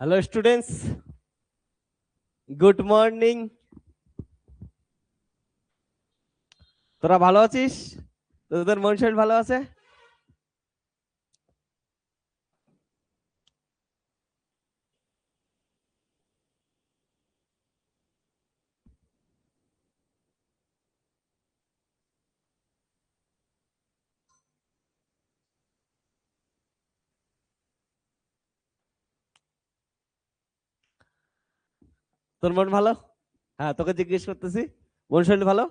Hello students, good morning. তোরা ভালো আছিস? তোদের মন শরীর ভালো আছে? তোর মন ভালো? হ্যাঁ, তোকে জিজ্ঞেস করতেছি, মন শরীর ভালো?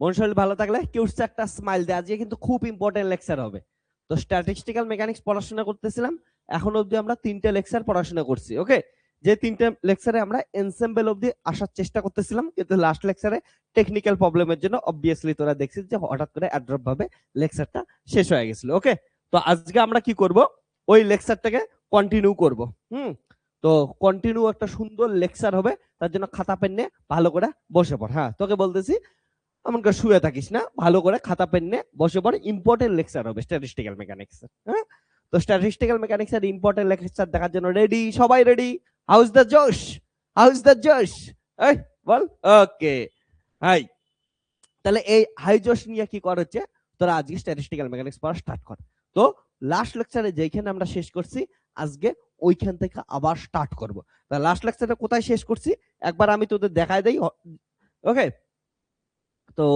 মন শরীর ভালো থাকলে কি উঠছে একটা স্মাইল দে। আজকে কিন্তু খুব ইম্পর্টেন্ট লেকচার হবে। তো স্ট্যাটিস্টিক্যাল মেকানিক্স পড়াশোনা করতেছিলাম, এখন অবধি আমরা 3টে লেকচার পড়াশোনা করছি। ওকে, যে 3টে লেকচারে আমরা এনসেম্বল অবধি আসার চেষ্টা করতেছিলাম, কিন্তু লাস্ট লেকচারে টেকনিক্যাল প্রবলেমের জন্য অবভিয়াসলি তোরা দেখছিস যে হঠাৎ করে অ্যাড্রপ ভাবে লেকচারটা শেষ হয়ে গেছিল। ওকে, তো আজকে আমরা কি করব, ওই লেকচারটাকে কন্টিনিউ করব। তো কন্টিনিউ একটা সুন্দর লেকচার হবে, তার জন্য খাতা পেন নিয়ে ভালো করে বসে পড়। হ্যাঁ, তোকে বলতেছি এমন করে শুয়ে থাকিস না, ভালো করে খাতা পেন নিয়ে বসে পড়। ইম্পর্টেন্ট লেকচার হবে স্ট্যাটিস্টিক্যাল মেকানিক্স। হ্যাঁ, তো স্ট্যাটিস্টিক্যাল মেকানিক্স এর ইম্পর্টেন্ট লেকচার দেখার জন্য রেডি? সবাই রেডি? হাউ ইজ দ্য জোশ? হাউ ইজ দ্য জোশ? এই বল। ওকে, হাই। তাহলে এই হাই জোশ নিয়ে কি কর হচ্ছে, তোরা আজকে স্ট্যাটিস্টিক্যাল মেকানিক্স পড়া স্টার্ট কর। তো লাস্ট লেকচারে যেখানে আমরা শেষ করছি, আজকে ওইখান থেকে আবার স্টার্ট করব। তাহলে লাস্ট লেকচারে কোথায় শেষ করছি একবার আমি তোদের দেখাই দেই। ওকে, তো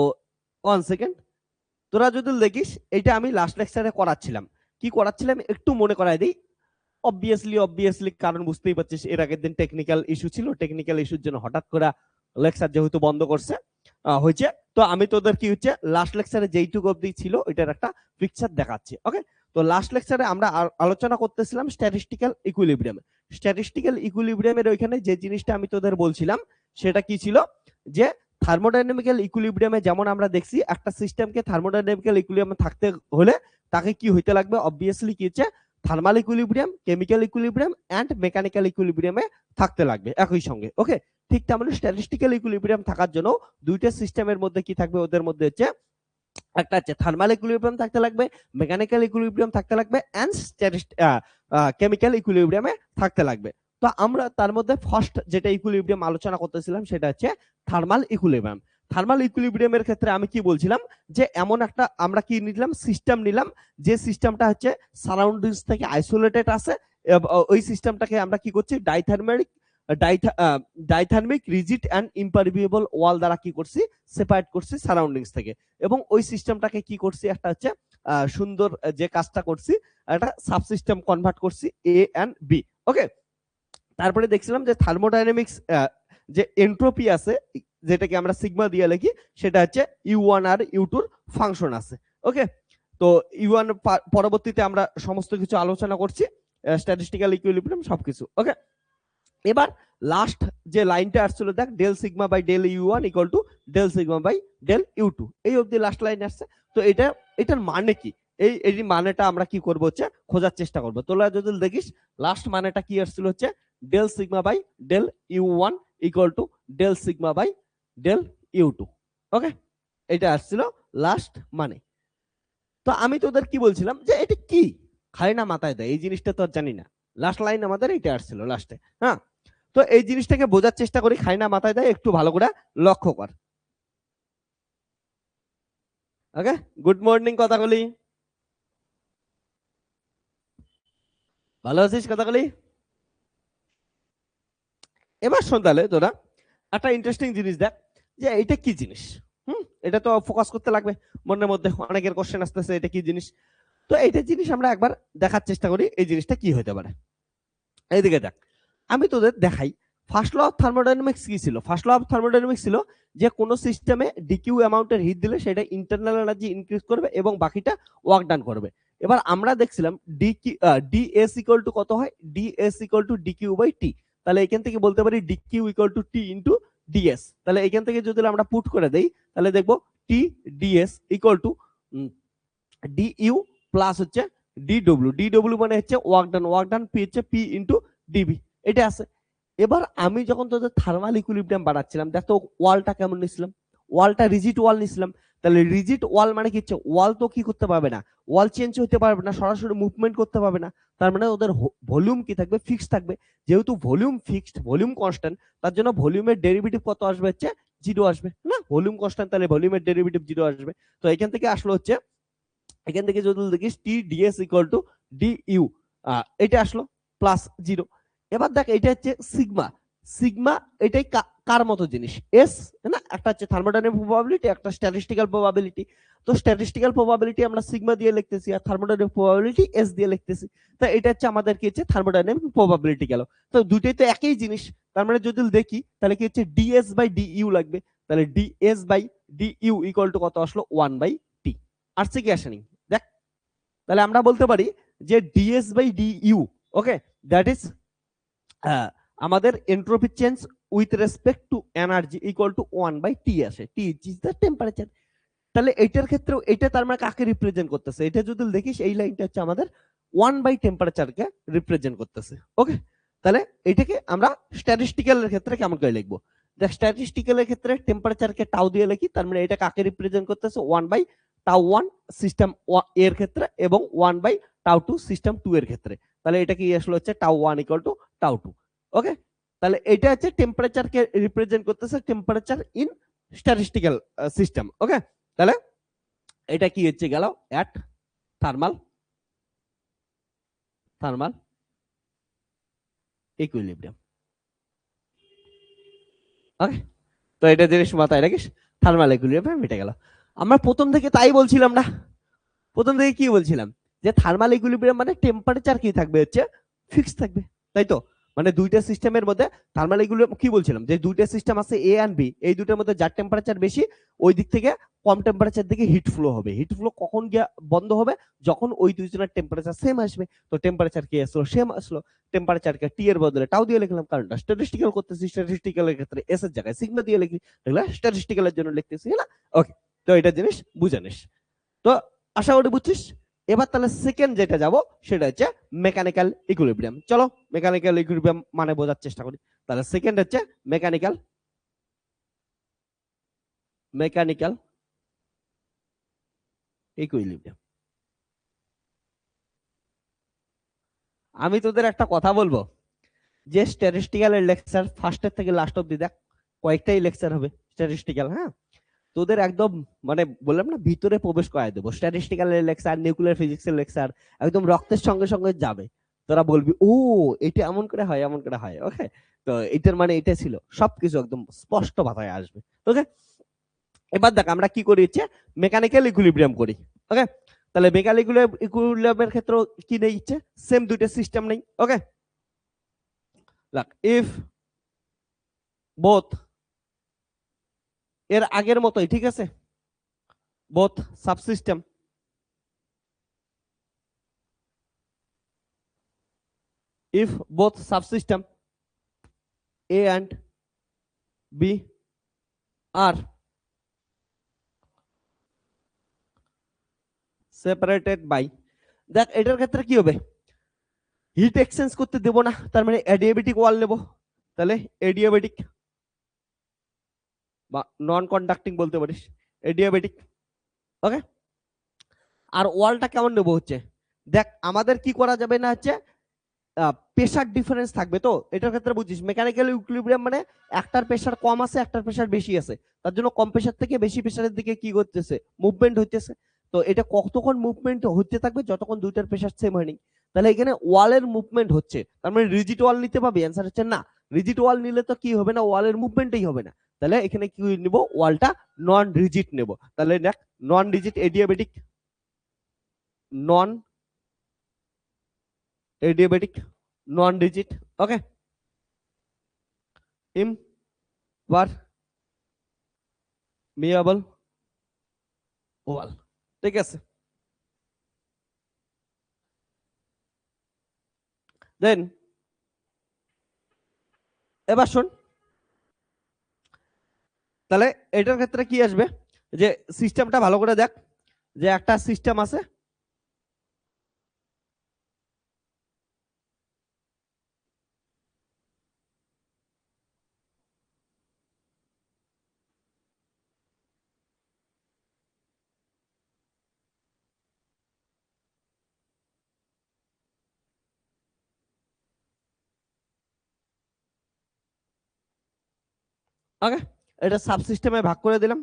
1 সেকেন্ড। তোরা যদি দেখিস, এটা আমি লাস্ট লেকচারে করাচ্ছিলাম। কি করাচ্ছিলাম একটু মনে করাই দিই। অবভিয়াসলি কারণ বুঝতেই পারছিস, এর আগের দিন টেকনিক্যাল ইস্যু ছিল, টেকনিক্যাল ইস্যুর জন্য হঠাৎ করে লেকচার যেহেতু বন্ধ করছে হয়েছে। তো আমি তোদের কি হচ্ছে লাস্ট লেকচারে যেইটুকু অবধি ছিল ওইটার একটা পিকচার দেখাচ্ছি। ওকে, তো লাস্ট লেকচারে আমরা আলোচনা করতেছিলাম স্ট্যাটিস্টিক্যাল ইকুইলিব্রিয়াম। স্ট্যাটিস্টিক্যাল ইকুইলিব্রিয়ামের ওইখানে যে জিনিসটা আমি তোদের বলছিলাম সেটা কি ছিল, যে থার্মোডাইনামিক্যাল ইকুইলিব্রিয়ামে যেমন আমরা দেখছি একটা সিস্টেমকে থার্মোডাইনামিক্যাল ইকুইলিব্রিয়ামে থাকতে হলে তাকে কি হইতে লাগবে, অবভিয়াসলি কি হচ্ছে thermal equilibrium, chemical equilibrium and mechanical ইকুইলিব্রিয়ামে থাকতে লাগবে একই সঙ্গে। ওকে, ঠিক তেমনি স্ট্যাটিস্টিক্যাল ইকুইলিব্রিয়াম থাকার জন্য দুইটা সিস্টেমের মধ্যে কি থাকবে, ওদের মধ্যে হচ্ছে একটা হচ্ছে থার্মাল ইকুইলিব্রিয়াম থাকতে লাগবে, মেকানিক্যাল ইকুইলিব্রিয়াম থাকতে লাগবে এন্ড কেমিক্যাল ইকুইলিব্রিয়ামে থাকতে লাগবে। তো আমরা তার মধ্যে ফার্স্ট যেটা ইকুইলিব্রিয়াম আলোচনা করতেছিলাম সেটা হচ্ছে থার্মাল ইকুইলিব্রিয়াম। থার্মাল ইকুইলিব্রিয়ামের ক্ষেত্রে আমি কি বলছিলাম, যে এমন একটা আমরা কি নিলাম, সিস্টেম নিলাম, যে সিস্টেমটা হচ্ছে সারাউন্ডিংস থেকে আইসোলেটেড আছে। ওই সিস্টেমটাকে আমরা কি করছি, ডাইথার্মিক রিজিড অ্যান্ড ইম্পারভিয়েবল ওয়াল দ্বারা কি করছি, সেপারেট করছি সারাউন্ডিংস থেকে। এবং ওই সিস্টেমটাকে কি করছি, একটা হচ্ছে সুন্দর যে কাজটা করছি, একটা সাবসিস্টেম কনভার্ট করছি এ এন্ড বি। ওকে, তারপরে দেখছিলাম যে থার্মোডাইনামিক্স যে এন্ট্রপি আছে, যেটাকে আমরা সিগমা দিয়ে লিখি, সেটা হচ্ছে ইউ1 আর ইউ2 ফাংশন আছে। ওকে, তো ইউ1 পরবর্তীতে আমরা সমস্ত কিছু আলোচনা করছি, স্ট্যাটিস্টিক্যাল ইকুইলিব্রিয়াম সবকিছু। ওকে, এবার লাস্ট যে লাইনটা আসছিল দেখ, del sigma by del u one equal to del sigma by del u two, এই অবধি লাস্ট লাইন আসছে। তো এটার মানে কি, এই মানেটা আমরা কি করব হচ্ছে খোঁজার চেষ্টা করব। তোরা যদি দেখিস লাস্ট মানেটা কি আসছিল হচ্ছে del sigma by del u one equal to del sigma by del u two. Okay, এটা আসছিল লাস্ট মানে। তো আমি তোদের কি বলছিলাম যে এটা কি, খালি না মাথায় দেয় এই জিনিসটা তো জানি না। লাস্ট লাইন আমাদের এটা আসছিল লাস্টে। হ্যাঁ, তো এই জিনিসটাকে বোঝার চেষ্টা করি, খাই না মাথায় দেয়, একটু ভালো করে লক্ষ্য কর। ওকে, গুড মর্নিং কথাগুলি, ভালো আছিস কথাগুলি? এবার শোন তাহলে তোরা একটা ইন্টারেস্টিং জিনিস দেখ, যে এটা কি জিনিস। এটা তো ফোকাস করতে লাগবে, মনের মধ্যে অনেকের কোশ্চেন আসতেছে এটা কি জিনিস। তো এইটা জিনিস আমরা একবার দেখার চেষ্টা করি এই জিনিসটা কি হতে পারে। এইদিকে দেখ, আমি তোদের দেখাই ফার্স্ট ল অফ থার্মোডাইনামিক্স কি ছিল। ফার্স্ট ল অফ থার্মোডাইনামিক্স ছিল যে কোন সিস্টেমে ডিকিউ অ্যামাউন্টের হিট দিলে সেটা ইন্টারনাল এনার্জি ইনক্রিজ করবে এবং বাকিটা ওয়ার্ক ডান করবে। এবার আমরা দেখছিলাম ডিএস ইকুয়াল টু কত হয়, DS equal to DQ by T. তাহলে এখান থেকে বলতে পারি DQ equal to T into DS. তাহলে এখান থেকে যদি আমরা পুট করে দেই তাহলে দেখবো T DS equal to DU plus হচ্ছে ডিডব্লিউ। ডিডব্লিউ মানে হচ্ছে ওয়ার্ক ডান, পি হচ্ছে পি ইনটু ডিবি, এটা আছে। এবার আমি যখন তোদের থার্মাল ইকুইলিব্রিয়াম বানাচ্ছিলাম, দেখো ওয়ালটা কেমন নিছিলাম, ওয়ালটা রিজিড ওয়াল নিছিলাম। তাহলে রিজিড ওয়াল মানে কি হচ্ছে, ওয়াল তো কি করতে পারবে না, ওয়াল চেঞ্জ হতে পারবে না, সরাসরি মুভমেন্ট করতে পারবে না, তার মানে ওদের ভলিউম কি থাকবে, ফিক্সড থাকবে। যেহেতু ভলিউম ফিক্সড, ভলিউম কনস্ট্যান্ট, তার জন্য ভলিউমের ডেরিভেটিভ কত আসবে হচ্ছে জিরো আসবে না, ভলিউম কনস্ট্যান্ট, তাহলে ভলিউমের ডেরিভেটিভ জিরো আসবে। তো এখান থেকে আসলো হচ্ছে, এখান থেকে যদি দেখিস T DS equal to D U, এটা আসলো প্লাস জিরো। এবার দেখ এটা হচ্ছে সিগমা, সিগমা এটাই কার মতো জিনিস, এস না, একটা হচ্ছে থার্মোডাইনামিক প্রবাবিলিটি, একটা স্ট্যাটিস্টিক্যাল প্রবাবিলিটি। তো স্ট্যাটিস্টিক্যাল প্রবাবিলিটি আমরা সিগমা দিয়ে লিখতেছি, আর থার্মোডাইনামিক প্রবাবিলিটি এস দিয়ে লিখতেছি। তো এটা হচ্ছে আমাদের কি হচ্ছে থার্মোডাইনামিক প্রবাবিলিটি গেল। তো দুটোই তো একই জিনিস, তার মানে যদি দেখি তাহলে কি হচ্ছে ডিএস বাই ডি ইউ লাগবে, তাহলে DS by D U equal to কত আসলো, 1/t। আসছে কি আসেনি দেখ, তাহলে আমরা বলতে পারি যে DS by D U, okay, that is আমাদের entropy change with respect to energy equal to 1/t আসে, টি ইজ দ্য টেম্পারেচার। তাহলে এটার ক্ষেত্রেও এটা তার মানে কাকে রিপ্রেজেন্ট করতেছে, এটা যদি দেখিস এই লাইনটা হচ্ছে আমাদের 1/টেম্পারেচারকে রিপ্রেজেন্ট করতেছে, ওকে। তাহলে এটাকে আমরা স্ট্যাটিস্টিক্যালের ক্ষেত্রে কেমন করে লিখবো, দেখ স্ট্যাটিস্টিক্যালের ক্ষেত্রে টেম্পারেচারকে টাউ দিয়ে লিখি, তার মানে এটা কাকে রিপ্রেজেন্ট করতেছে, 1/τ1 সিস্টেম এর ক্ষেত্রে এবং 1/τ2 সিস্টেম 2 এর ক্ষেত্রে। তাহলে এটা কি আসলে হচ্ছে τ1 ইকুয়াল টু τ2, ওকে। তাহলে এটা হচ্ছে টেম্পারেচারকে রিপ্রেজেন্ট করতেছে, টেম্পারেচার ইন স্ট্যাটিস্টিক্যাল সিস্টেম, ওকে। তাহলে এটা কি হচ্ছে গেল অ্যাট থার্মাল থার্মাল ইকুইলিব্রিয়াম, ওকে। তো এটা জিনিস মাথায় রাখিস, থার্মাল ইকুইলিব্রিয়াম মিটে গেল। আমরা প্রথম থেকে তাই বলছিলাম না, প্রথম থেকে কি বলছিলাম, যে থার্মাল ইকুইলিব্রিয়াম মানে টেম্পারেচার কি থাকবে হচ্ছে ফিক্স থাকবে, তাই তো। মানে দুইটা সিস্টেমের মধ্যে থার্মাল ইকুইলিব্রিয়াম কি বলছিলাম, যে দুইটা সিস্টেম আছে এ এন্ড বি, এই দুটোর মধ্যে যার টেম্পারেচার বেশি ওই দিক থেকে কম টেম্পারেচার দিকে হিট ফ্লো হবে, হিট ফ্লো কখন গিয়ে বন্ধ হবে, যখন ওই দুইজনের টেম্পারেচার সেম আসবে। তো টেম্পারেচার কি আসলো, সেম আসলো, টেম্পারেচারকে টি এর বদলে টাউ দিয়ে লিখলাম, কারণ স্ট্যাটিস্টিক্যাল করতেছি, স্ট্যাটিস্টিক্যালের ক্ষেত্রে এস এর জায়গায় সিগমা দিয়ে লিখি, এগুলা স্ট্যাটিস্টিক্যালের জন্য লিখতেছি না, ওকে। তো এটা জিনিস বুঝে নিস। তো আশা করি বুঝছিস। এবার তাহলে সেকেন্ড যেটা যাব সেটা হচ্ছে মেকানিক্যাল ইকুইলিব্রিয়াম। চলো মেকানিক্যাল ইকুইলিব্রিয়াম মানে বোঝার চেষ্টা করি। তাহলে সেকেন্ড হচ্ছে মেকানিক্যাল মেকানিক্যাল ইকুইলিব্রিয়াম। আমি তোদের একটা কথা বলবো, যে স্ট্যাটিস্টিক্যালের লেকচার ফার্স্টের থেকে লাস্ট অব্দি দেখ, কয়েকটাই লেকচার হবে স্ট্যাটিস্টিক্যাল, হ্যাঁ। তোদের একদম মানে বললাম না ভিতরে প্রবেশ করাই দেবো, স্ট্যাটিস্টিক্যালের লেকচার, নিউক্লিয়ার ফিজিক্সের লেকচার, একদম রক্তের সঙ্গে সঙ্গে যাবে। তোরা বলবি ও এটা এমন করে হয়, এমন করে হয়, ওকে। তো এটার মানে এটা ছিল, সবকিছু একদম স্পষ্ট ভাষায় আসবে, ওকে। এবার দেখ আমরা কি করি হচ্ছে মেকানিক্যাল ইকুইলিব্রিয়াম করি, ওকে। তাহলে মেকানিক্যাল ইকুইলিব্রিয়ামের ক্ষেত্রে কি নেই হচ্ছে সেম দুইটা সিস্টেম নেই, ওকে। দেখ ইফ বোথ, এর আগের মতোই ঠিক আছে, both subsystem if both subsystem A and B are separated by, দেখ এটার ক্ষেত্রে কি হবে, হিট এক্সচেঞ্জ করতে দেব না, তার মানে অ্যাডিয়াবেটিক ওয়াল নেব, তাহলে এডিয়াবেটিক বা নন কন্ডাক্টিং বলতে পারিস, এডিয়াবেটিক, ওকে। আর ওয়ালটা কেমন নেব হচ্ছে, দেখ আমাদের কি করা যাবে না হচ্ছে প্রেসার ডিফারেন্স থাকবে, তো এটার ক্ষেত্রে বুঝিস মেকানিক্যাল ইকুইলিব্রিয়াম মানে একটার প্রেসার কম আছে একটার প্রেসার বেশি আছে, তার জন্য কম প্রেসার থেকে বেশি প্রেসারের দিকে কি করতেছে মুভমেন্ট হইতেছে। তো এটা কতক্ষণ মুভমেন্ট হতে থাকবে, যতক্ষণ দুইটার প্রেসার সেম হয়নি। তাহলে এখানে ওয়ালের মুভমেন্ট হচ্ছে, তার মানে রিজিড ওয়াল নিতে পারবে, অ্যান্সার হচ্ছে না। রিজিড ওয়াল নিলে তো কি হবে না, ওয়ালের মুভমেন্টই হবে না। তাহলে এখানে কি নিব, ওয়ালটা নন রিজিড নেব। তাহলে দেখ নন রিজিড এডিয়াবেটিক, নন এডিয়াবেটিক, নন রিজিড, ওকে। ইমপারমিয়াবল ওয়াল, ঠিক আছে। দেন এবার শোন, তাহলে এটার ক্ষেত্রে কি আসবে, যে সিস্টেমটা ভালো করে দেখ, যে একটা সিস্টেম আছে, ওকে, এটা সাবসিস্টেমে ভাগ করে দিলাম।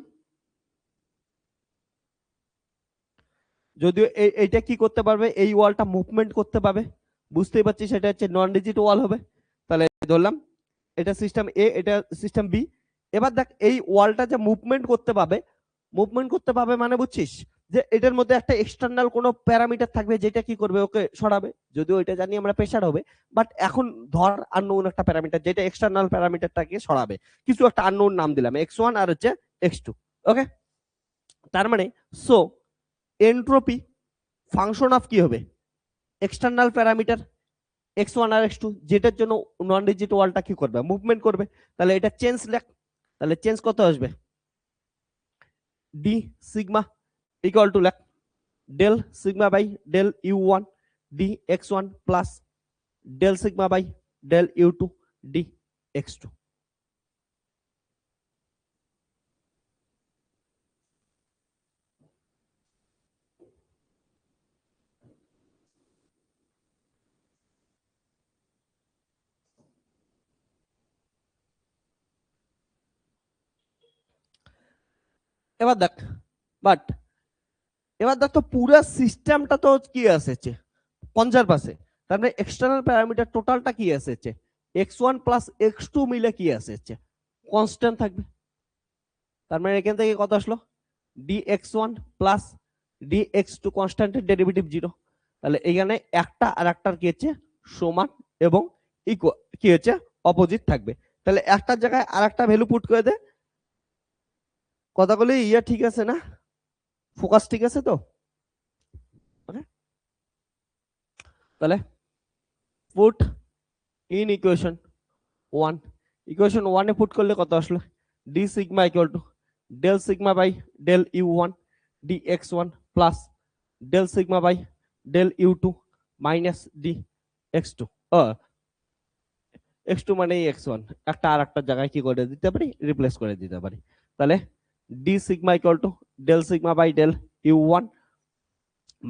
যদিও এইটা কি করতে পারবে, এই ওয়ালটা মুভমেন্ট করতে পারবে, বুঝতেই পারছি সেটা হচ্ছে নন ডিজিট ওয়াল হবে। তাহলে ধরলাম এটা সিস্টেম এ, এটা সিস্টেম বি। এবার দেখ এই ওয়ালটা যে মুভমেন্ট করতে পারবে, মুভমেন্ট করতে পারবে মানে বুঝছিস যে এটার মধ্যে একটা এক্সটার্নাল কোনো প্যারামিটার থাকবে যেটা কি করবে, ওকে সরাবে। যদিও এটা জানি আমরা প্রেসার হবে, বাট এখন ধর আননোন একটা প্যারামিটার যেটা এক্সটার্নাল প্যারামিটারটাকে সরাবে, কিছু একটা আননোন নাম দিলাম x1 আর হচ্ছে x2। ওকে, তার মানে সো এন্ট্রপি ফাংশন অফ কি হবে, এক্সটার্নাল প্যারামিটার x1 আর x2, যেটার জন্য নন ডিজিট ওয়ালটা কি করবে, মুভমেন্ট করবে। তাহলে এটা চেঞ্জ লেখ, তাহলে চেঞ্জ কত আসবে, ডি সিগমা ইকুয়াল টু লেখ del sigma by del u1 D x1 plus del sigma by del u2 D x2। এবার দেখ, বাট এবার দেখ তো পুরো সিস্টেমটা তো কি আসছে কনজার্ভ আছে, তার মানে এক্সটার্নাল প্যারামিটার টোটালটা কি আসছে, x1 প্লাস x2 মিলে কি আসছে, কনস্ট্যান্ট থাকবে। তার মানে এখান থেকে কত আসলো, dx1 প্লাস dx2 কনস্ট্যান্টের ডেরিভেটিভ 0। তাহলে এখানে একটা আর একটার কি হচ্ছে সমান এবং কি হচ্ছে অপোজিট থাকবে। তাহলে একটার জায়গায় আর একটা ভ্যালু পুট করে দে, কথাগুলি ইয়ে ঠিক আছে না, ফোকাস ঠিক আছে তো? তাহলে পুট ইন ইকুয়েশন 1, ইকুয়েশন 1 এ পুট করলে কত আসলো, D sigma equal to del sigma by del u1 dx1 plus del sigma by del u2 minus D x2। x2 মানে x1, একটা আর একটা জায়গায় কি করে দিতে পারি, রিপ্লেস করে দিতে পারি। তাহলে D sigma equal to del sigma by del u1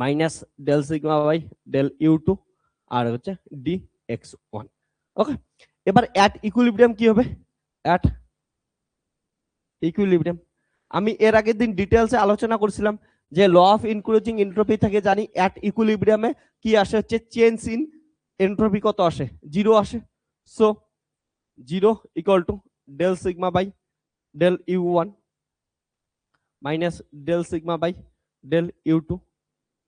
minus del sigma by del u2 আর হচ্ছে ডি x1। ওকে, এবার অ্যাট ইকুইলিব্রিয়াম কি হবে, অ্যাট ইকুইলিব্রিয়াম আমি এর আগের দিন ডিটেলসে আলোচনা করছিলাম যে ল অফ ইনক্রিজিং এন্ট্রপি থেকে জানি অ্যাট ইকুইলিব্রিয়ামে কি আসে হচ্ছে চেঞ্জ ইন এন্ট্রপি কত আসে, 0 আসে। So 0 equal to del sigma by del u1 minus del sigma by del u2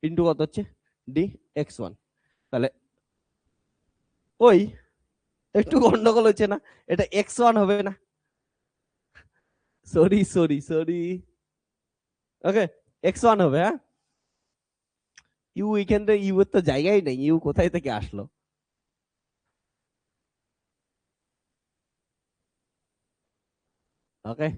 into কত হচ্ছে ডি x1। তাহলে ওই একটু গন্ডগোল হচ্ছে না, এটা x1 হবে না, সরি সরি সরি, ওকে x1 হবে। হ্যাঁ, ইউ এখানে ইউ এর তো জায়গাই নেই, ইউ কোথায় থেকে আসলো। ওকে,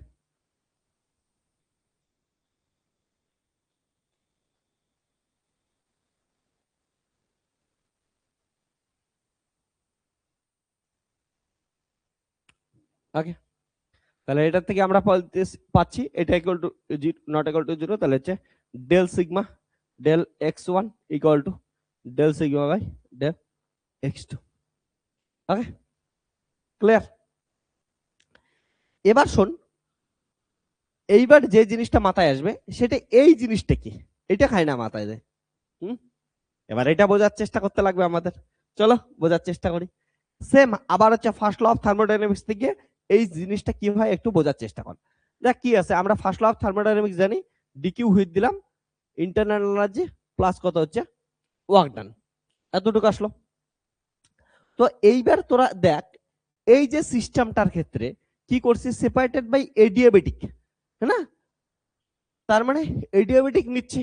ওকে, তাহলে এটার থেকে আমরা পাচ্ছি এটা equal to not equal to 0, তাহলে হচ্ছে del sigma del x1 equal to del sigma by del x2। Okay, clear? এবার শোন, এইবার যে জিনিসটা মাথায় আসবে সেটা এই জিনিসটা কি, এটা খায় না মাথায় দেয়। এবার এটা বোঝার চেষ্টা করতে লাগবে আমাদের, চলো বোঝার চেষ্টা করি। সেম আবার হচ্ছে ফার্স্ট ল অফ থার্মোডাইনামিক্স থেকে এই জিনিসটা কি হয় একটু বোঝার চেষ্টা কর। দেখ কি আছে, আমরা ফার্স্ট ল অফ থার্মোডাইনামিক্স জানি, ডিকিউ হুইথ দিলাম ইন্টারনাল এনার্জি প্লাস কত হচ্ছে ওয়ার্ক ডান, এতটুকু আসলো। তো এইবার তোরা দেখ এই যে সিস্টেমটার ক্ষেত্রে কি করছি, সেপারেটেড বাই এডিয়াবেটিক, হ্যাঁ না, তার মানে এডিয়াবেটিক নিচ্ছি,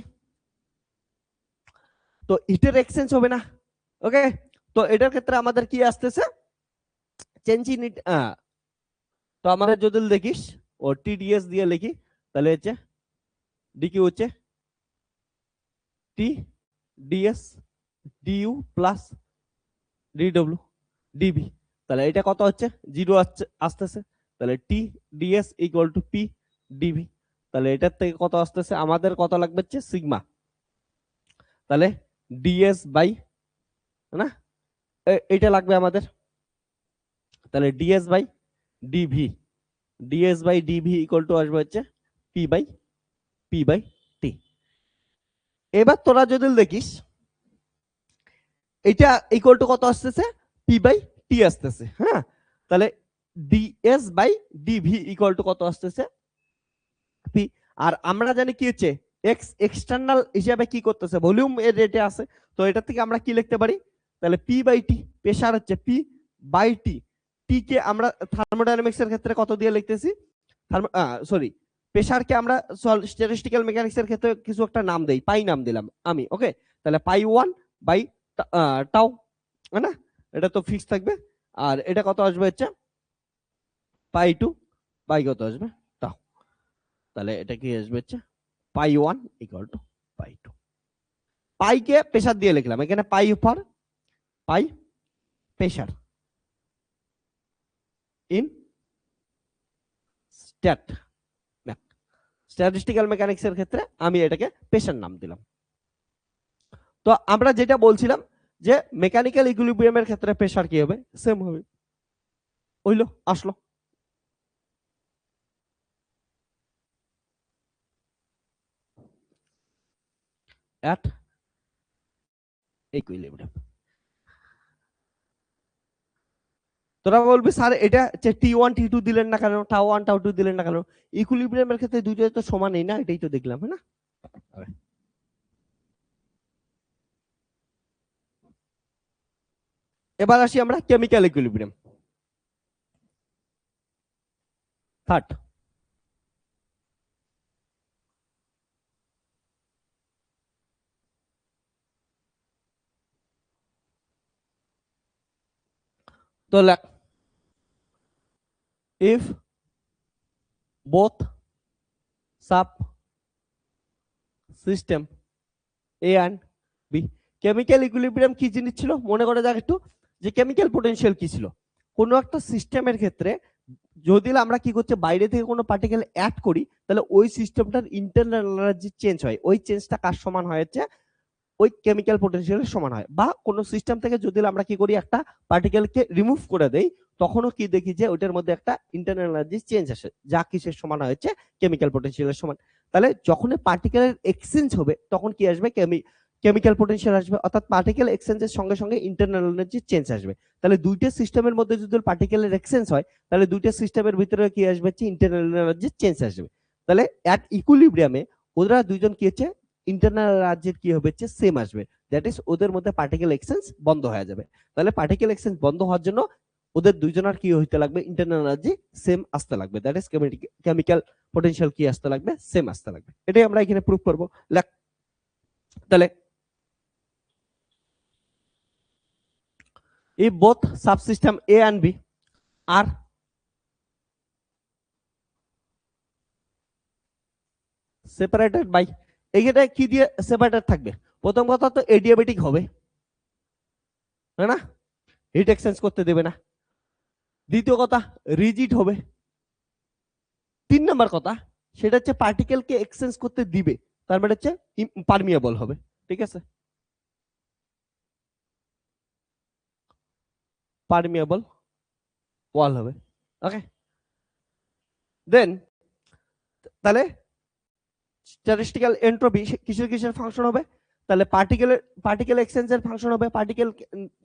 তো হিটের এক্সচেঞ্জ হবে না। ওকে, তো এটার ক্ষেত্রে আমাদের কি আসতেছে, চেঞ্জ ইন ইট। তো আমাদের যদি দেখিস ও টিডিএস দিয়ে লিখি, তাহলে হচ্ছে ডিকিউ হচ্ছে T DS DU plus DW DV. তাহলে এটা কত হচ্ছে, 0 আসতেছে, তাহলে T DS equal to P DV. তাহলে এটার থেকে কত আসতেছে, আমাদের কত লাগবে হচ্ছে সিগমা, তাহলে ডিএস বাই না এটা লাগবে আমাদের, তাহলে DS by DV DS by DV equal to আসবে হচ্ছে পি বাই টি। এবার তোরা যদি দেখিস এটা ইকুয়াল টু কত আসতেছে, পি বাই টি আসতেছে। হ্যাঁ, তাহলে DS by DV equal to কত আসতেছে, পি। আর আমরা জানি কি হচ্ছে এক্স এক্সটার্নাল হিসাবে কি করতেছে, ভলিউম এর রেটে আছে। তো এটা থেকে আমরা কি লিখতে পারি, তাহলে পি বাই টি, প্রেসার হচ্ছে পি বাই টি। টি কে আমরা থার্মোডাইনামিক্স এর ক্ষেত্রে কত দিয়ে লিখতেছি, সরি, প্রেসারকে আমরা স্ট্যাটিস্টিক্যাল মেকানিক্স এর ক্ষেত্রে কিছু একটা নাম দেই, পাই নাম দিলাম আমি, ওকে। তাহলে পাই 1 বাই টাউ, না এটা তো ফিক্স থাকবে। আর এটা কত আসবে হচ্ছে পাই 2 বাই কত আসবে টাউ। তাহলে এটা কি আসবে হচ্ছে pi 1 equal to pi 2। Pi কে প্রেসার দিয়ে লিখলাম, এখানে pi for pi pressure in stat statistical mechanics এর ক্ষেত্রে আমি এটাকে প্রেসার নাম দিলাম। তো আমরা যেটা বলছিলাম যে মেকানিক্যাল ইকুইলিব্রিয়ামের ক্ষেত্রে প্রেসার কি হবে, সেম হবে। হইলো, আসলো। At equilibrium. তোরা বলবি স্যার এটা T1 T2 দিলেন না কেন, টাউ 1 টাউ 2 দিলেন না কেন? ইকুইলিব্রিয়ামের ক্ষেত্রে দুইটাই তো সমানই না, এটাই তো দেখলাম, হ্যাঁ না? এবার আসি আমরা কেমিক্যাল ইকুইলিব্রিয়াম, থার্ড। তো লেখ, if both sub system A and B, chemical equilibrium কি জিনিস ছিল মনে করা যাক একটু, যে কেমিক্যাল পোটেনশিয়াল কি ছিল কোনো একটা সিস্টেমের ক্ষেত্রে। যদি আমরা কি করছে বাইরে থেকে কোনো পার্টিকেল অ্যাড করি, তাহলে ওই সিস্টেমটার ইন্টারনাল এনার্জি চেঞ্জ হয়, ওই চেঞ্জটা কার সমান হয়েছে, ওই কেমিক্যাল পোটেনশিয়ালের সমান হয়। বা কোন সিস্টেম থেকে যদি আমরা কি করি একটা পার্টিকেলকে রিমুভ করে দেই, তখনও কি দেখি যে ওইটার মধ্যে একটা ইন্টারনাল এনার্জি চেঞ্জ আসে, যা কিসের সমান হয়েছে, কেমিক্যাল পোটেনশিয়ালের সমান। তাহলে যখন পার্টিকেলের এক্সচেঞ্জ হবে তখন কি আসবে, কেমিক্যাল পোটেনশিয়াল আসবে, অর্থাৎ পার্টিকেল এক্সচেঞ্জের সঙ্গে সঙ্গে ইন্টারনাল এনার্জি চেঞ্জ আসবে। তাহলে দুইটা সিস্টেমের মধ্যে যদি পার্টিকেলের এক্সচেঞ্জ হয়, তাহলে দুইটা সিস্টেমের ভিতরে কি আসবে, ইন্টারনাল এনার্জি চেঞ্জ আসবে। তাহলে অ্যাট ইকুইলিব্রিয়ামে ওরা দুইজন কি হচ্ছে, ইন্টারনাল এনার্জির কি হবে, সেম আসবে। দ্যাট ইজ ওদের মধ্যে পার্টিকেল এক্সচেঞ্জ বন্ধ হয়ে যাবে। তাহলে পার্টিকেল এক্সচেঞ্জ বন্ধ হওয়ার জন্য ওদের দুইজনের কি হইতে লাগবে, ইন্টারনাল এনার্জি সেম আসতে লাগবে। দ্যাট ইজ কেমিক্যাল পোটেনশিয়াল কি আসতে লাগবে, সেম আসতে লাগবে। এটাই আমরা এখানে প্রুফ করব। তাহলে if both subsystem A and B are separated by, এইখানে কি দিয়ে সেপারেটেড থাকবে, প্রথম কথা তো এডিয়াবেটিক হবে, তাই না, হিট এক্সচেঞ্জ করতে দেবে না। দ্বিতীয় কথা রিজিড হবে। 3 নম্বর কথা সেটা হচ্ছে পার্টিকেলকে এক্সচেঞ্জ করতে দিবে, তার মানে হচ্ছে পারমিয়েবল হবে। ঠিক আছে, পারমিয়েবল ওয়াল হবে। ওকে, দেন তাহলে স্ট্যাটিস্টিক্যাল এন্ট্রপি কিসের কিসের ফাংশন হবে, তাহলে পার্টিকেল এক্সচেঞ্জের ফাংশন হবে, পার্টিকেল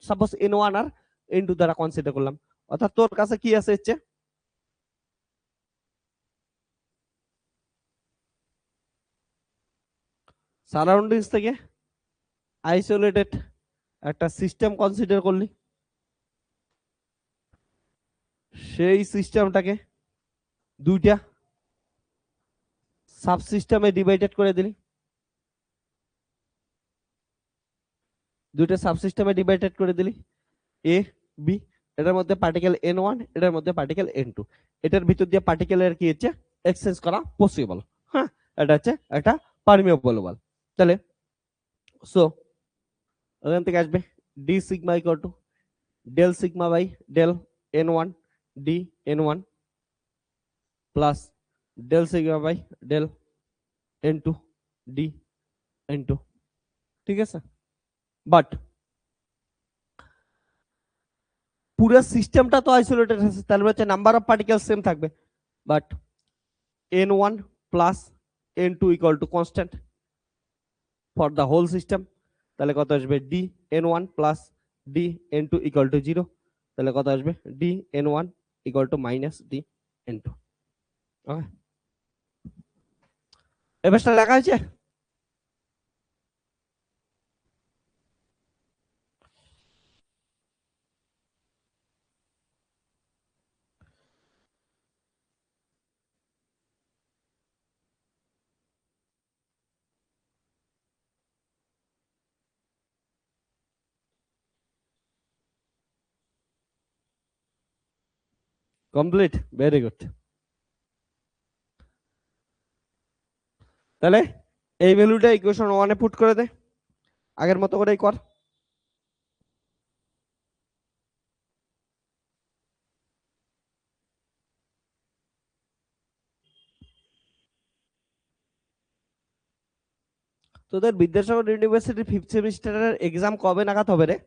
সাপোজ n1 আর n2 দ্বারা কনসিডার করলাম। অর্থাৎ তোর কাছে কি আছে হচ্ছে সারাউন্ডিংস থেকে আইসোলেটেড একটা সিস্টেম কনসিডার করলি, সেই সিস্টেমটাকে দুইটা সাবসিস্টেমে ডিভাইডেড করে দিলি, দুইটা সাবসিস্টেমে ডিভাইডেড করে দিলি, এ বি, এটার মধ্যে পার্টিকেল n1, এটার মধ্যে পার্টিকেল n2, এটার ভিতর দিয়ে পার্টিকেলের কি হচ্ছে এক্সচেঞ্জ করা পসিবল। হ্যাঁ, এটা হচ্ছে একটা পারমিয়েবল ওয়াল। তাহলে সো এখান থেকে আসবে D sigma equal to del sigma by del n1 d n1 plus del sigma by del n2 d n2। ঠিক আছে, বাট পুরো সিস্টেমটা তো আইসোলেটেড আছে, তাহলে হচ্ছে নাম্বার অফ পার্টিকেল সেম থাকবে। But n1 plus n2 equal to constant for the whole system, তাহলে কত আসবে D N one plus D N two equal to zero, তাহলে কত আসবে D N one equal to minus D N two. Okay, এবার লেখা হয়েছে। Complete, very good. তাহলে এই ভ্যালুটা ইকুয়েশন ওয়ানে পুট করে দে, আগের মতো করেই কর। তোদের বিদ্যাসাগর ইউনিভার্সিটির ফিফথ সেমিস্টারের এক্সাম কবে নাগাদ হবে রে?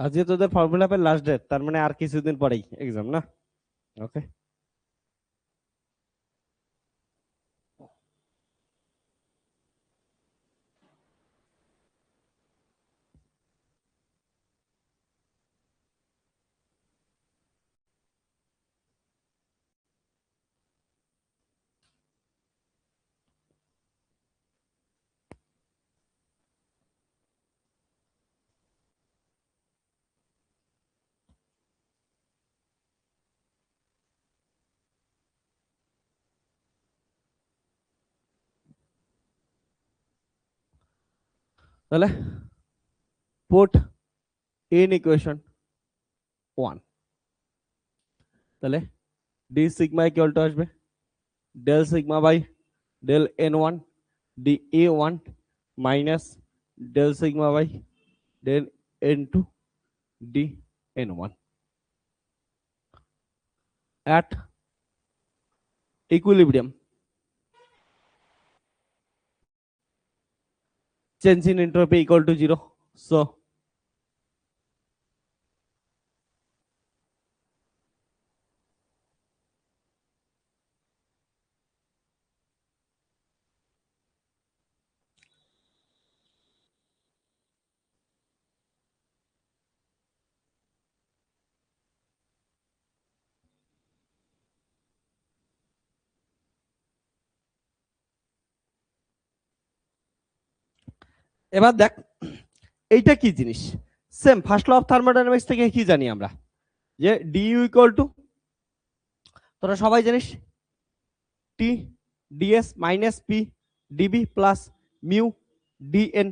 আজকে তোদের ফর্ম ফিল আপের লাস্ট ডেট, তার মানে আর কিছুদিন পরেই এক্সাম না? ওকে, তাহলে পুট ইন ইকুয়েশন ওয়ান, তাহলে ডি সিগমা ইকুয়াল টু আসবে del sigma by del n one d a one minus del sigma by del n two d N one at equilibrium, change in entropy equal to 0. So এবার দেখ এইটা কি জিনিস, same first law of thermodynamics থেকে কি জানি আমরা, যে ডি ইউ ইকুয়াল টু, তোরা সবাই জানিস T DS minus P DB plus mu DN,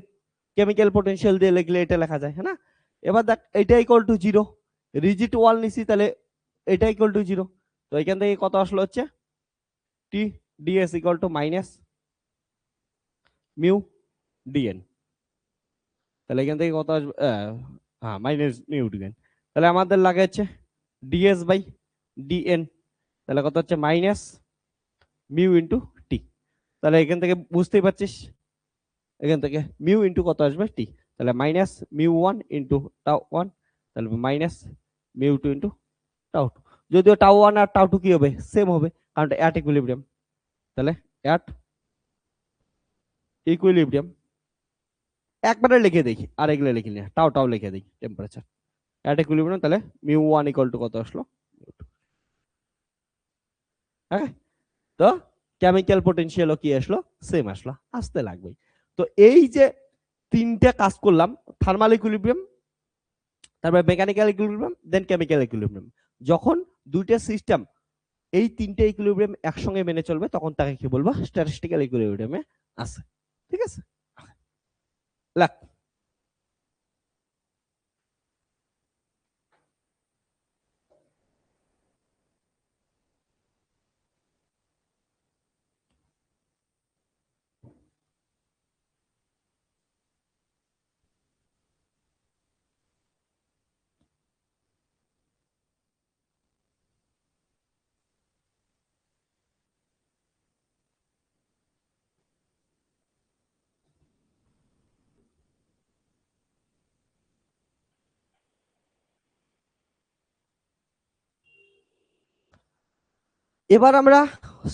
chemical potential দিয়ে লিখলে এটা লেখা যায়, হ্যাঁ না? এবার দেখ এটা ইকুয়াল টু জিরো, রিজিড ওয়াল নিছি, তাহলে এটা ইকুয়াল টু জিরো, তো এখান থেকে কত আসলো হচ্ছে T DS equal to minus mu DN, তাহলে এখান থেকে কত আসবে, হ্যাঁ মাইনাস মিউ ডিএন, তাহলে আমাদের লাগে হচ্ছে ডিএস বাই ডিএন, তাহলে কত হচ্ছে মাইনাস মিউ ইন্টু টি, তাহলে এখান থেকে বুঝতেই পারছিস এখান থেকে মিউ ইন্টু কত আসবে টি, তাহলে minus mu one into tau one, তাহলে minus mu two into tau two, যদিও টাউ ওয়ান আর টাউ টু কি হবে সেম হবে, কারণ অ্যাট ইকুইলিব্রিয়াম, তাহলে অ্যাট ইকুইলিব্রিয়াম একবারে লিখে দেখি, আর এগুলো লিখি না, টাউ টাউ লিখে দিই টেম্পারেচার অ্যাট ইকুইলিব্রিয়াম, তাহলে মিউ ওয়ান ইকুয়াল টু কত আসলো, হ্যাঁ তো কেমিক্যাল পোটেনশিয়ালও কি আসলো সেম আসলো, আসতে লাগবে। তো এই যে তিনটা কাজ করলাম, থার্মাল ইকুইলিব্রিয়াম, তারপর মেকানিক্যাল ইকুইলিব্রিয়াম, দেন কেমিক্যাল ইকুইলিব্রিয়াম, যখন দুইটা সিস্টেম এই তিনটে ইকুইলিব্রিয়াম একসঙ্গে মেনে চলবে তখন তাকে কি বলবো স্ট্যাটিস্টিক্যাল ইকুইলিব্রিয়ামে আছে, ঠিক আছে? লাগ এবার আমরা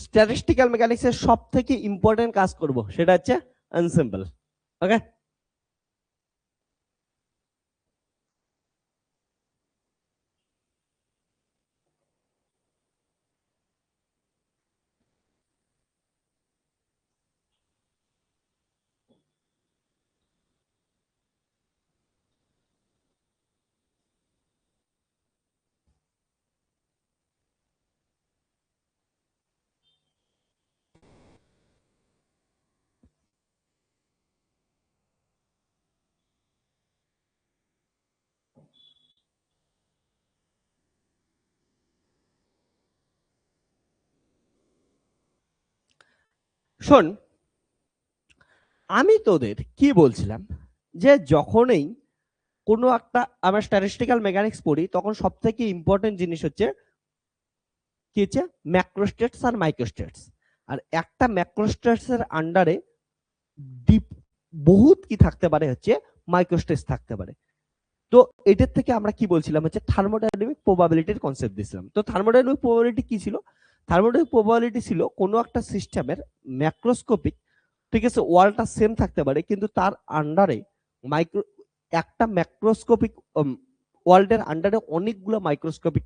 স্ট্যাটিস্টিক্যাল মেকানিক্সের সব থেকে ইম্পর্টেন্ট কাজ করব, সেটা হচ্ছে এনসেম্বল। ওকে, শোন, আমি তোদের কি বলছিলাম, যে যখনই কোনো একটা আমরা স্ট্যাটিস্টিক্যাল মেকানিক্স পড়ি, তখন সব থেকে ইম্পর্টেন্ট জিনিস হচ্ছে কি হচ্ছে ম্যাক্রোস্টেটস আর মাইক্রোস্টেটস। আর একটা ম্যাক্রোস্টেটস এর আন্ডারে ডিপ বহুত কি থাকতে পারে হচ্ছে মাইক্রোস্টেটস থাকতে পারে। তো এটার থেকে আমরা কি বলছিলাম হচ্ছে থার্মোডাইনামিক প্রবাবিলিটির কনসেপ্ট দিছিলাম। তো থার্মোডাইনামিক প্রবাবিলিটি কি ছিল? থার্মোডাইনামিক প্রবাবিলিটি ছিল কোনো একটা সিস্টেমের ম্যাক্রোস্কোপিক, ঠিক আছে, ওয়ালটা সেম থাকতে পারে, কিন্তু তার আন্ডারে মাইক্রো একটা ম্যাক্রোস্কোপিক ওয়ার্ল্ডের আন্ডারে অনেকগুলো মাইক্রোস্কোপিক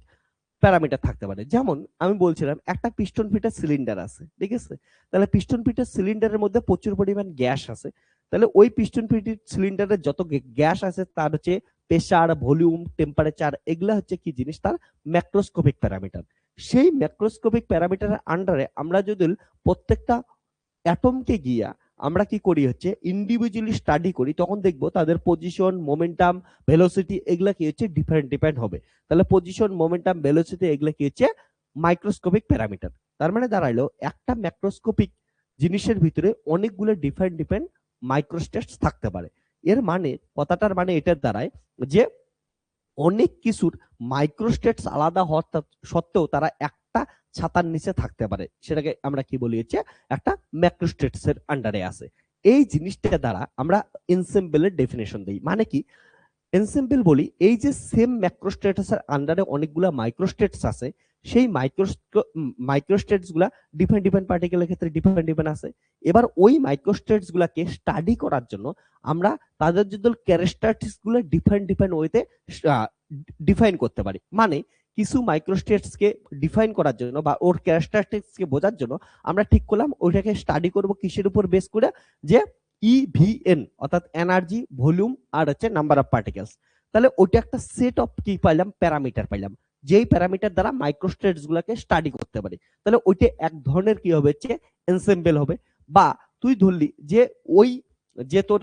প্যারামিটার থাকতে পারে। যেমন আমি বলছিলাম একটা পিস্টন ফিটার সিলিন্ডার আছে, ঠিক আছে, তাহলে পিস্টন ফিটার সিলিন্ডারের মধ্যে প্রচুর পরিমাণ গ্যাস আছে। তাহলে ওই পিস্টন ফিটার সিলিন্ডারের যত গ্যাস আছে তার হচ্ছে প্রেসার, ভলিউম, টেম্পারেচার, এগুলা হচ্ছে কি জিনিস, তার ম্যাক্রোস্কোপিক প্যারামিটার। সেই ম্যাক্রোস্কোপিক প্যারামিটারের আন্ডারে আমরা যদি প্রত্যেকটা অ্যাটমকে গিয়া আমরা কি করি হচ্ছে ইন্ডিভিজুয়ালি স্টাডি করি, তখন দেখবো তাদের পজিশন, মোমেন্টাম, ভেলোসিটি এগুলা কি হচ্ছে ডিফারেন্ট ডিপেন্ড হবে। তাহলে পজিশন, মোমেন্টাম, ভেলোসিটি এগুলা কি হচ্ছে মাইক্রোস্কোপিক প্যারামিটার। তার মানে দাঁড়াইলো একটা ম্যাক্রোস্কোপিক জিনিসের ভিতরে অনেকগুলো ডিফারেন্ট ডিফারেন্ট মাইক্রোস্টেটস থাকতে পারে। এর মানে, কথাটার মানে এটার দ্বারায় যে অনেক কিছুর মাইক্রোস্টেটস আলাদা হওয়া সত্ত্বেও তারা একটা ছাতার নিচে থাকতে পারে, সেটাকে আমরা কি বলি হচ্ছে একটা ম্যাক্রোস্টেটস এর আন্ডারে আছে। এই জিনিসটা দ্বারা আমরা এনসেম্বলের ডেফিনেশন দিই। মানে কি এনসেম্বল বলি, এই যে সেম ম্যাক্রোস্টেটস এর আন্ডারে অনেকগুলা মাইক্রোস্টেটস আছে, সেই মাইক্রোস্টেটস গুলা ডিফারেন্ট ডিফারেন্ট পার্টিকেলের ক্ষেত্রে ডিফারেন্ট ডিফারেন্ট আছে। এবার ওই মাইক্রোস্টেটস গুলাকে স্টাডি করার জন্য আমরা তাদের যদি ক্যারেক্টারিস্টিক্স গুলো ডিফারেন্ট ডিফারেন্ট ওয়েতে ডিফাইন করতে পারি। মানে কিছু মাইক্রোস্টেটস কে ডিফাইন করার জন্য বা ওর ক্যারেক্টারিস্টিক্স কে বোঝার জন্য আমরা ঠিক করলাম ওইটাকে স্টাডি করব কিসের উপর বেস করে, যে ইভিএন অর্থাৎ এনার্জি, ভলিউম আর হচ্ছে নাম্বার অফ পার্টিকেলস। তাহলে ওইটা একটা সেট অফ কি পাইলাম, প্যারামিটার পাইলাম, যেই প্যারামিটার দ্বারা মাইক্রোস্টেটস গুলাকে স্টাডি করতে পারি। তাহলে ওইটা এক ধরনের কি হবে হচ্ছে এনসেম্বল হবে। বা তুই ধরলি যে ওই যে তোর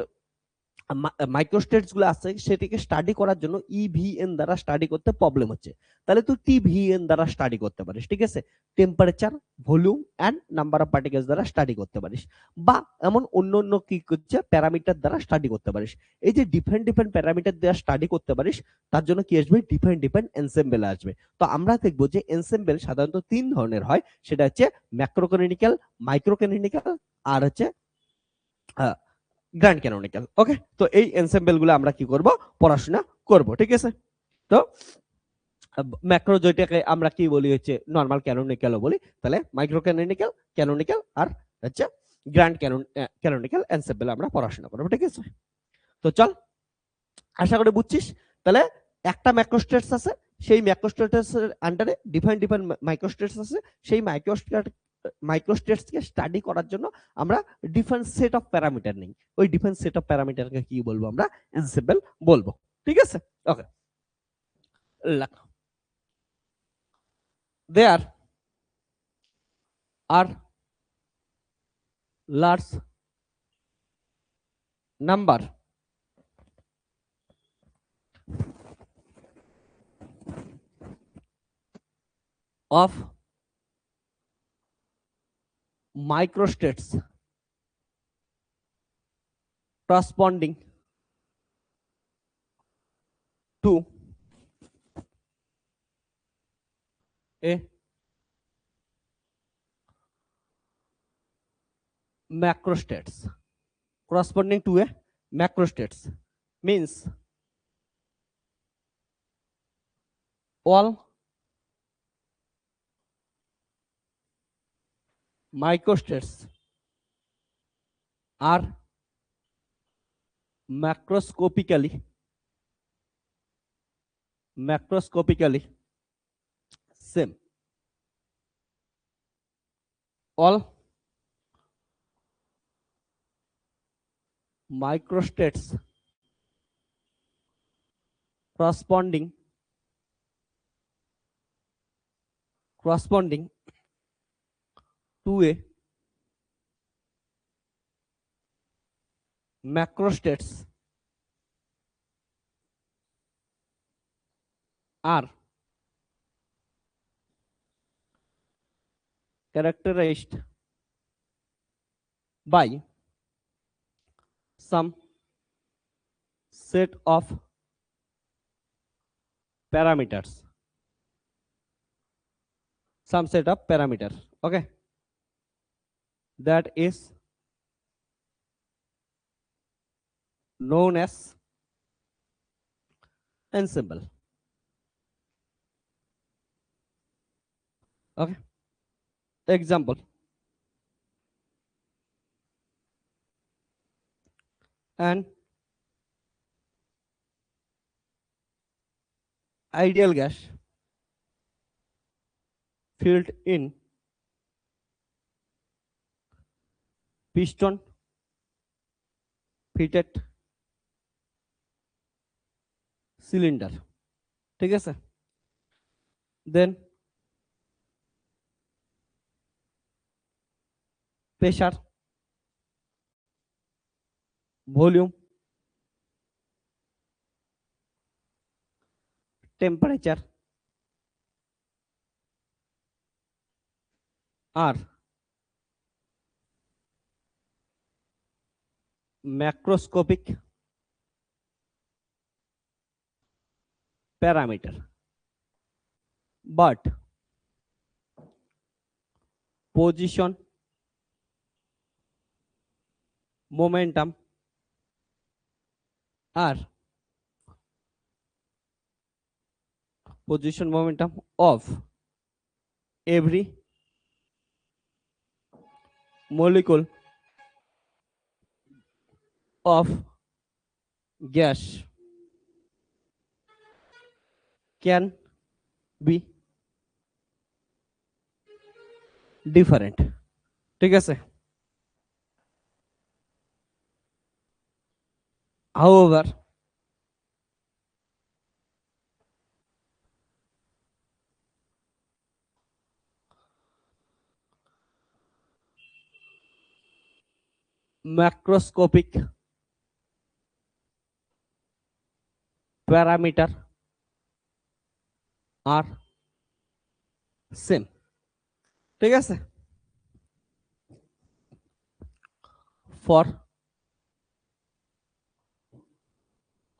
মাইক্রোস্টেটস গুলো আছে সেটিকে স্টাডি করার জন্য ইভিএন দ্বারা স্টাডি করতে প্রবলেম হচ্ছে, তাহলে তুই টিভিএন দ্বারা স্টাডি করতে পারিস, ঠিক আছে, temperature, volume and number of particles দ্বারা স্টাডি করতে পারিস। বা এমন অন্য অন্য কি করছে প্যারামিটার দ্বারা স্টাডি করতে পারিস। এই যে ডিফারেন্ট ডিফারেন্ট প্যারামিটার দ্বারা স্টাডি করতে পারিস, তার জন্য কি আসবে, ডিফারেন্ট ডিফারেন্ট এনসেম্বল আসবে। তো আমরা দেখবো যে এনসেম্বল সাধারণত তিন ধরনের হয়, সেটা হচ্ছে ম্যাক্রোক্যানোনিক্যাল, মাইক্রোক্যানোনিক্যাল আর হচ্ছে গ্র্যান্ড ক্যানোনিক্যাল। ওকে, তো এই এনসেম্বল গুলো আমরা কি করব, পড়াশোনা করব, ঠিক আছে। তো ম্যাক্রো যেটাকে আমরা কি বলি হচ্ছে নর্মাল ক্যানোনিক্যালও বলি, তাহলে মাইক্রো ক্যানোনিক্যাল, ক্যানোনিক্যাল আর হচ্ছে গ্র্যান্ড ক্যানোনিক্যাল এনসেম্বল আমরা পড়াশোনা করবো, ঠিক আছে। তো চল, আশা করি বুঝছিস। তাহলে একটা ম্যাক্রোস্টেটস আছে, সেই ম্যাক্রোস্টেটস এর আন্ডারে ডিফারেন্ট ডিফারেন্ট মাইক্রোস্টেটস আছে, সেই মাইক্রোস্টেটস কে স্টাডি করার জন্য আমরা ডিফারেন্ট সেট অফ প্যারামিটার নেই, ওই ডিফারেন্ট সেট অফ প্যারামিটারকে কি বলবো, আমরা এনসেম্বল বলবো, ঠিক আছে। ওকে, there are large number of microstates corresponding to a macrostates, corresponding to a macrostates means all microstates are macroscopically same. All microstates corresponding to a macrostates are characterized by some set of parameters. Okay, that is known as ensemble. Okay, example: an ideal gas filled in piston fitted cylinder, ঠিক আছে? Then pressure, volume, temperature are macroscopic parameter, but position, momentum are position momentum of every molecule of gas can be different, ঠিক আছে? However, macroscopic parameter are same, ঠিক আছে? For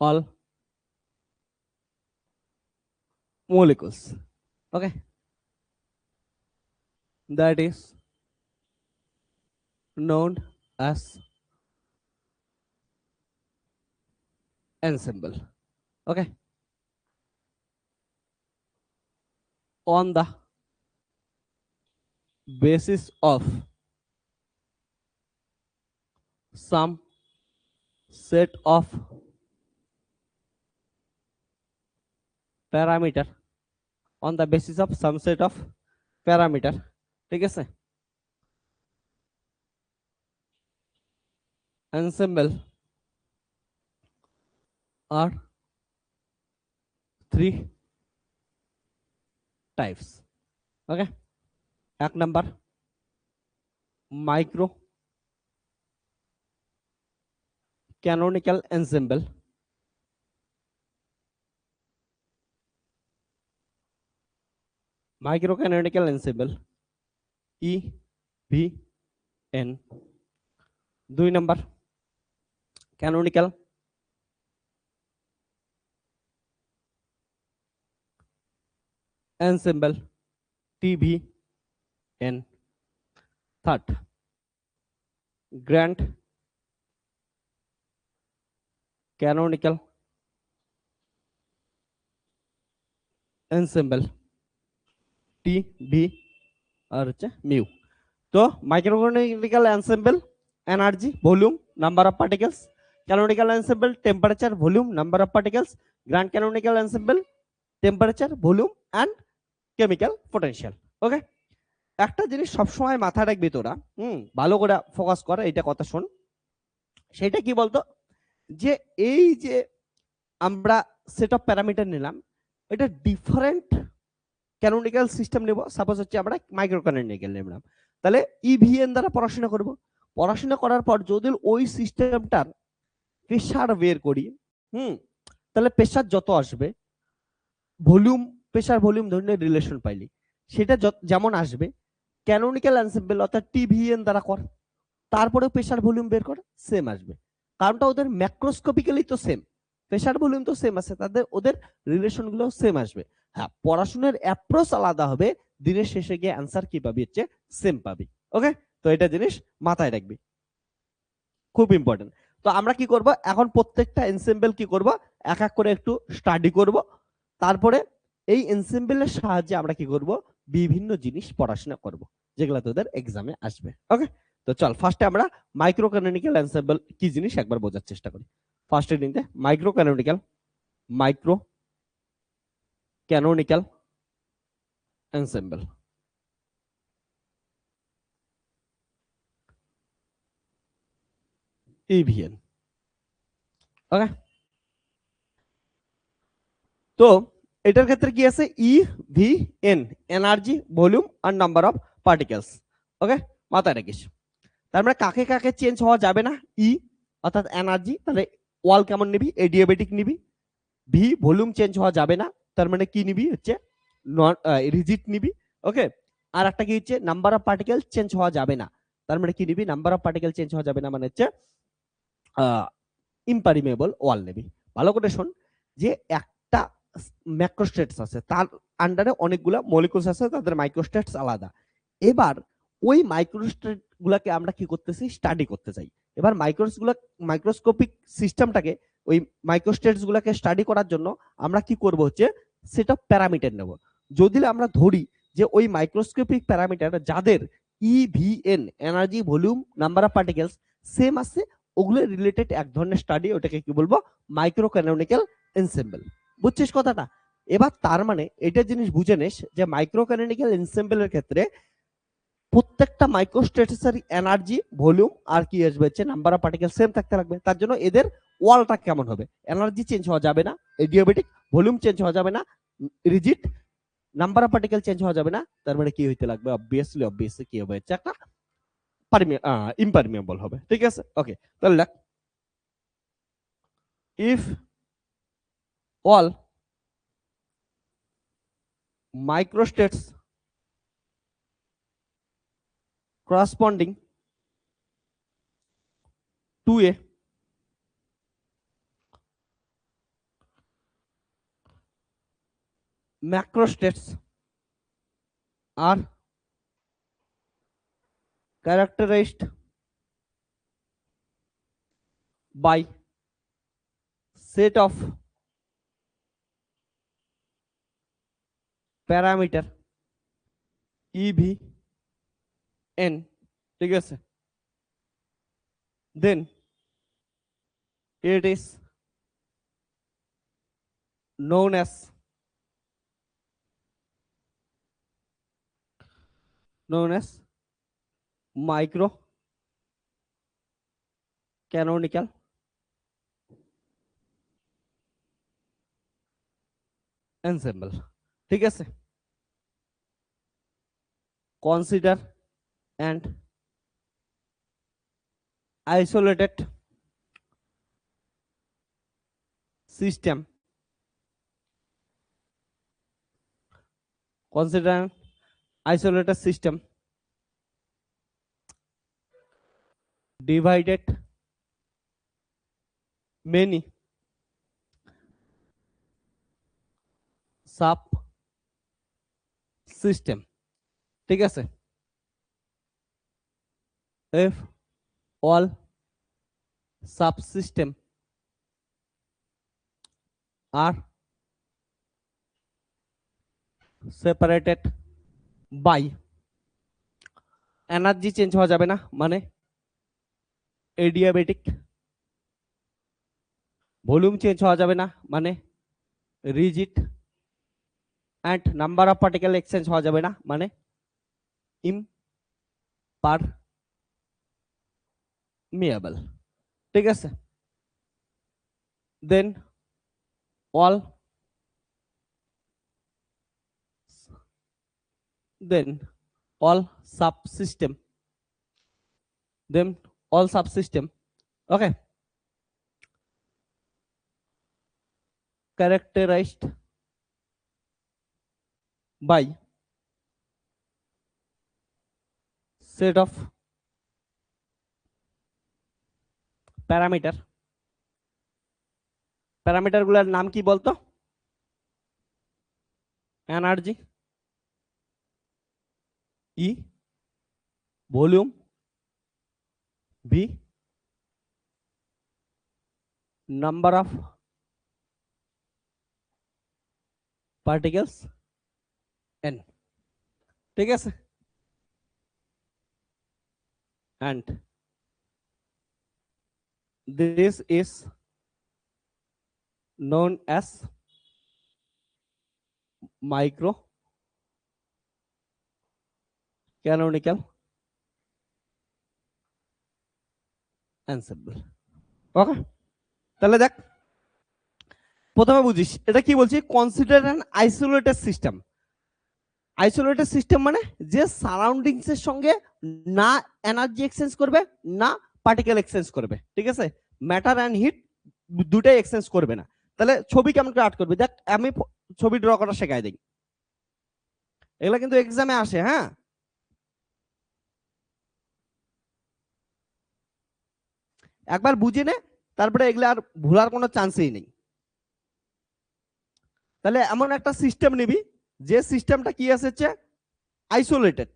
all molecules. Okay, that is known as ensemble. Okay, on the basis of some set of parameter, on the basis of some set of parameter, ঠিক আছে? Ensemble are three types. Okay, এক number micro canonical ensemble, EVN. 2 number canonical ensemble, TVN. Third, grand canonical ensemble, TB আর হচ্ছে mu, তো microcanonical ensemble energy volume number of particles, canonical ensemble temperature volume number of particles, grand canonical ensemble temperature volume and chemical potential. Okay, একটা জিনিস সবসময় মাথায় রাখবি তোরা, ভালো করে ফোকাস কর, এইটা কথা শোন। সেটা কি বলতো, যে এই যে আমরা সেট অফ প্যারামিটার নিলাম, এটা ডিফারেন্ট ক্যানোনিক্যাল সিস্টেম নেব। সাপোজ হচ্ছে আমরা মাইক্রো ক্যানোনিক্যাল নিলাম, তাহলে ইভিএন দ্বারা পড়াশোনা করব। পড়াশোনা করার পর যদি ওই সিস্টেমটার প্রেসার বের করি, তাহলে প্রেসার যত আসবে, ভলিউম প্রেসার ভলিউম ধরনের রিলেশন পাইলি, সেটা যেমন আসবে ক্যানোনিক্যাল এনসেম্বল অর্থাৎ টিভিএন দ্বারা কর, তারপরে প্রেসার ভলিউম বের কর, সেম আসবে। কারণটা ওদের ম্যাক্রোস্কোপিক্যালি তো সেম, প্রেসার ভলিউম তো সেম আছে, তাদের ওদের রিলেশন গুলো সেম আসবে। হ্যাঁ, পড়াশোনার অ্যাপ্রোচ আলাদা হবে, দিনের শেষে গিয়ে অ্যান্সার কি পাবি হচ্ছে সেম পাবি। ওকে, তো এটা জিনিস মাথায় রাখবি, খুব ইম্পর্টেন্ট। তো আমরা কি করব এখন, প্রত্যেকটা এনসেম্বল কি করব এক এক করে একটু স্টাডি করব, তারপরে এই এনসেম্বলের সাহায্যে আমরা কি করব বিভিন্ন জিনিস পড়াশোনা করব, যেগুলো তোদের এক্সামে আসবে। ওকে, তো চল ফার্স্টে আমরা মাইক্রো ক্যানোনিক্যাল এনসেম্বল কি জিনিস একবার বোঝার চেষ্টা করি। ফার্স্ট রিডিংতে micro canonical ensemble, EVN. Okay, তো এটার ক্ষেত্রে কি আছে, E V N, energy volume আর নাম্বার অফ পার্টিকেলস। ওকে, মাথায় রাখিস। তার মানে কাকে কাকে চেঞ্জ হওয়া যাবে না, ই অর্থাৎ এনার্জি, তাহলে ওয়াল কেমন নিবি, এডিয়াবেটিক নিবি। ভি ভলিউম চেঞ্জ হওয়া যাবে না, তার মানে কি নিবি হচ্ছে নন রিজিড নিবি। ওকে, আর একটা কি হচ্ছে নাম্বার অফ পার্টিকেল চেঞ্জ হওয়া যাবে না, তার মানে কি নিবি, নাম্বার অফ পার্টিকেল চেঞ্জ হওয়া যাবে না মানে হচ্ছে ইম্পারিমেবল ওয়াল নেবি। ভালো করে শোন, যে একটা ম্যাক্রোস্টেটস আছে, তার আন্ডারে অনেকগুলা মলিকুলস আছে, তাদের মাইক্রোস্টেটস আলাদা। এবার ওই মাইক্রোস্টেট গুলাকে আমরা কি করতেছি, স্টাডি করতে চাই। এবার মাইক্রোস্কোপিক সিস্টেমটাকে, ওই মাইক্রোস্টেটস গুলাকে স্টাডি করার জন্য আমরা কি করব হচ্ছে সেট অফ প্যারামিটার নেব। যদি আমরা ধরি যে ওই মাইক্রোস্কোপিক প্যারামিটার যাদের even, energy volume number of particles same আছে, ওগুলো রিলেটেড এক ধরনের স্টাডি, ওটাকে কি বলবো মাইক্রো ক্যানোনিক্যাল এনসেম্বল। বুঝছিস কথাটা? এবার তার মানে এটা জিনিস বুঝে নিস যে মাইক্রো ক্যানোনিক্যাল এনসেম্বলের ক্ষেত্রে প্রত্যেকটা মাইক্রোস্ট্যাটাসের এনার্জি ভলিউম আর কি আসবে হচ্ছে নাম্বার অফ পার্টিকেল সেম থাকতে লাগবে। তার জন্য এদের ওয়ালটা কেমন হবে, এনার্জি চেঞ্জ হওয়া যাবে না, এডিয়াবেটিক ভলিউম চেঞ্জ হওয়া যাবে না, rigid number of particle change হওয়া যাবে না, তার মানে কি হইতে লাগবে, অবভিয়াসলি কি হবে হচ্ছে একটা ইম্পারমিয়েবল হবে। ঠিক আছে, ওকে, তাহলে দেখ, if all microstates corresponding to a macrostates are characterized by set of parameter EV n, ঠিক আছে, then it is known as micro canonical ensemble। ঠিক আছে, consider and isolated system, consider an isolated system divided many sub system। ঠিক আছে, if all subsystem are separated by energy change হওয়া যাবে না, মানে এডিয়াবেটিক। ভলিউম চেঞ্জ হওয়া যাবে না, মানে rigid. And number of particle exchange হওয়া যাবে না, মানে ইমপারমিয়েবল। ঠিক আছে, দেন all then all subsystem then all subsystem, okay, characterized by set of parameter গুলার নাম কি বলতো? Energy, E, volume, V, number of particles, N. ঠিক আছে, and this is known as micro canonical ensemble, ওকে। তাহলে দেখ, প্রথমে বুঝিস এটা কি বলছি, consider an isolated system. Isolated system মানে যে সারাউন্ডিংস এর সঙ্গে না এনার্জি এক্সচেঞ্জ করবে, না পার্টিকেল এক্সচেঞ্জ করবে। ঠিক আছে, ম্যাটার অ্যান্ড হিট দুটাই এক্সচেঞ্জ করবে না। তাহলে ছবি কেমন করে আর্ট করবে, দেখ আমি ছবি ড্র করা শেখাই দিই, এগুলা কিন্তু এক্সামে আসে। হ্যাঁ, একবার বুঝে নে, তারপরে এগুলা আর ভুলার কোনো চান্সই নেই। তাহলে এমন একটা সিস্টেম নিবি যে সিস্টেমটা কি আছে, আইসোলেটেড।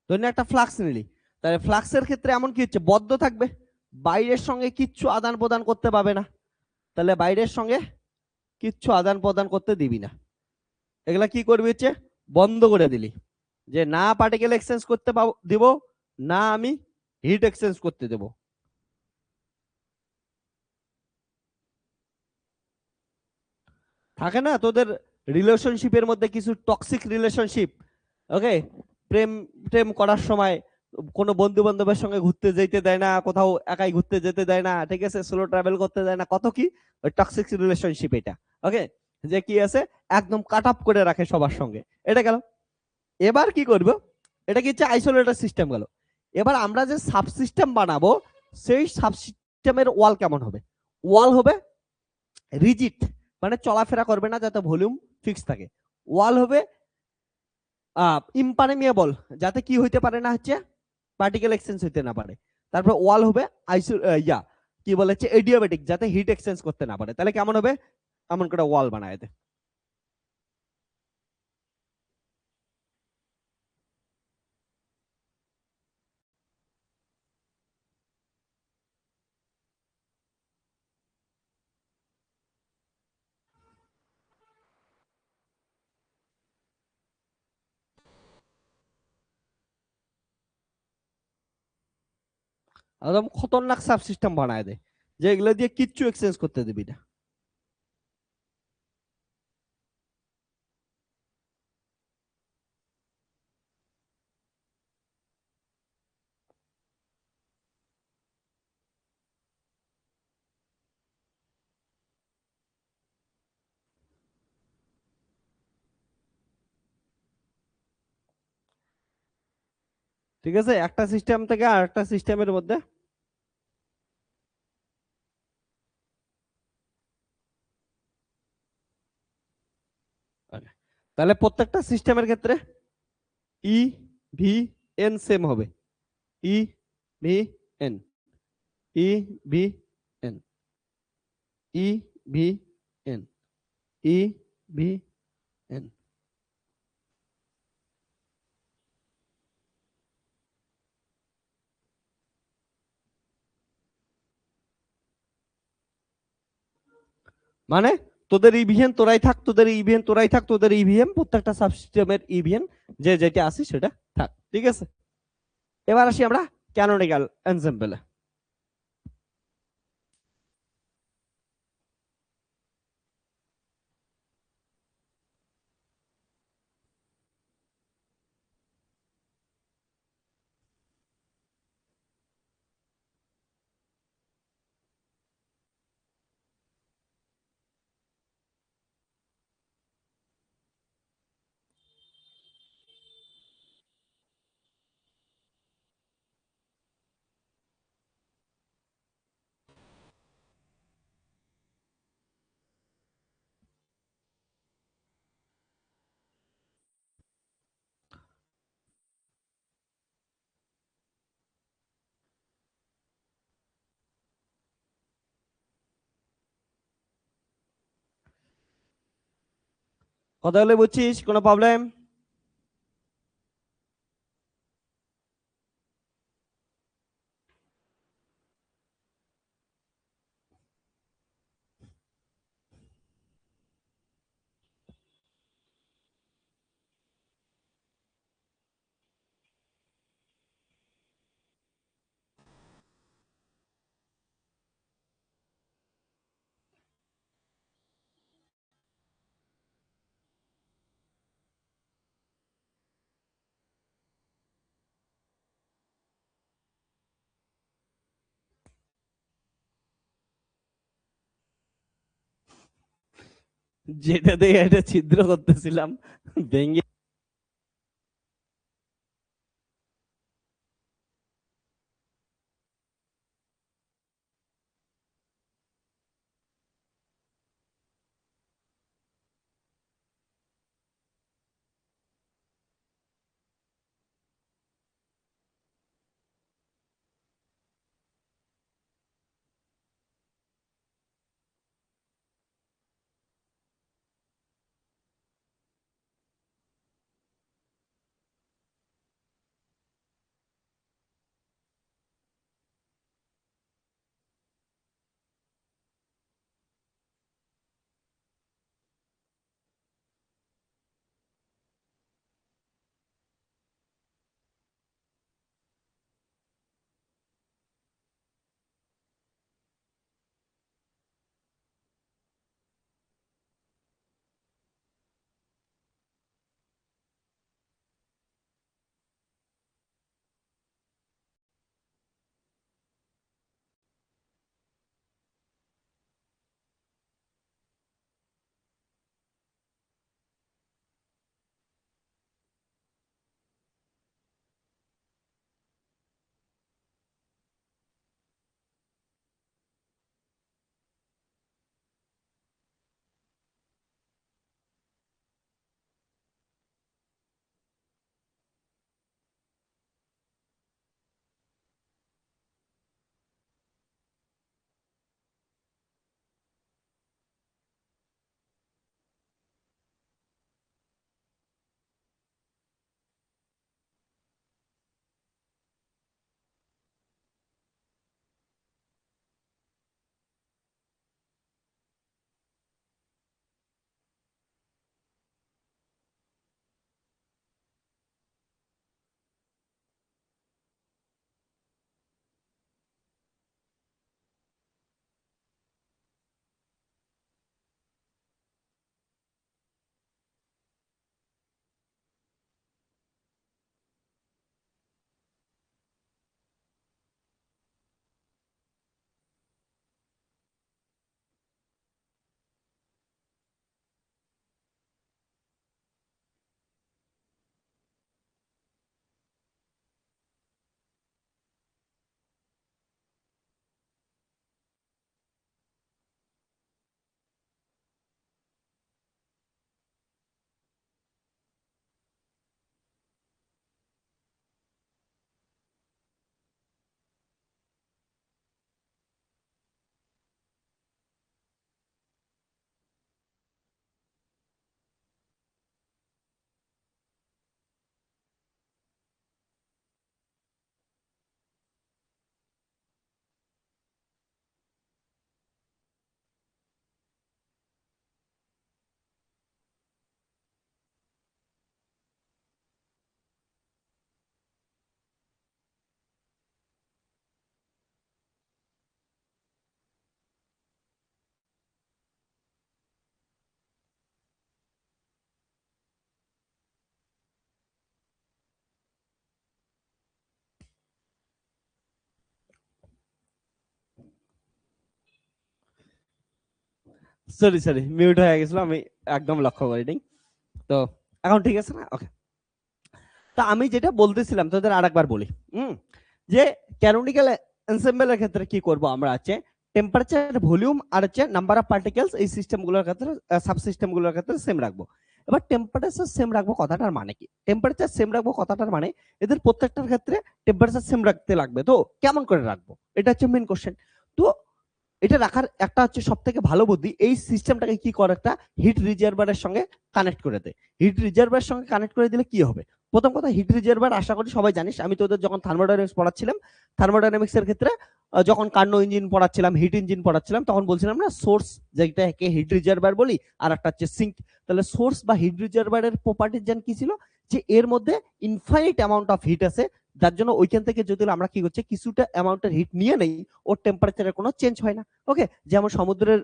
ধরে একটা ফ্লাক্স নিলি, তাহলে ফ্লাক্সের ক্ষেত্রে এমন কি হচ্ছে, বদ্ধ থাকবে, বাইরের সঙ্গে কিচ্ছু আদান প্রদান করতে পাবে না। তাহলে বাইরের সঙ্গে কিচ্ছু আদান প্রদান করতে দিবি না, এগুলা কি করবি বন্ধ করে দিলি, যে না পার্টিকেল এক্সচেঞ্জ করতে দিব, না আমি হিট এক্সচেঞ্জ করতে দেব। থাকে না তোদের রিলেশনশিপের মধ্যে কিছু টক্সিক রিলেশনশিপ, ওকে, প্রেম প্রেম করার সময় কোনো বন্ধু বান্ধবের সঙ্গে ঘুরতে যেতে দেয় না, কোথাও একাই ঘুরতে যেতে দেয় না, ঠিক আছে, সোলো ট্রাভেল করতে দেয় না, কত কি ওই টক্সিক রিলেশনশিপ এটা। ওকে, যে কি আছে একদম কাট আপ করে রাখে সবার সঙ্গে, এটা গেল। এবার কি করব, এটা কি আইসোলেটেড সিস্টেম গেল। এবার আমরা যে সাবসিস্টেম বানাবো, সেই সাবসিস্টেমের ওয়াল কেমন হবে, ওয়াল হবে রিজিড, মানে চলাফেরা করবে না, যাতে ভলিউম ফিক্স থাকে। ওয়াল হবে ইম্পারমিয়েবল, যাতে কি হইতে পারে না, পার্টিকেল এক্সচেঞ্জ হইতে না পারে। তারপর ওয়াল হবে কি বলে এডিয়াবেটিক, যাতে হিট এক্সচেঞ্জ করতে না পারে। তাহলে কেমন হবে, এমন করে ওয়াল বানায় দেয়। একদম খতরনাক সাব সিস্টেম বানায় দেয়, যে এগুলো দিয়ে কিচ্ছু এক্সচেঞ্জ করতে দিবি না। ঠিক আছে, একটা সিস্টেম থেকে আর একটা সিস্টেমের মধ্যে তাহলে প্রত্যেকটা সিস্টেমের ক্ষেত্রে ই ভি এন সেম হবে, ই ভি এন, ই ভি এন, ই ভি এন, ই ভি এন। মানে তোদের ইভিএন তোরাই থাক, তোদের ইভিএন তোরাই থাক, তোদের ইভিএম প্রত্যেকটা সাবসিস্টেমের ইভিএন যে যেটা আছে সেটা থাক, ঠিক আছে। এবার আসি আমরা ক্যানোনিক্যাল এনসেম্বলে। কথা বলে বুঝছিস, কোনো প্রবলেম? যেটা দিয়ে একটা ছিদ্র করতেছিলাম ভেঙে। সরি সরি, মিউট হয়ে গেছিল, আমি একদম লক্ষ্য করিনি। তো এখন ঠিক আছে না? ওকে। তা আমি যেটা বলতেছিলাম তোদের আরেকবার বলি, যে ক্যানোনিক্যাল এনসেম্বলের ক্ষেত্রে কি করব আমরা, আছে টেম্পারেচার, ভলিউম আর হচ্ছে নাম্বার অফ পার্টিকেলস, এই সিস্টেমগুলোর ক্ষেত্রে সাবসিস্টেমগুলোর ক্ষেত্রে সেম রাখবো। এবার টেম্পারেচার সেম রাখবো কথাটার মানে কি? টেম্পারেচার সেম রাখবো কথাটার মানে এদের প্রত্যেকটার ক্ষেত্রে টেম্পারেচার সেম রাখতে লাগবে, তো কেমন করে রাখবো, এটা হচ্ছে মেন কোশ্চেন। তো এটা রাখার একটা হচ্ছে সব থেকে ভালো বুদ্ধি, এই সিস্টেমটাকে কি করে, একটা হিট রিজার্ভারের সঙ্গে কানেক্ট করে দেয়। হিট রিজার্ভারের সঙ্গে কানেক্ট করে দিলে কি হবে? প্রথম কথা, হিট রিজার্ভার আশা করি সবাই জানিস, আমি তোদের যখন থার্মোডাইনামিক্স পড়াচ্ছিলাম, থার্মোডাইনামিক্স এর ক্ষেত্রে যখন কার্নো ইঞ্জিন পড়াচ্ছিলাম, হিট ইঞ্জিন পড়াচ্ছিলাম, তখন বলছিলাম না সোর্স যেটাকে হিট রিজার্ভার বলি, আর একটা হচ্ছে সিঙ্ক। তাহলে সোর্স বা হিট রিজার্ভারের প্রপার্টিজ জান কি ছিল, যে এর মধ্যে ইনফাইনাইট অ্যামাউন্ট অফ হিট আছে, যার জন্য ওইখান থেকে যদি আমরা কি করছি কিছুটা অ্যামাউন্টের হিট নিয়ে নেই, ওর টেম্পারেচারের কোনো চেঞ্জ হয় না। ওকে, যেমন সমুদ্রের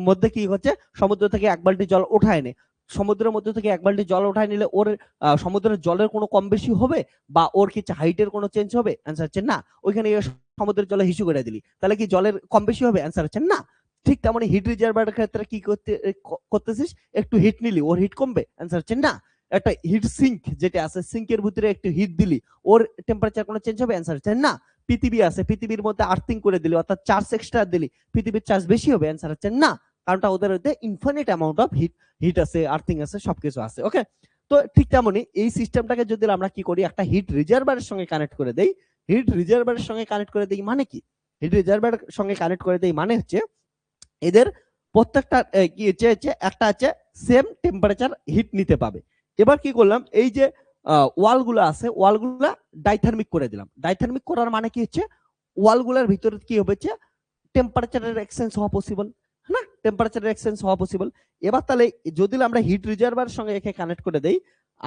মধ্যে কি হচ্ছে, সমুদ্র থেকে এক বালতি জল ওঠায় নে, সমুদ্রের মধ্যে থেকে এক বালতি জল ওঠায় নিলে ওর সমুদ্রের জলের কোনো কম বেশি হবে, বা ওর কি হাইটের কোনো চেঞ্জ হবে? অ্যান্সার হচ্ছে না। ওইখানে সমুদ্রের জলে হিসু করে দিলি, তাহলে কি জলের কম বেশি হবে? অ্যান্সার হচ্ছে না। ঠিক তেমনি হিট রিজার্ভারের ক্ষেত্রে কি করতেছিস, একটু হিট নিলি, ওর হিট কমবে? অ্যান্সার হচ্ছে না। একটা হিট সিঙ্ক যেটা আছে, সিঙ্কের ভিতরে একটু হিট দিলি, ওর টেম্পারেচার কোনো চেঞ্জ হবে? অ্যান্সার হচ্ছে না। পৃথিবী আছে, পৃথিবীর মধ্যে আর্থিং করে দিলি, অর্থাৎ চার্জ এক্সট্রা দিলি, পৃথিবীর চার্জ বেশি হবে? অ্যান্সার হচ্ছে না, কারণটা ওদের মধ্যে infinite amount of heat heat আছে, আর্থিং আছে, সবকিছু আছে। ওকে, তো ঠিক তেমনি এই সিস্টেমটাকে যদি আমরা কি করি, একটা হিট রিজার্ভারের সঙ্গে কানেক্ট করে দেই, হিট রিজার্ভারের সঙ্গে কানেক্ট করে দেই মানে কি, হিট রিজার্ভারের সঙ্গে কানেক্ট করে দেই মানে হচ্ছে এদের প্রত্যেকটা কি হচ্ছে একটা হচ্ছে সেম টেম্পারেচার হিট নিতে পাবে। এবার কি করলাম, এই যে ওয়ালগুলো আছে, ওয়ালগুলা ডাইথার্মিক করে দিলাম। ডাইথার্মিক করার মানে কি হচ্ছে, ওয়ালগুলোর ভিতরে কি হচ্ছে, টেম্পারেচারের এক্সচেঞ্জ হওয়া পসিবল, না? টেম্পারেচারের এক্সচেঞ্জ হওয়া পসিবল। এবার তাহলে যদি আমরা হিট রিজার্ভারের সঙ্গে একে কানেক্ট করে দেই,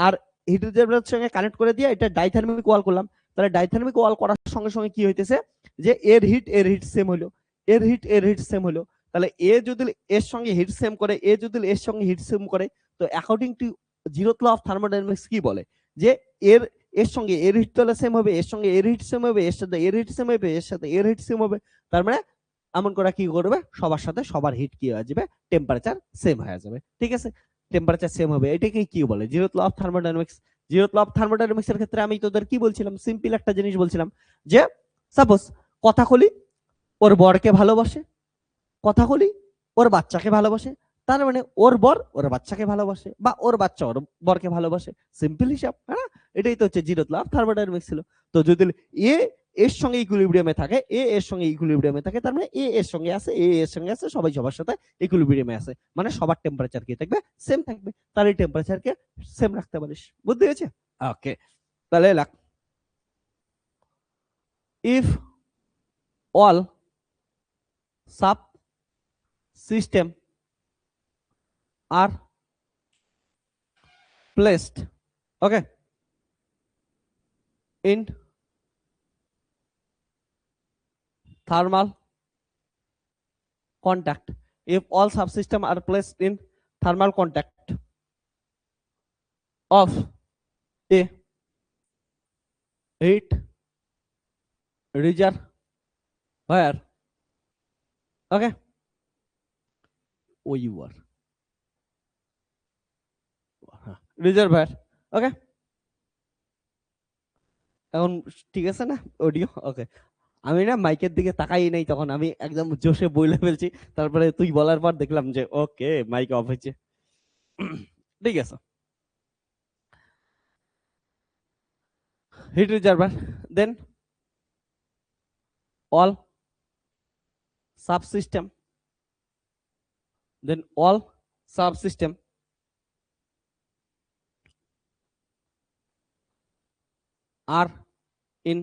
আর হিট রিজার্ভারের সঙ্গে কানেক্ট করে দিয়ে এটা ডাইথার্মিক ওয়াল করলাম, তাহলে ডাইথার্মিক ওয়াল করার সঙ্গে সঙ্গে কি হইতেছে, যে এর হিট সেম হলো, এর হিট সেম হলো। তাহলে এ যদি এর সঙ্গে হিট সেম করে, এ যদি এর সঙ্গে হিট সেম করে, তো according to zeroth law of thermodynamics কি বলে, যে এর এর সঙ্গে এর হিট তাহলে সেম হবে, এর সঙ্গে এর হিট সেম হবে, এর সাথে এর হিট সেম হবে, এর সাথে এর হিট সেম হবে। তার মানে এমন করে কি করবে, সবার সাথে সবার হিট কি হয়ে যাবে, টেম্পারেচার সেম হয়ে যাবে। ঠিক আছে, টেম্পারেচার সেম হবে, এটাকে কি বলে, zeroth law of thermodynamics. Zeroth law of thermodynamics এর ক্ষেত্রে আমি তোদের কি বলছিলাম, সিম্পল একটা জিনিস বলছিলাম, যে সাপোজ কথাকলি ওর বরকে ভালোবাসে, কথাকলি ওর বাচ্চাকে ভালোবাসে, তার মানে ওর বর ওর বাচ্চাকে ভালোবাসে, বা ওর বাচ্চা ওর বরকে ভালোবাসে। সিম্পল হিসাব, হ্যাঁ, এটাই তো হচ্ছে জিরোথ ল অফ থার্মোডাইনামিক্স ছিল। তো যদি এ এর সঙ্গে ইকুইলিব্রিয়ামে থাকে, এ এর সঙ্গে ইকুইলিব্রিয়ামে থাকে, তার মানে এ এর সঙ্গে আছে, এ এর সঙ্গে আছে, সবাই সবার সাথে ইকুইলিব্রিয়ামে আছে, মানে সবার টেম্পারেচার কি থাকবে, সেম থাকবে। তার এই টেম্পারেচারকে সেম রাখতে পারিস, বুঝতে পেরেছে? ওকে, তাহলে লাগ if all sub system are placed, okay, in thermal contact, if all subsystem are placed in thermal contact of a heat reservoir, okay, OUR reservoir, okay, এখন ঠিক আছে না অডিও? ওকে, আমি না মাইকের দিকে তাকাই নাই, তখন আমি একদম জোশে বইলে ফেলছি, তারপরে তুই বলার পর দেখলাম যে ওকে মাইক অফ হয়েছে। ঠিক আছে, hit reservoir, then all subsystem, then all subsystem are in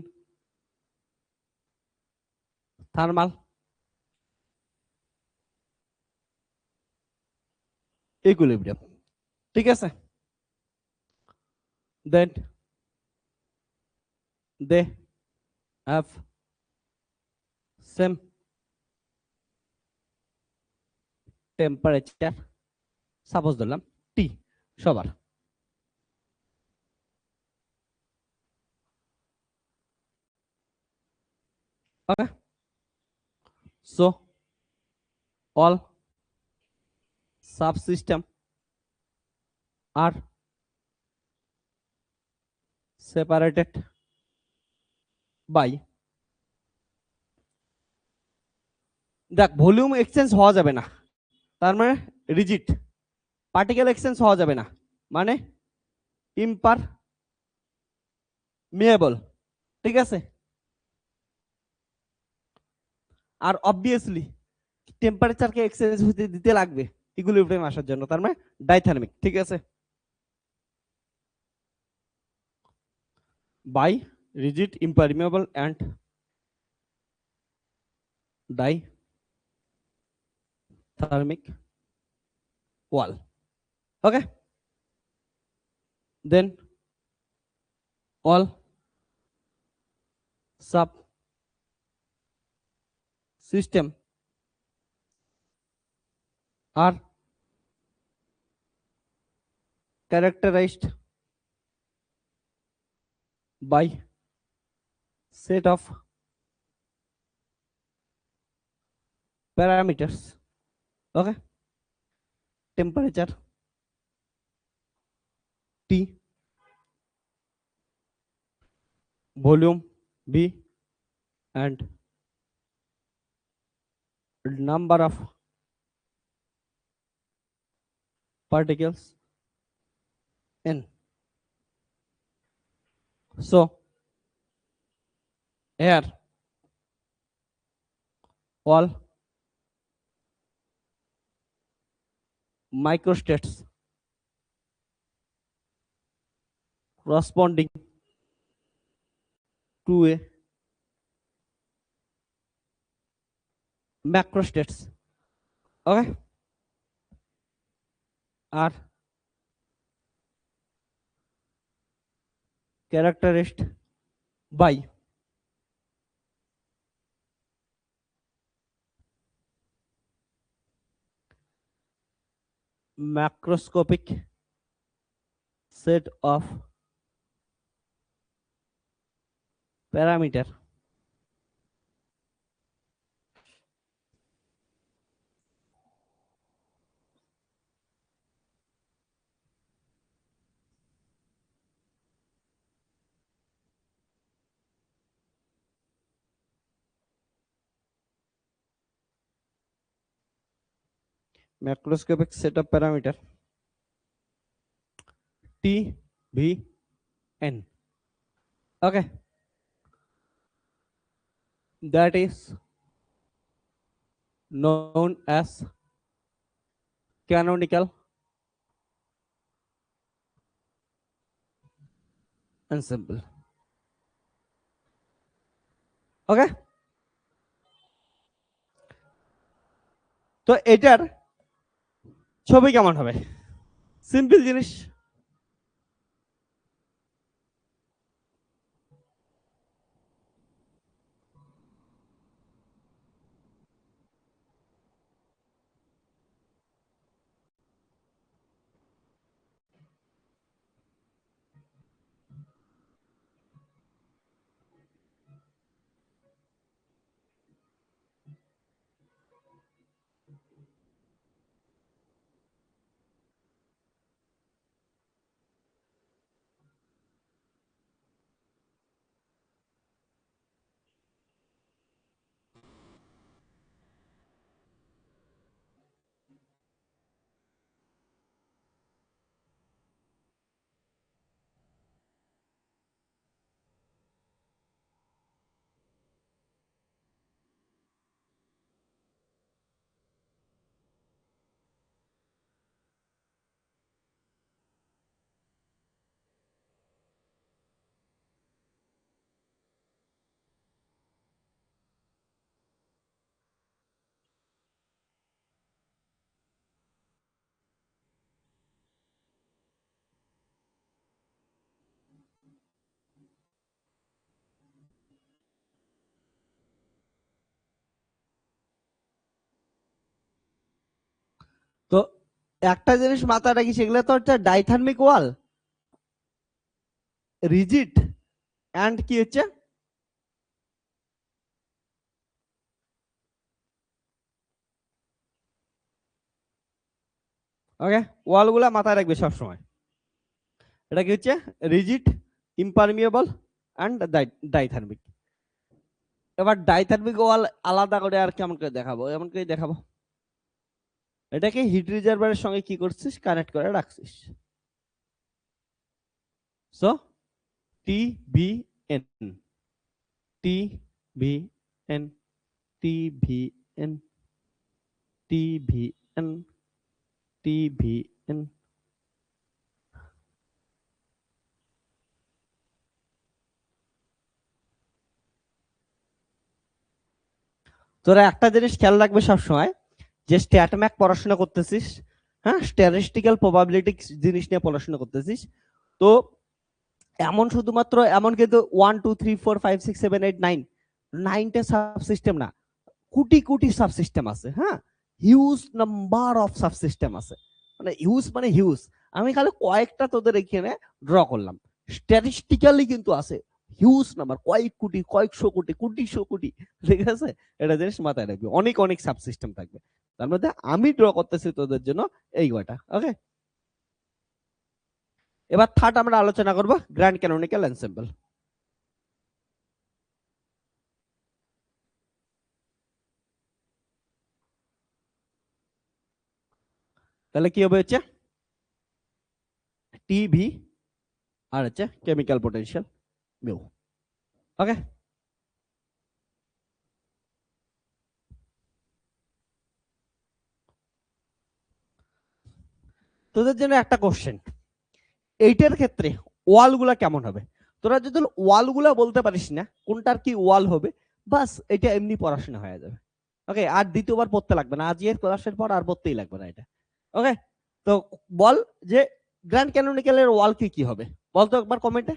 thermal equilibrium, ঠিক আছে, then they have same temperature, suppose ধরলাম টি সবার। ওকে, so all subsystem are separated by দেখ ভলিউম এক্সচেঞ্জ হওয়া যাবে না, তার মানে রিজিড। পার্টিকেল এক্সচেঞ্জ হওয়া যাবে না মানে ইম্পারমিয়েবল, ঠিক আছে। আর অবভিয়াসলি টেম্পারেচারকে এক্সচেঞ্জ হতে দিতে লাগবে ইকুইলিব্রিয়াম আসার জন্য, তার মানে ডাইথার্মিক, ঠিক আছে। By rigid impermeable and diathermic wall. Okay, then all sub system are characterized by set of parameters. Okay, temperature T, volume V, and number of particles N. So here all microstates corresponding to a macrostates, okay, are characterized by macroscopic set of parameter macroscopic set of parameter T, V, N. Okay, that is known as canonical ensemble. Okay, তো এটার ছবি কেমন হবে? Simple জিনিস, তো একটা জিনিস মাথায় রাখি, সেগুলো তো হচ্ছে ডাইথার্মিক ওয়াল, রিজিড অ্যান্ড কি হচ্ছে ওকে, ওয়াল গুলা মাথায় রাখবে সবসময়। এটা কি হচ্ছে? Rigid, impermeable and diathermic. এবার ডাইথার্মিক ওয়াল আলাদা করে আর কেমন করে দেখাবো, এমন করে দেখাবো। এটাকে হিট রিজার্ভারের সঙ্গে কি করছিস, কানেক্ট করে রাখছিস। So T V N, T V N, T V N, T V N, T V N. তোরা একটা জিনিস খেয়াল রাখবে সবসময়, যে স্ট্যাটম্যাক পড়াশোনা করতেছিস, হ্যাঁ, স্ট্যাটিস্টিক্যাল প্রবাবিলিটি জিনিস নিয়ে পড়াশোনা করতেছিস, তো এমন শুধুমাত্র এমন কিন্তু 1 2 3 4 5 6 7 8 9 9টা সাবসিস্টেম না, কোটি কোটি সাবসিস্টেম আছে। হ্যাঁ, হিউজ নাম্বার অফ সাবসিস্টেম আছে, মানে হিউজ, মানে হিউজ। আমি খালি কয়েকটা তোদের এখানে ড্র করলাম, স্ট্যাটিস্টিক্যালি কিন্তু আছে হিউজ নাম্বার, কয়েক কোটি, কয়েকশো কোটি, কোটিশো কোটি। ঠিক আছে, এটা জিনিস মাথায় রাখবি, অনেক অনেক সাবসিস্টেম থাকবে। তার মধ্যে আমি ড্র করতেছি তোদের জন্য এই কয়টা। ওকে, এবার থার্ড আমরা আলোচনা করব গ্র্যান্ড ক্যানোনিক্যাল এনসেম্বল। তাহলে কি হবে হচ্ছে টিভি আর হচ্ছে কেমিক্যাল পোটেনশিয়াল মিউ। ওকে, তোদের জন্য একটা কোশ্চেন, এইটার ক্ষেত্রে ওয়াল গুলা কেমন হবে? তোরা যদি ওয়াল গুলা বলতে পারিস না কোনটার কি ওয়াল হবে, বাস এটা এমনি পড়াশোনা হয়ে যাবে। ওকে, আর দ্বিতীয়বার পড়তে লাগবে না, আজকের ক্লাসের পর আর পড়তেই লাগবে না এটা। ওকে, তো বল যে গ্র্যান্ড ক্যানোনিক্যালের ওয়াল কি কি হবে, বলতো একবার কমেন্টে।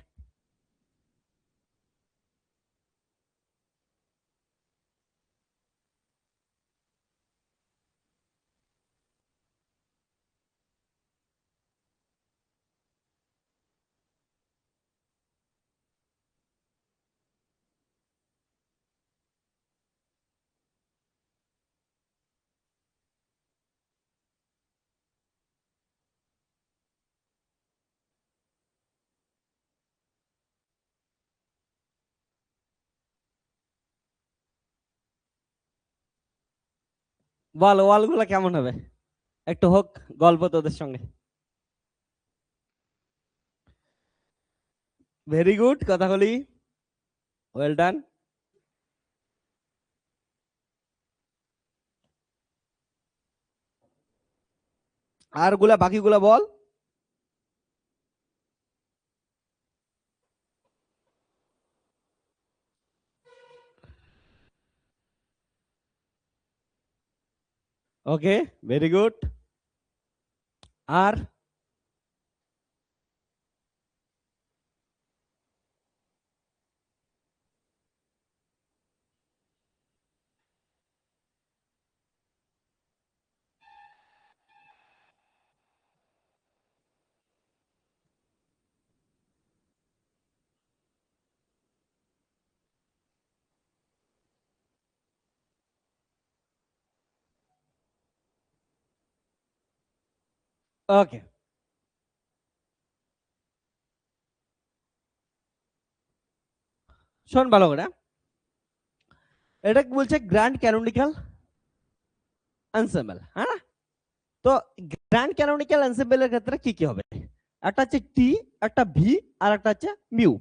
বল ওয়াল গুলা কেমন হবে, একটু হোক গল্প তোদের সঙ্গে। ভেরি গুড, কথা বলি, ওয়েল ডান। আর গুলা বাকিগুলা বল। ওকে, ভেরি গুড। আর ওকে, শোন ভালো করে, এটা বলছে গ্র্যান্ড ক্যানোনিক্যাল এনসেম্বল। হ্যাঁ, তো গ্র্যান্ড ক্যানোনিক্যাল এনসেম্বলের ক্ষেত্রে কি কি হবে, একটা হচ্ছে টি, একটা ভি, আর একটা হচ্ছে মিউ,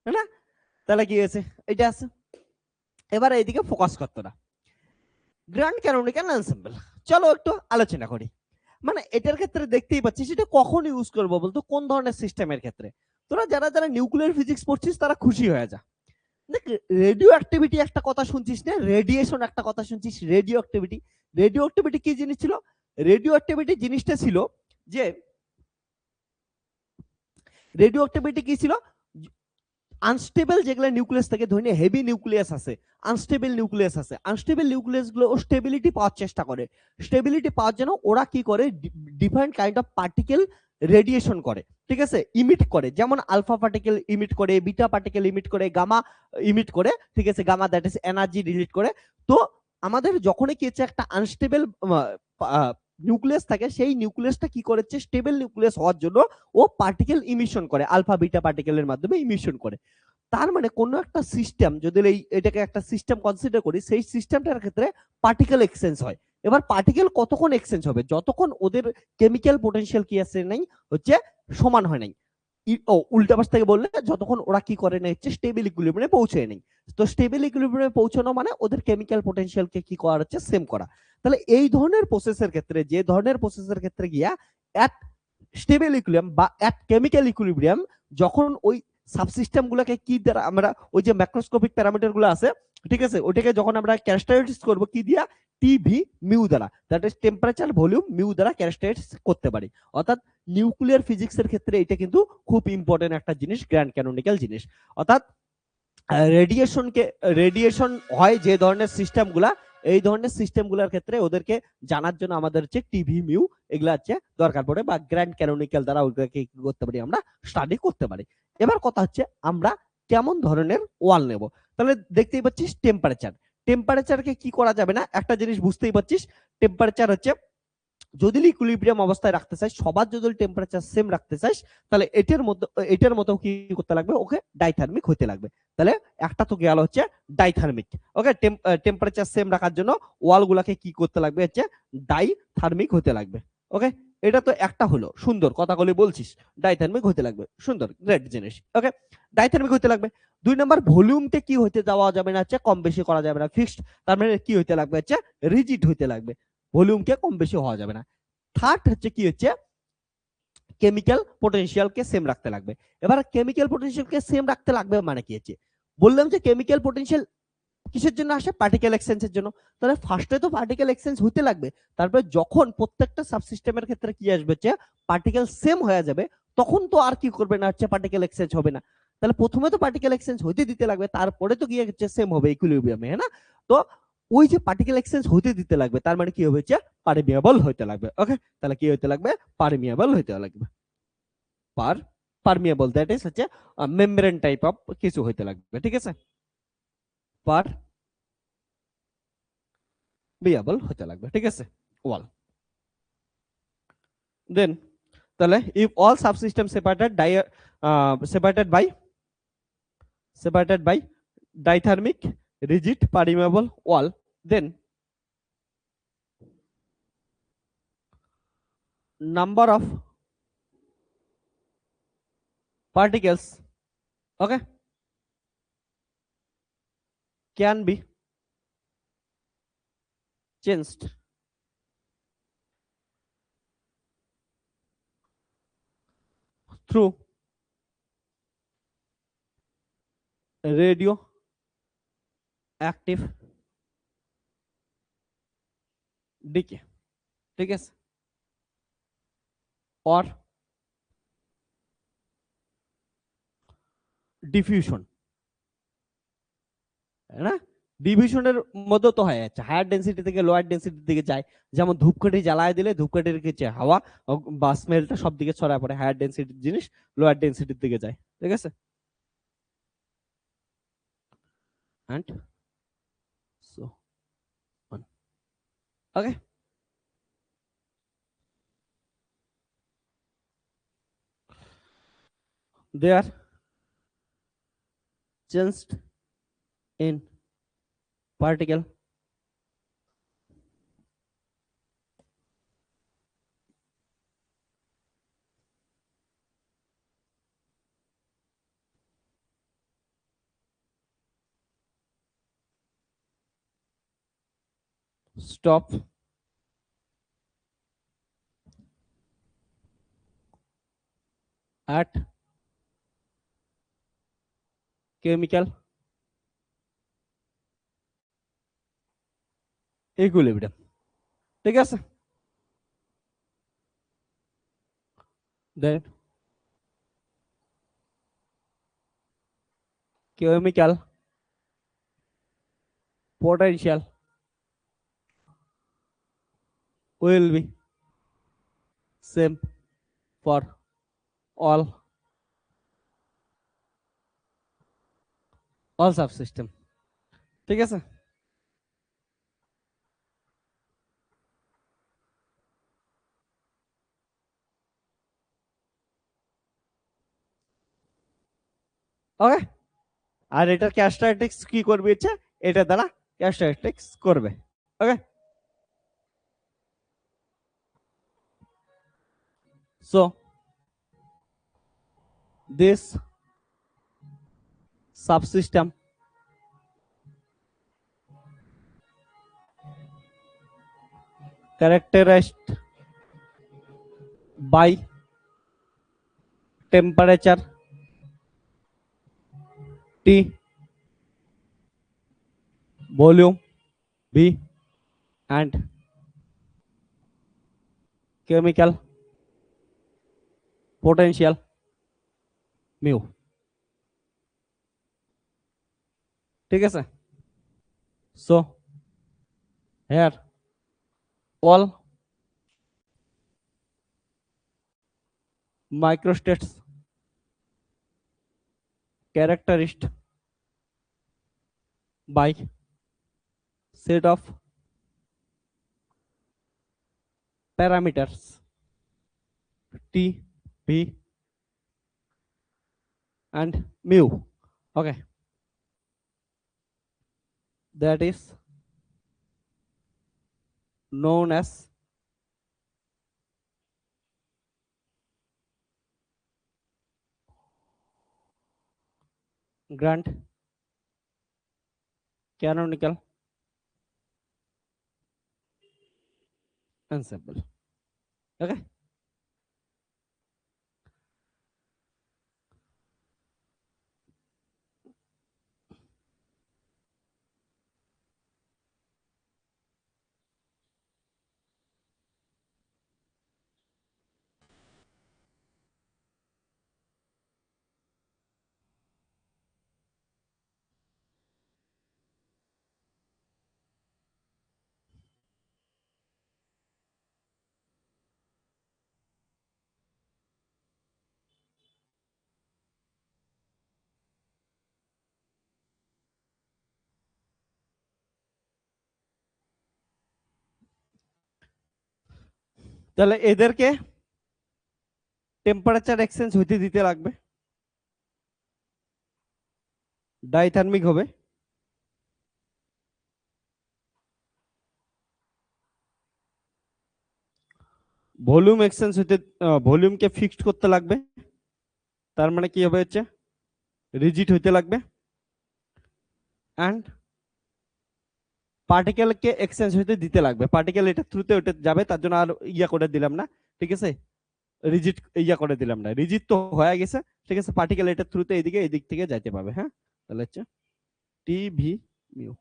তাই না? তাহলে কি আছে, এটা আছে। এবার এইদিকে ফোকাস করতো না, গ্র্যান্ড ক্যানোনিক্যাল এনসেম্বল, চলো একটু আলোচনা করি। মানে এটার ক্ষেত্রে দেখতেই পাচ্ছিস এটা কখন ইউজ করবো বলতো, কোন ধরনের সিস্টেমের ক্ষেত্রে। তোরা যারা যারা নিউক্লিয়ার ফিজিক্স পড়ছিস তারা খুশি হয়ে যা। দেখ, রেডিও অ্যাক্টিভিটি একটা কথা শুনছিস না, রেডিয়েশন একটা কথা শুনছিস, রেডিও অ্যাক্টিভিটি। রেডিও অ্যাক্টিভিটি কি জিনিস ছিল? রেডিও অ্যাক্টিভিটি জিনিসটা ছিল যে, রেডিও অ্যাক্টিভিটি কি ছিল, আনস্টেবল যেগুলো নিউক্লিয়াস থেকে, ধরে হেভি নিউক্লিয়াস আছে, আনস্টেবল নিউক্লিয়াস আছে, আনস্টেবল নিউক্লিয়াস গুলো ও স্টেবিলিটি পাওয়ার চেষ্টা করে। স্টেবিলিটি পাওয়ার জন্য ওরা কি করে, different kind of particle radiation করে, ঠিক আছে, ইমিট করে। যেমন আলফা পার্টিকেল ইমিট করে, বিটা পার্টিকেল ইমিট করে, গামা ইমিট করে, ঠিক আছে, গামা দ্যাট ইজ এনার্জি রিলিট করে। তো আমাদের যখনই কি হচ্ছে একটা আনস্টেবল নিউক্লিয়াস থাকে, সেই নিউক্লিয়াসটা কি করেছে, স্টেবল নিউক্লিয়াস হওয়ার জন্য ও পার্টিকেল ইমিশন করে, আলফা বিটা পার্টিকেলের মাধ্যমে ইমিশন করে। তার মানে কোনো একটা সিস্টেম যদি এটাকে একটা সিস্টেম কনসিডার করি, সেই সিস্টেমটার ক্ষেত্রে পার্টিকেল এক্সচেঞ্জ হয়। এবার পার্টিকেল কতক্ষণ এক্সচেঞ্জ হবে, যতক্ষণ ওদের কেমিক্যাল পোটেনশিয়াল কি আছে নাই, হচ্ছে সমান হয় নাই। উল্টা পাশ থেকে বললে যতক্ষণ ওরা কি করে না, হচ্ছে স্টেবল ইকুইলিব্রিয়ামে পৌঁছে নেই। তো স্টেবল ইকুইলিব্রিয়ামে পৌঁছানো মানে ওদের কেমিক্যাল পোটেনশিয়ালকে কি করা হচ্ছে, সেম করা। তাহলে এই ধরনের প্রসেসের ক্ষেত্রে, যে ধরনের প্রসেসের ক্ষেত্রে গিয়া এট স্টেবল ইকুইলিব্রিয়াম বা এট কেমিক্যাল ইকুইলিব্রিয়াম, যখন ওই সাবসিস্টেম গুলোকে কি দ্বারা আমরা, ওই যে ম্যাক্রোস্কোপিক প্যারামিটার গুলো আছে, ঠিক আছে, ওটাকে যখন আমরা ক্যারেক্টারাইজ করব কি দিয়া, টিভি মিউ দ্বারা, that is temperature volume mu দ্বারা ক্যারেক্টারাইজ করতে পারি। অর্থাৎ নিউক্লিয়ার ফিজিক্সের ক্ষেত্রে এটা কিন্তু খুব ইম্পর্টেন্ট একটা জিনিস, গ্র্যান্ড ক্যানোনিক্যাল জিনিস। অর্থাৎ রেডিয়েশন হয় যে ধরনের সিস্টেম গুলা, এই ধরনের সিস্টেম গুলার ক্ষেত্রে ওদেরকে জানার জন্য আমাদের হচ্ছে টিভি মিউ এগুলা হচ্ছে দরকার পড়ে, বা গ্র্যান্ড ক্যানোনিক্যাল দ্বারা ওদেরকে কি করতে পারি, আমরা স্টাডি করতে পারি। এবার কথা হচ্ছে আমরা কেমন ধরনের ওয়াল নেব। তাহলে দেখতেই পাচ্ছিস টেম্পারেচার, টেম্পারেচারকে কি করা যাবে না, একটা জিনিস বুঝতেই পারছিস, টেম্পারেচার হচ্ছে যদি ইকুইলিব্রিয়াম অবস্থায় রাখতে চাই, সবার যদি টেম্পারেচার সেম রাখতে চাইস, তাহলে এটার মতো কি করতে লাগবে, ওকে ডাইথার্মিক হইতে লাগবে। তাহলে একটা তো গেল হচ্ছে ডাইথার্মিক। ওকে, টেম্পারেচার সেম রাখার জন্য ওয়াল গুলাকে কি করতে লাগবে, হচ্ছে ডাইথার্মিক হতে লাগবে। ওকে, এটা তো একটা হলো, সুন্দর কথাগুলি বলছিস, ডাইথার্মিক হতে লাগবে, সুন্দর, গ্রেট জিনিস। ওকে, ডাইথার্মিক হতে লাগবে। 2 নম্বর, ভলিউমকে কি হইতে দেওয়া যাবে না, হচ্ছে কম বেশি করা যাবে না, ফিক্সড। তার মানে কি হইতে লাগবে, হচ্ছে রিজিড হইতে লাগবে, ভলিউমকে কম বেশি হওয়া যাবে না। থার্ড হচ্ছে কি, হচ্ছে কেমিক্যাল পোটেনশিয়ালকে সেম রাখতে লাগবে। এবার কেমিক্যাল পোটেনশিয়ালকে সেম রাখতে লাগবে মানে কি হচ্ছে, বললাম যে কেমিক্যাল পোটেনশিয়াল কিসের জন্য আসে, পার্টিকেল এক্সচেঞ্জের জন্য। তাহলে ফার্স্টে তো পার্টিকেল এক্সচেঞ্জ হইতে লাগবে, তারপরে যখন প্রত্যেকটা সাবসিস্টেমের ক্ষেত্রে কি আসবে, যে পার্টিকেল সেম হয়ে যাবে, তখন তো আর কি করবে না, হচ্ছে পার্টিকেল এক্সচেঞ্জ হবে না। তাহলে প্রথমে তো পার্টিকেল এক্সচেঞ্জ হইতে দিতে লাগবে, তারপরে তো গিয়ে হচ্ছে সেম হবে ইকুইলিব্রিয়ামে, হ্যাঁ না? তো ওই যে পার্টিকেল এক্সচেঞ্জ হইতে দিতে লাগবে, তার মানে কি হবে, হচ্ছে পারমিয়াবল হইতে লাগবে। ওকে, তাহলে কি হইতে লাগবে, পারমিয়াবল হইতে লাগবে। পারমিয়াবল দ্যাট ইজ হচ্ছে মেমব্রেন টাইপ অফ কিছু হইতে লাগবে, ঠিক আছে, পারমিয়াবল হইতে লাগবে, ঠিক আছে, ওয়াল। দেন তাহলে if all subsystems separated by dithermic rigid permeable wall, then number of particles, okay, can be changed through radioactive decay, ঠিক আছে, or diffusion, है ना? ডিভিশনের মধ্যে তো হয়, আচ্ছা হায়ার ডেন্সিটি থেকে লোয়ার ডেন্সিটির দিকে যায়। যেমন ধূপকাঠি জ্বালায় দিলে ধূপকাঠির কিছু হাওয়া বা স্মেলটা সব দিকে ছড়ায় পড়ে, হায়ার ডেন্সিটির জিনিস লোয়ার ডেন্সিটির দিকে যায়, ঠিক আছে। and so on, okay, they are changed in particle stop at chemical equilibrium, ঠিক আছে। then chemical potential will be same for all subsystem, ঠিক আছে। ওকে, আর এটার ক্যারেক্টারিস্টিক্স কি করবে হচ্ছে এটা দ্বারা ক্যারেক্টারিস্টিক্স করবে। ওকে, so this subsystem characterized by temperature T, volume V, and chemical potential mu। ঠিক আছে, so here all microstates characterized by set of parameters T, V, and mu. Okay, that is known as Grant canonical ensemble। Okay, তাহলে এদেরকে temperature exchange হইতে দিতে লাগবে, ডাইথার্মিক হবে, volume exchange হইতে ভলিউমকে fixed করতে লাগবে, তার মানে কি হবে হচ্ছে রিজিড হইতে লাগবে, অ্যান্ড পার্টিকেলকে এক্সচেঞ্জ হইতে দিতে লাগবে। পার্টিকেল এটা থ্রুতে ওটা যাবে, তার জন্য আর ইয়া করে দিলাম না, ঠিক আছে, রিজিড ইয়া করে দিলাম না, রিজিড তো হয়ে গেছে, ঠিক আছে, পার্টিকেল এটা থ্রুতে এদিকে এদিক থেকে যাইতে পাবে। হ্যাঁ, তাহলে হচ্ছে T V mu,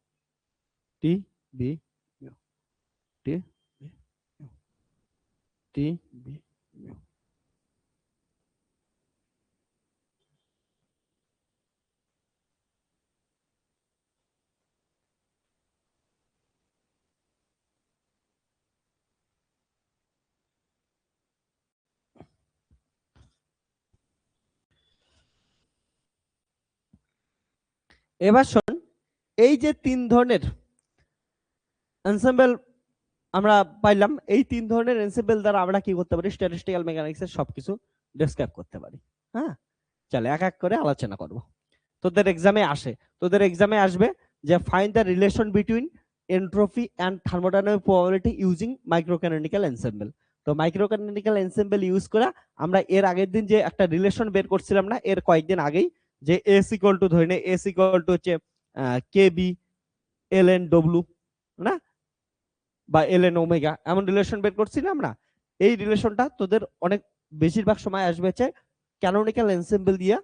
T V mu, T V mu, T V mu. এবার শোন, এই যে তিন ধরনের এনসেম্বল আমরা পাইলাম, এই তিন ধরনের এনসেম্বল দ্বারা আমরা কি করতে পারি, স্ট্যাটিস্টিক্যাল মেকানিক্সের সবকিছু ডেসক্রাইব করতে পারি। হ্যাঁ, চলে এক এক করে আলোচনা করব। তোদের এক্সামে আসে, তোদের এক্সামে আসবে যে find the relation between entropy and thermodynamic probability using microcanonical ensemble. তো মাইক্রোক্যানোনিক্যাল এনসেম্বল ইউজ করা আমরা এর আগের দিন যে একটা রিলেশন বের করছিলাম না, এর কয়েকদিন আগেই, যে এস ইকুয়াল টু ধরে নে, এস ইকুয়াল টু হচ্ছে কে বি এল এন ডব্লিউ না, বা এল এন ওমেগা, এমন রিলেশন বের করছি না আমরা। এই রিলেশনটা তোদের অনেক বেশিরভাগ সময় আসবে হচ্ছে ক্যানোনিক্যাল এনসেম্বল দিয়া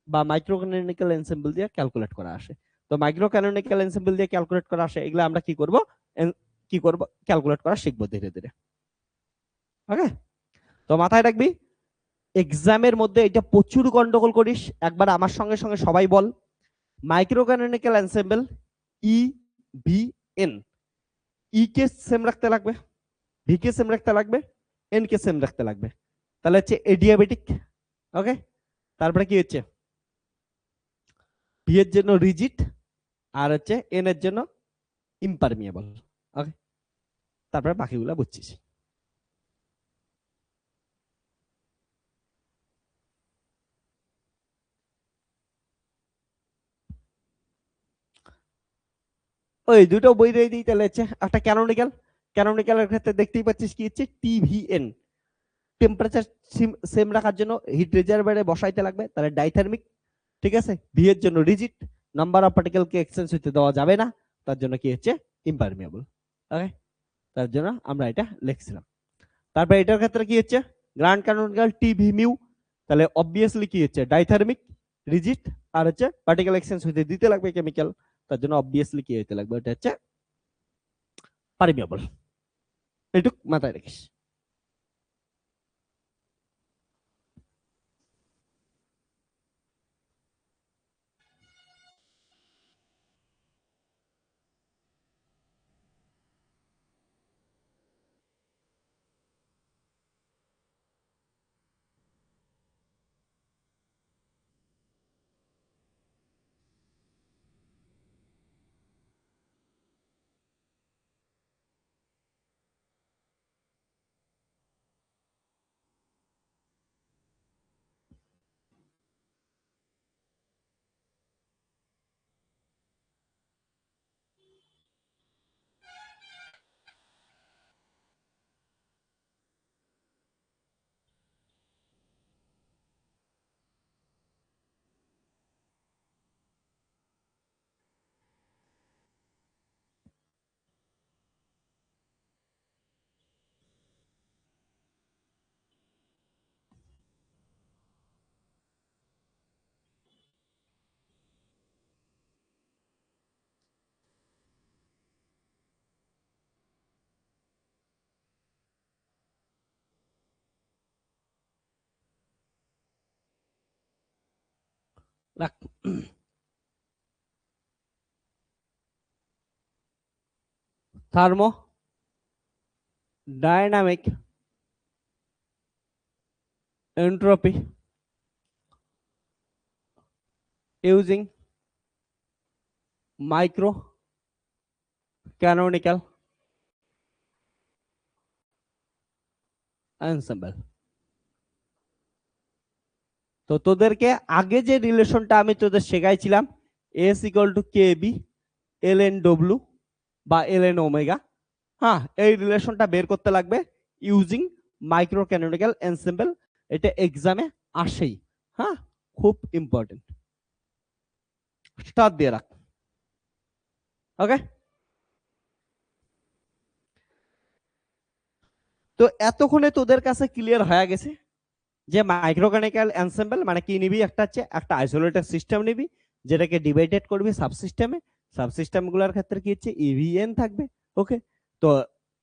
বা মাইক্রো ক্যানোনিক্যাল এনসেম্বল দিয়ে ক্যালকুলেট করা আসে। তো মাইক্রো ক্যানোনিক্যাল এনসেম্বল দিয়ে ক্যালকুলেট করা আসে, এগুলো আমরা কি করব ক্যালকুলেট করা শিখবো ধীরে ধীরে। ওকে, তো মাথায় রাখবি এক্সামের মধ্যে এটা প্রচুর গন্ডগোল করিস, একবার আমার সঙ্গে সঙ্গে সবাই বল, micro canonical ensemble E V N, E কে সেম রাখতে লাগবে, ভি কে সেম রাখতে লাগবে, এন কে সেম রাখতে লাগবে, তাহলে হচ্ছে এডিয়াবেটিক। ওকে, তারপরে কি হচ্ছে ভি এর জন্য রিজিড, আর হচ্ছে এন এর জন্য ইম্পারমিয়েবল। ওকে, তারপরে বাকিগুলা বুঝছিস। ওই দুটো বই দিয়ে দিই তাহলে হচ্ছে একটা ক্যানোনিক্যাল। ক্যানোনিক্যালের ক্ষেত্রে দেখতেই পাচ্ছিস কি হচ্ছে টিভিএন, টেম্পারেচার সেম রাখার জন্য হিট রিজার্ভারে বসাইতে লাগবে, তাহলে ডাইথার্মিক। ঠিক আছে, ভি এর জন্য rigid, number of particle K exchange হইতে দেওয়া যাবে না, তার জন্য কি হচ্ছে ইম্পারমিয়েবল। ওকে, তার জন্য আমরা এটা লিখছিলাম। তারপর এটার ক্ষেত্রে কি হচ্ছে গ্র্যান্ড ক্যানোনিক্যাল টিভি মিউ, তাহলে অবভিয়াসলি কি হচ্ছে ডাইথার্মিক, রিজিড, আর হচ্ছে পার্টিকেল এক্সচেঞ্জ হইতে দিতে লাগবে কেমিক্যাল, তার জন্য অবভিয়াসলি কি হইতে লাগবে, এটা হচ্ছে পারমিয়েবল। এটুক মাথায় রাখিস। রাখ। Thermo dynamic entropy using micro canonical ensemble. তো তোদেরকে আগে যে রিলেশনটা আমি তোদের শেখাইছিলাম, S equal to K B L N W বা এল এন ওমেগা, হ্যাঁ এই রিলেশনটা বের করতে লাগবে ইউজিং মাইক্রো ক্যানোনিক্যাল এনসেম্বল। এটা এক্সামে আসেই, হ্যাঁ খুব ইম্পর্টেন্ট, স্টার দিয়ে রাখ। ওকে, তো এতক্ষণে তোদের কাছে ক্লিয়ার হয়ে গেছে যে মাইক্রোকেমিক্যাল এনসেম্বল মানে কি নিবি, একটা হচ্ছে একটা আইসোলেটেড সিস্টেম নিবি যেটাকে ডিভাইডেড করবি সাবসিস্টেমে, সাবসিস্টেম গুলোর ক্ষেত্রে কি হচ্ছে ইভিএন থাকবে। ওকে, তো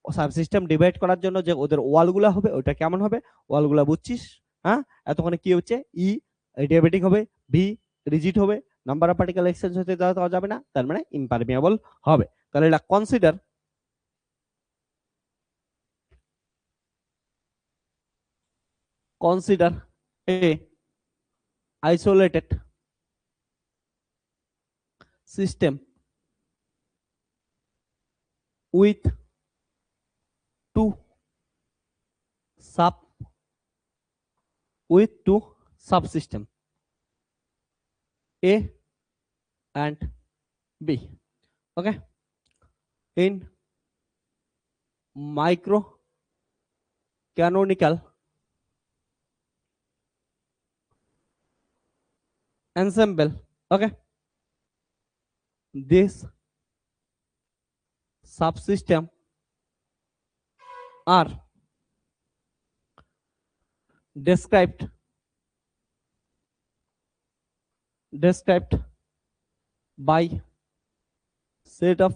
সাবসিস্টেম ডিভাইড করার জন্য যে ওদের ওয়ালগুলো হবে ওটা কেমন হবে, ওয়ালগুলো বুঝছিস? হ্যাঁ, এতক্ষণে কি হচ্ছে ই ডিয়াবেটিক হবে, ভি রিজিড হবে, নাম্বার অফ পার্টিকেল এক্সচেঞ্জ হতে দেওয়া যাবে না, তার মানে ইমপারমিয়েবল হবে। তাহলে এটা consider consider a isolated system with two sub two subsystem A and B. Okay, in micro canonical ensemble. Okay, this subsystem are described by set of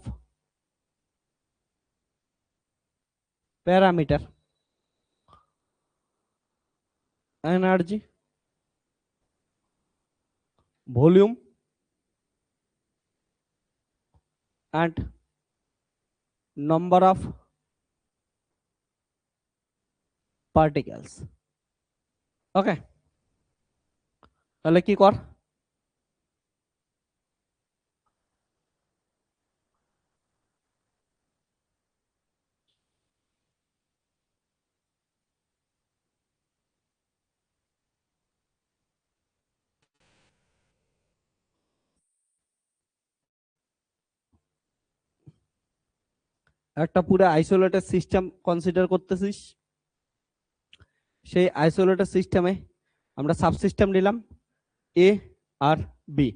parameter energy, volume, and number of particles. ওকে, তাহলে কি কর, একটা পুরো isolated system consider করতেছিস, সেই isolated সিস্টেমে আমরা subsystem নিলাম এ আর বি।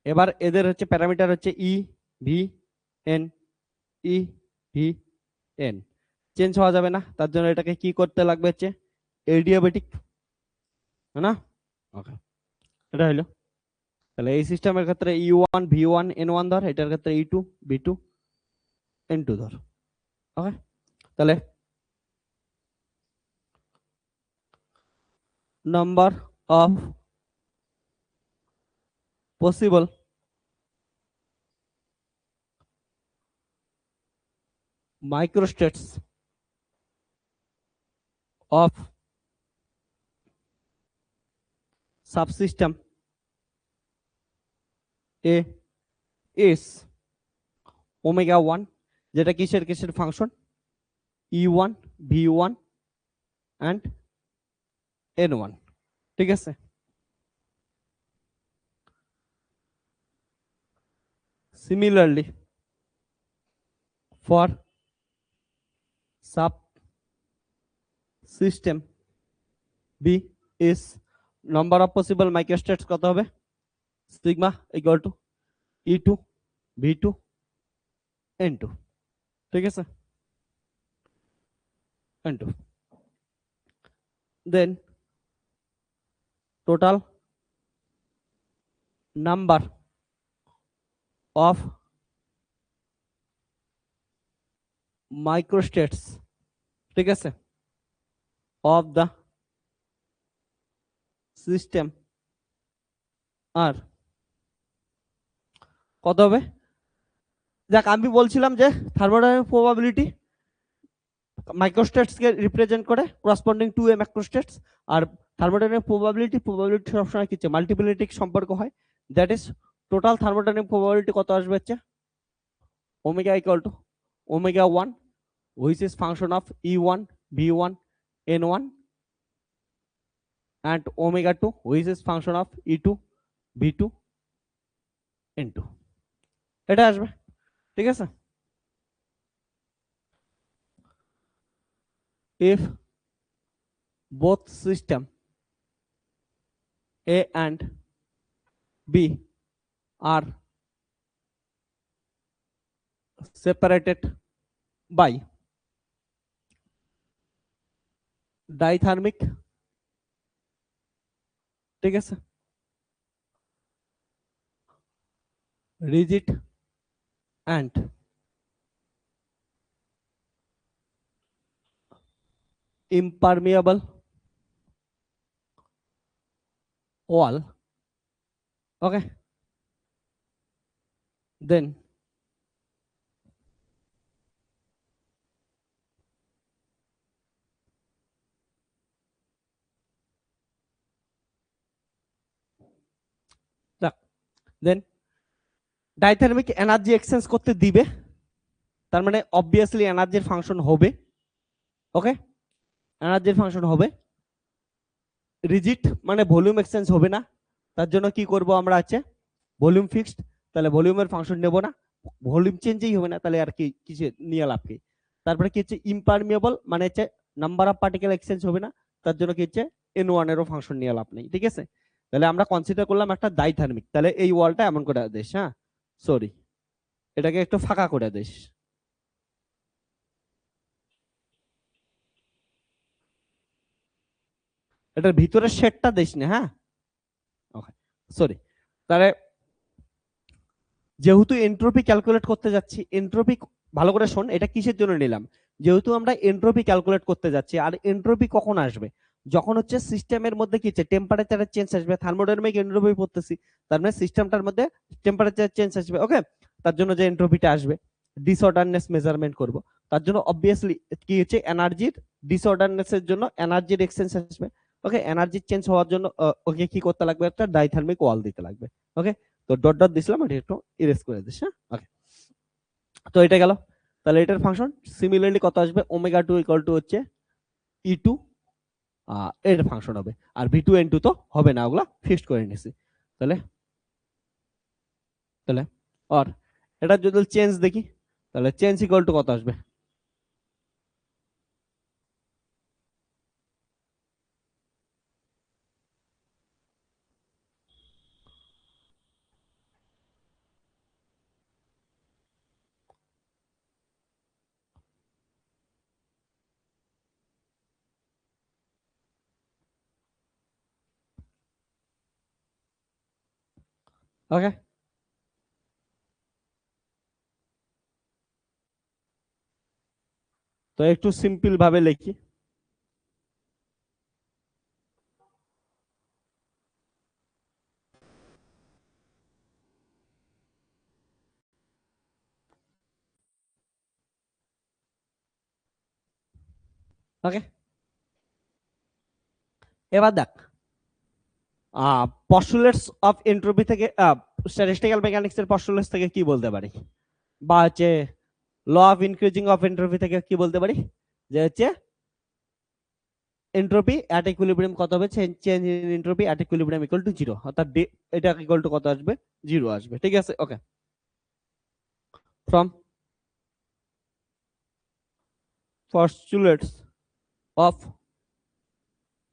এবার এদের হচ্ছে প্যারামিটার হচ্ছে ই ভি এন, ই ভি এন, চেঞ্জ হওয়া যাবে না, তার জন্য এটাকে কি করতে লাগবে হচ্ছে এডিয়াবেটিক, है না? ওকে, এটা হলো। তাহলে এই সিস্টেমের ক্ষেত্রে E one V one N one ধর, এটার ক্ষেত্রে E two V two N two ধর। ওকে, তাহলে number of possible microstates of subsystem A is omega 1, যেটা কিসের কিসের function, E1 V1 and N1, ঠিক আছে? Similarly for subsystem B is number of possible microstates কত হবে, sigma equal to E2 V2 N2, ঠিক আছে? N2, then total number of microstates, ঠিক আছে, of the system আর কত হবে? দেখ আমি বলছিলাম যে থার্মোডাইনামিক প্রবাবিলিটি মাইক্রোস্টেটস কে রিপ্রেজেন্ট করে করসপন্ডিং টু এ ম্যাক্রোস্টেটস, আর থার্মোডাইনামিক প্রবাবিলিটি সবসময় কিছু মাল্টিপ্লিটিক সম্পর্ক হয়, that is total thermodynamic probability কত আসবে হচ্ছে omega equal two omega 1 which is function of E1 V1 N1 and omega 2 which is function of E2 V2 N2, এটা আসবে, ঠিক আছে? if both system A and B are separated by diathermic, ঠিক আছে, rigid and impermeable wall, okay, then then diathermic energy exchange করতে দিবে, তার মানে অবভিয়াসলি এনার্জির ফাংশন হবে, ওকে, এনার্জির ফাংশন হবে। রিজিড মানে ভলিউম এক্সচেঞ্জ হবে না, তার জন্য কি করব আমরা আছে ভলিউম ফিক্সড, তাহলে ভলিউমের ফাংশন নেব না, ভলিউম চেঞ্জই হবে না, তাহলে আর কি কিছু নিয়ে লাভ কি? তারপরে কি হচ্ছে ইমপারমিয়েবল মানে হচ্ছে নাম্বার অফ পার্টিকেল এক্সচেঞ্জ হবে না, তার জন্য কি হচ্ছে N1 এরও ফাংশন নিয়ে লাভ নেই, ঠিক আছে? তাহলে আমরা কনসিডার করলাম একটা ডাইথার্মিক, তাহলে এই ওয়ালটা এমন করে দিস, হ্যাঁ সরি এটাকে একটু ফাঁকা করে দিস, এটার ভিতরের শেডটা দিস না, হ্যাঁ ওকে সরি। তাহলে যেহেতু এন্ট্রপি ক্যালকুলেট করতে যাচ্ছি, এন্ট্রপি ভালো করে শোন, এটা কিসের জন্য নিলাম, যেহেতু আমরা এন্ট্রপি ক্যালকুলেট করতে যাচ্ছি, আর এন্ট্রপি কখন আসবে, যখন হচ্ছে সিস্টেমের মধ্যে কি হচ্ছে টেম্পারেচারের চেঞ্জ আসবে, থার্মোডাইনামিক এন্ট্রপি পড়তেছি, তার মানে সিস্টেমটার মধ্যে টেম্পারেচার চেঞ্জ আসবে, ওকে, তার জন্য যে এন্ট্রপিটা আসবে ডিসঅর্ডারনেস মেজারমেন্ট করব, তার জন্য অবভিয়াসলি কি হচ্ছে এনার্জির ডিসঅর্ডারনেসের জন্য এনার্জির এক্সচেঞ্জ আসবে, ওকে, এনার্জি চেঞ্জ হওয়ার জন্য ওকে কি করতে লাগবে, একটা ডাইথার্মিক ওয়াল দিতে লাগবে, ওকে, তো ডট ডট দিছিলাম, এটা একটু ইরেজ করে দিস, হ্যাঁ ওকে, তো এটা গেল। তাহলে এটার ফাংশন সিমিলারলি কত আসবে, ওমেগা 2 ইকুয়াল টু হচ্ছে E2 এর ফাংশন হবে, আর V2 N2 তো হবে না, ওগুলা ফিক্সড করে নিয়েছি। তাহলে তাহলে আর এটা যদি চেঞ্জ দেখি, তাহলে চেঞ্জ ইকুয়াল টু কত আসবে, ওকে, তো একটু সিম্পল ভাবে লিখি। ওকে, এবার দেখ, পস্টুলেটস অফ এন্ট্রপি থেকে স্ট্যাটিস্টিক্যাল মেকানিক্স এর পস্টুলেটস থেকে কি বলতে পারি, বা হচ্ছে law of increasing of entropy থেকে কি বলতে পারি, যে হচ্ছে এন্ট্রপি অ্যাট ইকুইলিব্রিয়াম কত হবে, change in entropy at equilibrium equal to 0, অর্থাৎ এটা ইকুয়াল টু কত আসবে, 0 আসবে। ঠিক আছে, okay. From postulates of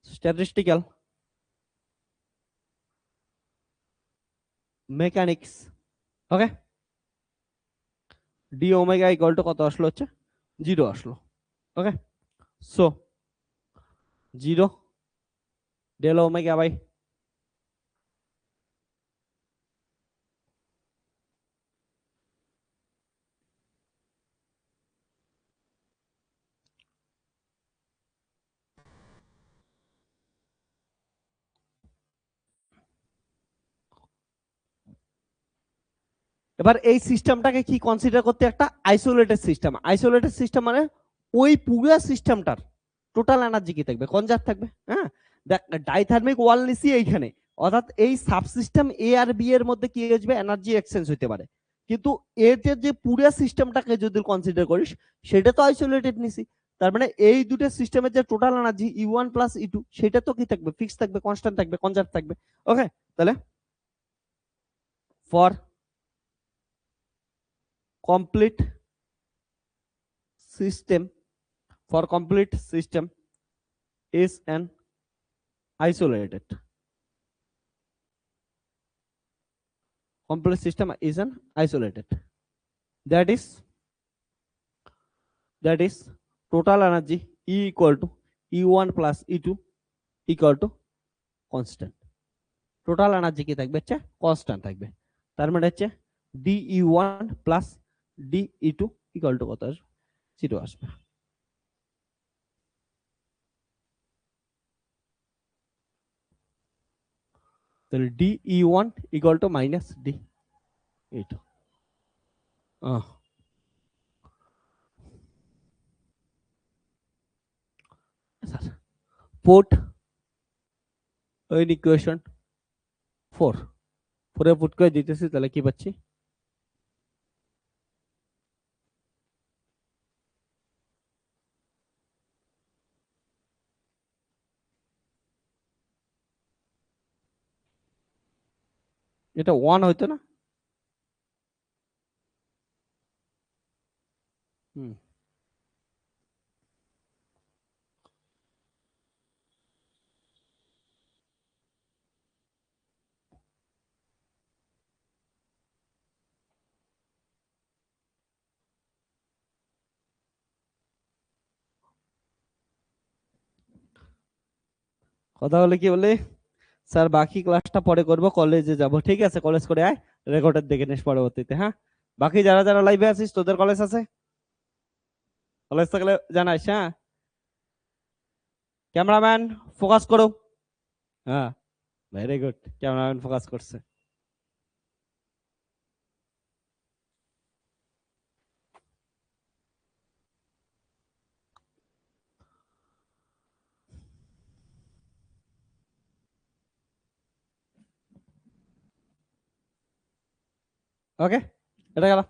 statistical mechanics, okay, D omega equal to কত আসলো, হচ্ছে 0 আসলো। Okay, so 0 del omega by এবার এই সিস্টেমটাকে কি কনসিডার করতে, একটা আইসোলেটেড সিস্টেম। আইসোলেটেড সিস্টেম মানে ওই পুরো সিস্টেমটার টোটাল এনার্জি কি থাকবে, কনজার্ভ থাকবে। হ্যাঁ, দেখ ডাইথার্মিক ওয়াল নিছি এইখানে, অর্থাৎ এই সাবসিস্টেম এ আর বি এর মধ্যে কি হয়ে যাবে, এনার্জি এক্সচেঞ্জ হতে পারে, কিন্তু এতে যে পুরো সিস্টেমটাকে যদি কনসিডার করিস সেটা তো আইসোলেটেড নিছি। তার মানে এই দুটো সিস্টেমের যে total energy E1 plus E2 সেটা তো কি থাকবে, ফিক্স থাকবে, কনস্ট্যান্ট থাকবে, কনজার্ভ থাকবে। ওকে, তাহলে for complete system, for complete system is an isolated, complete system is an isolated, that is total energy E equal to E1 plus E2 equal to constant, total energy কি থাকবে, হচ্ছে constant থাকবে। তার মানে হচ্ছে DE1 plus DE2 equal to কত আসবে, 0 আসবে। তাহলে DE1 equal to minus DE2। Sir put in equation 4, 4 put করে দিতেছি, তাহলে কি পাচ্ছি, এটা 1 হইতো না। হুম, কথা বলে কি বলে, স্যার বাকি ক্লাসটা পরে করব, কলেজে যাব। ঠিক আছে, কলেজ করে আয়, রেকর্ডের দেখে নিস পরবর্তীতে। হ্যাঁ, বাকি যারা যারা লাইভে আছিস তোদের কলেজ আছে, কলেজ থাকলে জানাইস। হ্যাঁ, ক্যামেরাম্যান ফোকাস করো। হ্যাঁ, ভেরি গুড, ক্যামেরাম্যান ফোকাস করছে। ওকে, এটা গেল।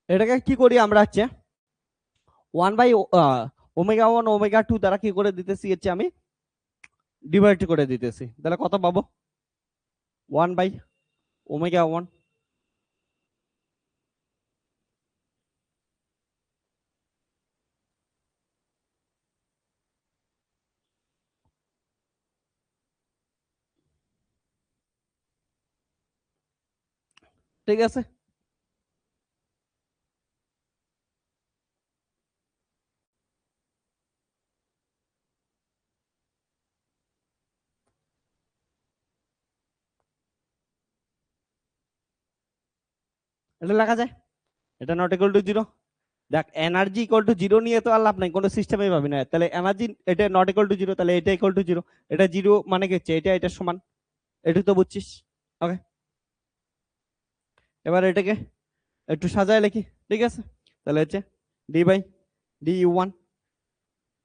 এটাকে কি করি আমরা, হচ্ছে 1/, ওমেগা 1 ওমেগা 2 দ্বারা কি করে দিতেছি, হচ্ছে আমি ডিভাইড করে দিতেছি। তাহলে কত পাবো, 1/ওমেগা 1 ঠিক আছে, এটা লেখা যায়, এটা নট ইকুয়াল টু জিরো। দেখ এনার্জি ইকুয়াল টু জিরো নিয়ে তো আর লাভ নাই, কোনো সিস্টেমে পাবি না। তাহলে এনার্জি এটা নট ইকুয়াল টু জিরো, তাহলে এটা ইকুয়াল টু জিরো। এটা জিরো মানে কি হচ্ছে, এটা এটা সমান, এটা তো বুঝছিস। ওকে, এবার এটাকে একটু সাজায় লিখি, ঠিক আছে। তাহলে হচ্ছে D by D U one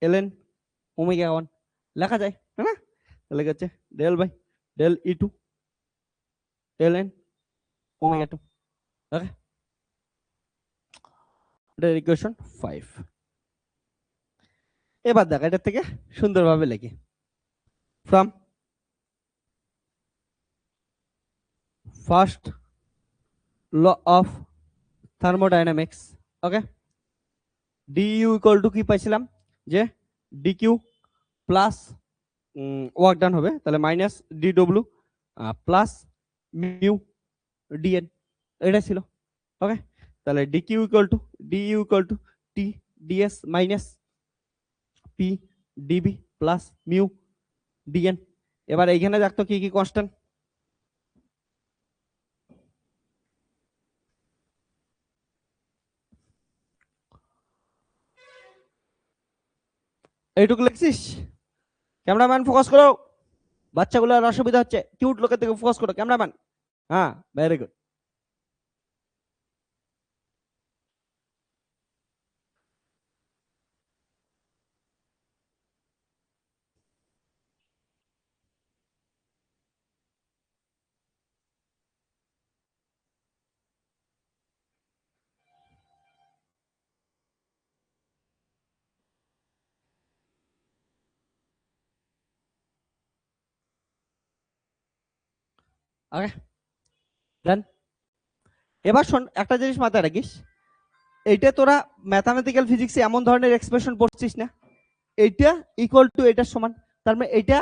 L N omega one লেখা যায়, হ্যাঁ না? তাহলে কি হচ্ছে del by del E two L N omega two. Okay, এটা ইকুয়েশন 5। এবার দেখ এটার থেকে সুন্দরভাবে লিখি, from first law of thermodynamics. Okay, DU equal to কি পাইছিলাম, যে ডিকিউ প্লাস ওয়ার্ক ডান হবে, তাহলে minus DW plus mu DN, এটা ছিল। ওকে, তাহলে DQ equal to DU equal to t DS minus P DB plus mu dn. এবার এইখানে দেখতো কি কি কনস্ট্যান্ট, এইটুকু লিখছিস? ক্যামেরাম্যান ফোকাস করো, বাচ্চাগুলোর অসুবিধা হচ্ছে, কিউট লোকের দিকে ফোকাস করো ক্যামেরাম্যান। হ্যাঁ, ভেরি গুড। ওকে, দেন এবার শোন, একটা জিনিস মাথায় রাখিস, এইটা তোরা ম্যাথামেটিক্যাল ফিজিক্সে এমন ধরনের এক্সপ্রেশন পড়ছিস না, এইটা ইকুয়াল টু এটার সমান, তার মানে এটা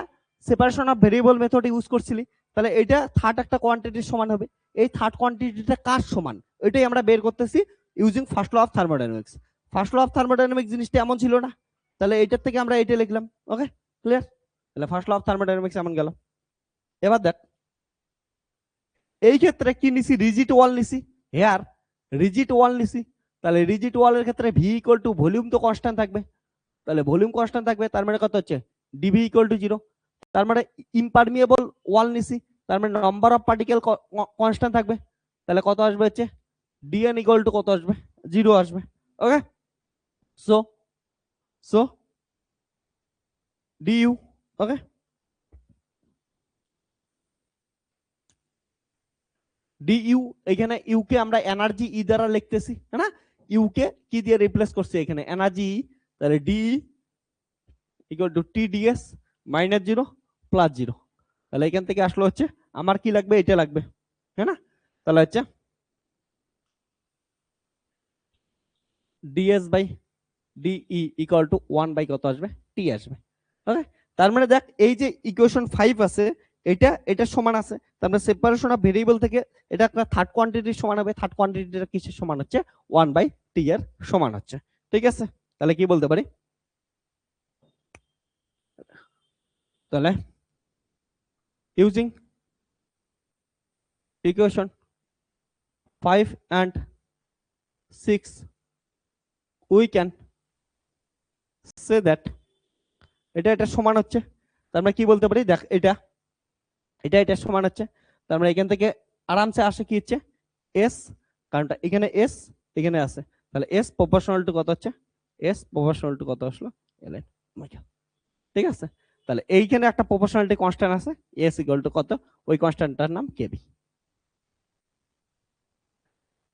separation of variable method use করছিলি, তাহলে এটা থার্ড একটা কোয়ান্টিটির সমান হবে। এই থার্ড কোয়ান্টিটিটা কার সমান, এটাই আমরা বের করতেছি using first law of thermodynamics. First law of thermodynamics জিনিসটা এমন ছিল না, তাহলে এইটার থেকে আমরা এটা লিখলাম। ওকে, ক্লিয়ার? তাহলে ফার্স্ট ল অফ থার্মোডাইনামিক্স এমন গেল। এবার দেখ এই ক্ষেত্রে কি নিছি, রিজিড ওয়াল নিছি, হেয়ার রিজিড ওয়াল নিছি, তাহলে রিজিড ওয়ালের ক্ষেত্রে ভি ইকুয়াল টু ভলিউম তো কনস্ট্যান্ট থাকবে, তাহলে ভলিউম কনস্ট্যান্ট থাকবে, তার মানে কত হচ্ছে ডিভি ইকুয়াল টু জিরো। তার মানে ইমপারমিয়েবল ওয়াল নিছি, তার মানে নাম্বার অফ পার্টিকেল কনস্ট্যান্ট থাকবে, তাহলে কত আসবে হচ্ছে ডিএন ইকুয়াল টু কত আসবে, জিরো আসবে। ওকে, সো সো ডিইউ। ওকে, ডিইউ, এখানে ইউ কে আমরা এনার্জি ই দ্বারা লিখতেছি, হ্যাঁ না? ইউ কে কি দিয়ে রিপ্লেস করছি এখানে, এনার্জি ই, তাহলে D equal to t DS minus zero plus zero. তাহলে এখান থেকে আসলো হচ্ছে আমার কি লাগবে, এটা লাগবে, হ্যাঁ না? তাহলে হচ্ছে ds by de equal to 1 by কত আসবে, টি আসবে। ওকে, তার মানে দেখ এই যে ইকুয়েশন 5 আছে, এটা এটা সমান আছে, তার মানে সেপারেশন অফ ভেরিয়েবল থেকে এটা একটা থার্ড কোয়ান্টিটির সমান হবে, থার্ড কোয়ান্টিটিটা কিসের সমান হচ্ছে, 1 বাই টি এর সমান হচ্ছে। ঠিক আছে, তাহলে কি বলতে পারি, তাহলে using equation 5 and 6 we can say that এটা এটা সমান হচ্ছে, তার মানে কি বলতে পারি, দেখ এটা এটা এটা সমান হচ্ছে, তার মানে এখান থেকে আরামসে আসে কি হচ্ছে এস, কারণ এখানে এস এখানে আছে, তাহলে এস প্রপোর্শনাল টু কত হচ্ছে, এস প্রপোর্শনাল টু কত আসলো এলএন। ঠিক আছে, তাহলে এইখানে একটা প্রপোর্শনালিটি কনস্ট্যান্ট আছে, এস ইকুয়াল টু কত, ওই কনস্ট্যান্টটার নাম কেবি।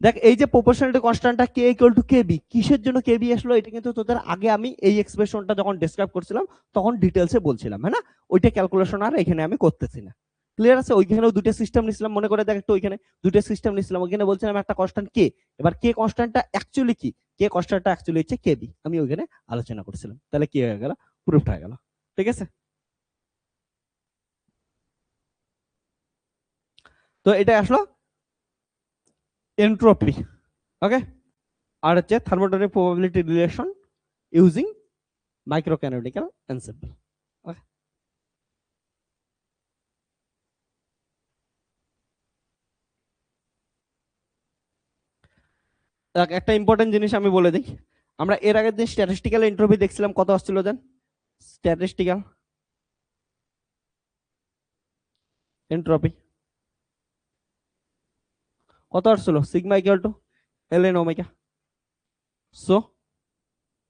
দেখ এই যে প্রপোর্শনালিটি কনস্ট্যান্টটা কে ইকুয়াল টু কেবি, কিসের জন্য কেবি আসলো, এটা কিন্তু তোদের আগে আমি এই এক্সপ্রেশনটা যখন ডেসক্রাইব করছিলাম তখন ডিটেলসে বলছিলাম, হ্যাঁ না? ওইটা ক্যালকুলেশন আর এখানে আমি করতেছি না। ক্লিয়ার আছে? ওইখানেও দুটো সিস্টেম নিছিলাম, মনে করে দেখ একটু, ওইখানে দুটো সিস্টেম নিছিলাম, ওইখানে বলছিলাম একটা কনস্ট্যান্ট কে, এবার কে কনস্ট্যান্টটা অ্যাকচুয়ালি কি, কে কনস্ট্যান্টটা অ্যাকচুয়ালি হচ্ছে কেবি, আমি ওইখানে আলোচনা করছিলাম। তাহলে কি হয়ে গেল, প্রুফড হয়ে গেল। ঠিক আছে, তো এটা আসলো এন্ট্রপি, ওকে, আর হচ্ছে thermodynamic probability relation using microcanonical ensemble. Okay, একটা ইম্পর্টেন্ট জিনিস আমি বলে দিই, আমরা এর আগের দিন স্ট্যাটিস্টিক্যাল এন্ট্রপি দেখছিলাম, কত আসছিল জান? স্ট্যাটিস্টিক্যাল এন্ট্রপি কত আসছিল? Sigma equal two L N omega. So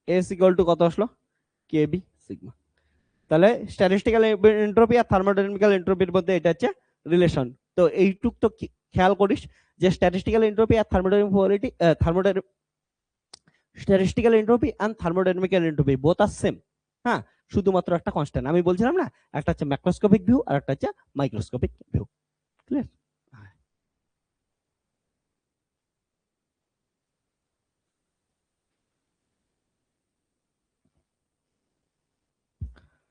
S equal to কত আসলো? কেবি সিগমা। তাহলে স্ট্যাটিস্টিক্যাল এন্ট্রপি আর থার্মোডাইনামিক্যাল এন্ট্রপির মধ্যে এটা হচ্ছে রিলেশন। তো এইটুক তো খেয়াল করিস যে স্ট্যাটিস্টিক্যাল এন্ট্রপি আর thermodynamic probability statistical entropy and thermodynamical entropy both আর সেম। হ্যাঁ, শুধুমাত্র একটা কনস্ট্যান্ট আমি বলছিলাম না, একটা হচ্ছে ম্যাক্রোস্কোপিক ভিউ আর একটা হচ্ছে মাইক্রোস্কোপিক ভিউ। ক্লিয়ার?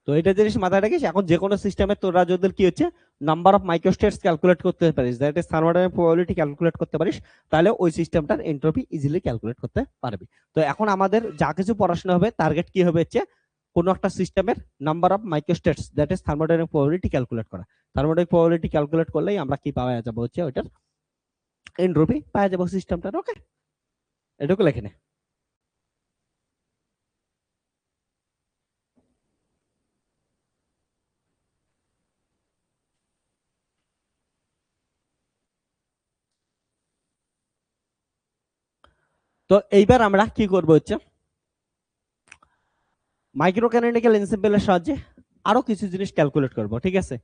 তো এটা জিনিস মাথায় রাখিস, এখন যে কোনো সিস্টেমে তোরা যদি কি হচ্ছে নাম্বার অফ মাইক্রোস্টেটস ক্যালকুলেট করতে পারিস, that is thermodynamic probability calculate করতে পারিস, তাহলে ওই সিস্টেমটার এন্ট্রপি ইজিলি ক্যালকুলেট করতে পারবি। তো এখন আমাদের যা কিছু পড়াশোনা হবে, টার্গেট কি হবে হচ্ছে কোন একটা সিস্টেমের number of microstates that is thermodynamic probability calculate করা। থার্মোডাইনামিক প্রবাবিলিটি ক্যালকুলেট করলেই আমরা কি পাওয়া যাবে হচ্ছে ওইটার এন্ট্রপি পাওয়া যাবে সিস্টেমটার। ওকে, এটুকু লেখে নে। তো এইবার আমরা কি করবো হচ্ছে মাইক্রোক্যানোনিক্যাল এনসেম্বলের সাহায্যে আরো কিছু জিনিস ক্যালকুলেট করব। ঠিক আছে,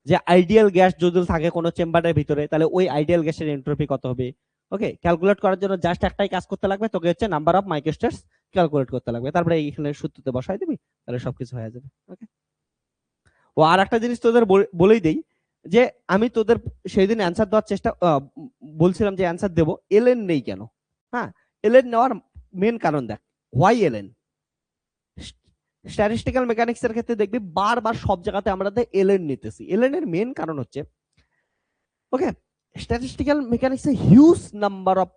যে আইডিয়াল গ্যাস যদি থাকে কোনো চেম্বারের ভিতরে, তাহলে ওই আইডিয়াল গ্যাসের এন্ট্রপি কত হবে। ওকে, ক্যালকুলেট করার জন্য জাস্ট একটাই কাজ করতে লাগবে, তোকে হচ্ছে নাম্বার অফ মাইক্রোস্টেটস ক্যালকুলেট করতে লাগবে, তারপরে এইখানে সূত্রতে বসাই দিবি, তাহলে সবকিছু হয়ে যাবে। ওকে, ও আর একটা জিনিস তোদের বলেই দেই, যে আমি তোদের সেই দিন অ্যান্সার দেওয়ার চেষ্টা বলছিলাম যে অ্যান্সার দেবো, এলএন নেই কেন? হ্যাঁ, এলএন নেওয়ার মেন কারণ দেখ, হোয়াই এলএন। স্ট্যাটিস্টিক্যাল মেকানিক্স এর ক্ষেত্রে দেখবি বারবার সব জায়গাতে আমরা এলএন নিতেছি। এলএন এর মেন কারণ হচ্ছে, ওকে, স্ট্যাটিস্টিক্যাল মেকানিক্স এ হিউজ নাম্বার অফ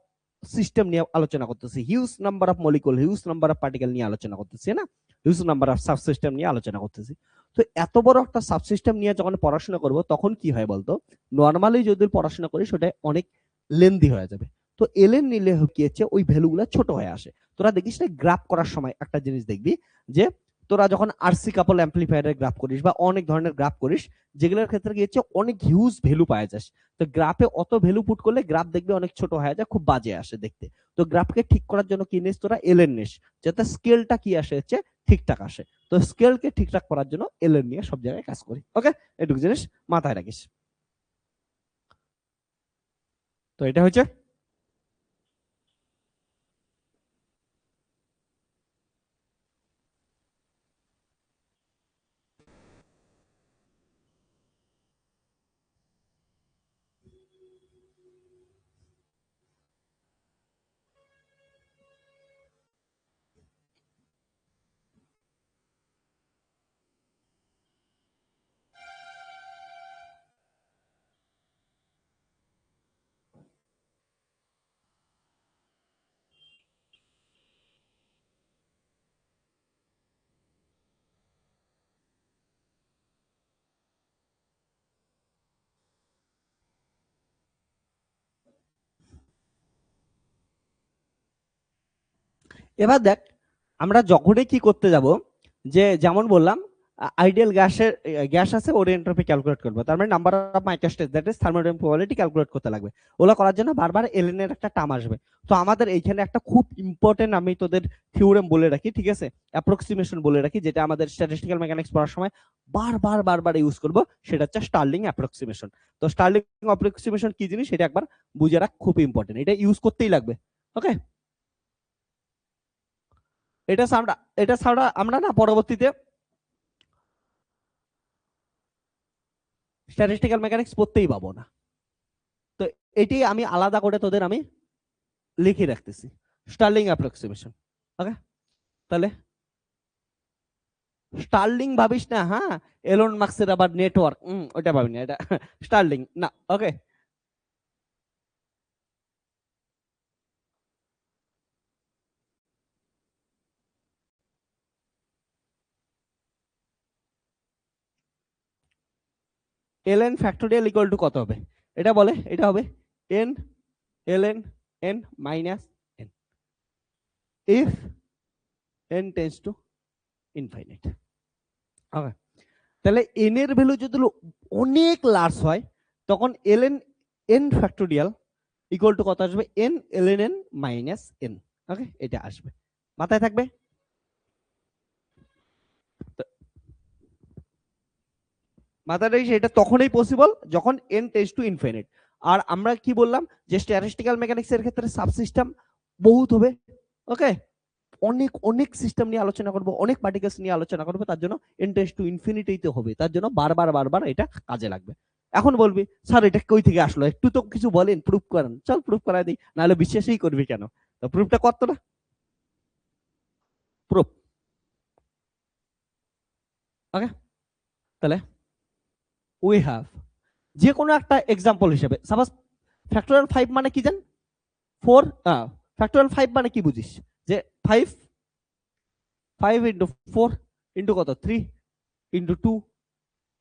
সিস্টেম নিয়ে আলোচনা করতেছি, huge number of molecule, huge number of particle নিয়ে আলোচনা করতেছি, না হিউজ নাম্বার অফ সাবসিস্টেম নিয়ে আলোচনা করতেছি। তো এত বড় একটা সাবসিস্টেম নিয়ে যখন পড়াশোনা করব, তখন কি হয় বলতো, নর্মালি যদি পড়াশোনা করি সেটা অনেক লেন্দি হয়ে যাবে। তো এলএন নিলে কি হচ্ছে, ওই ভ্যালুগুলো ছোট হয়ে আসে। তোরা দেখিস না গ্রাফ করার সময় একটা জিনিস দেখবি, যে তোরা যখন আরসি কাপল অ্যাম্পলিফায়ারের গ্রাফ করিস বা অনেক ধরনের গ্রাফ করিস, যেগুলোর ক্ষেত্রে কি হচ্ছে অনেক হিউজ ভ্যালু পাওয়া যায়। তো গ্রাফে অত ভ্যালু পুট করলে গ্রাফ দেখবে অনেক ছোট হয়ে যায়, খুব বাজে আসে দেখতে। তো গ্রাফকে ঠিক করার জন্য কি নিস তোরা, এলএন নিস, যাতে স্কেলটা কি আসে হচ্ছে ঠিকঠাক আসে। তো স্কেলকে ঠিকঠাক করার জন্য এলএন নিয়ে সব জায়গায় কাজ করি। ওকে, এটুকু জিনিস মাথায় রাখিস। তো এটা হচ্ছে এবার দেখ, আমরা যখনই কি করতে যাব, যে যেমন বললাম আইডিয়াল গ্যাস আছে, ওর এন্ট্রপি ক্যালকুলেট করবো, তার মানে number of microstates that is thermodynamic probability calculate করতে লাগবে। ওগুলো করার জন্য বারবার এলএন এর একটা টার্ম আসবে। তো আমাদের এইখানে একটা খুব ইম্পর্টেন্ট আমি তোদের থিওরেম বলে রাখি, ঠিক আছে, অ্যাপ্রক্সিমেশন বলে রাখি, যেটা আমাদের স্ট্যাটিস্টিক্যাল মেকানিক্স পড়ার সময় বারবার বারবার ইউজ করব, সেটা হচ্ছে স্টার্লিং অ্যাপ্রক্সিমেশন। তো স্টার্লিং অ্যাপ্রক্সিমেশন কি জিনিস সেটা একবার বুঝে রাখ, খুব ইম্পর্টেন্ট, এটা ইউজ করতেই লাগবে। ওকে, এটা ছাড়া আমরা না পরবর্তীতে স্ট্যাটিস্টিক্যাল মেকানিক্স পড়তেই পাবো না। তো এটি আমি আলাদা করে তোদের আমি লিখে রাখতেছি, স্টার্লিং অ্যাপ্রক্সিমেশন। ওকে, তাহলে স্টার্লিং ভাবিস না, হ্যাঁ, এলন মাস্কের আবার নেটওয়ার্ক, ওটা ভাবি না, এটা স্টার্লিং না। Okay, ln factorial equal to কত হবে? এটা বলে এটা হবে n ln n minus n if n tends to infinite. Okay, তাহলে n এর ভ্যালু যদি অনেক লার্জ হয় তখন ln n factorial equal to কত আসবে? n ln n minus n। ওকে, এটা আসবে, মাথায় থাকবে। মাথায় রেখে এটা তখনই পসিবল যখন n টেন্ডস টু ইনফিনিট। আর আমরা কি বললাম যে স্ট্যাটিস্টিক্যাল মেকানিক্স এর ক্ষেত্রে সাবসিস্টেম বহুত হবে। ওকে, অনেক অনেক সিস্টেম নিয়ে আলোচনা করব, অনেক পার্টিকেলস নিয়ে আলোচনা করব, তার জন্য n টেন্ডস টু ইনফিনিটিতে হবে, তার জন্য বারবার বারবার এটা কাজে লাগবে। এখন বলবি স্যার এটা কই থেকে আসলো, একটু তো কিছু বলেন, প্রুফ করেন। চল প্রুফ করাই দিই, নাহলে বিশ্বাসই করবি কেন? তো প্রুফটা কত না প্রুফ। ওকে, তাহলে উই হ্যাভ যে কোনো একটা এক্সাম্পল হিসেবে সাপোজ ফ্যাক্টোরিয়াল 5 মানে কি জান? 4। ফ্যাক্টোরিয়াল 5 মানে কি বুঝিস? যে 5 5 ইন্টু 4 ইন্টু কত 3 ইন্টু 2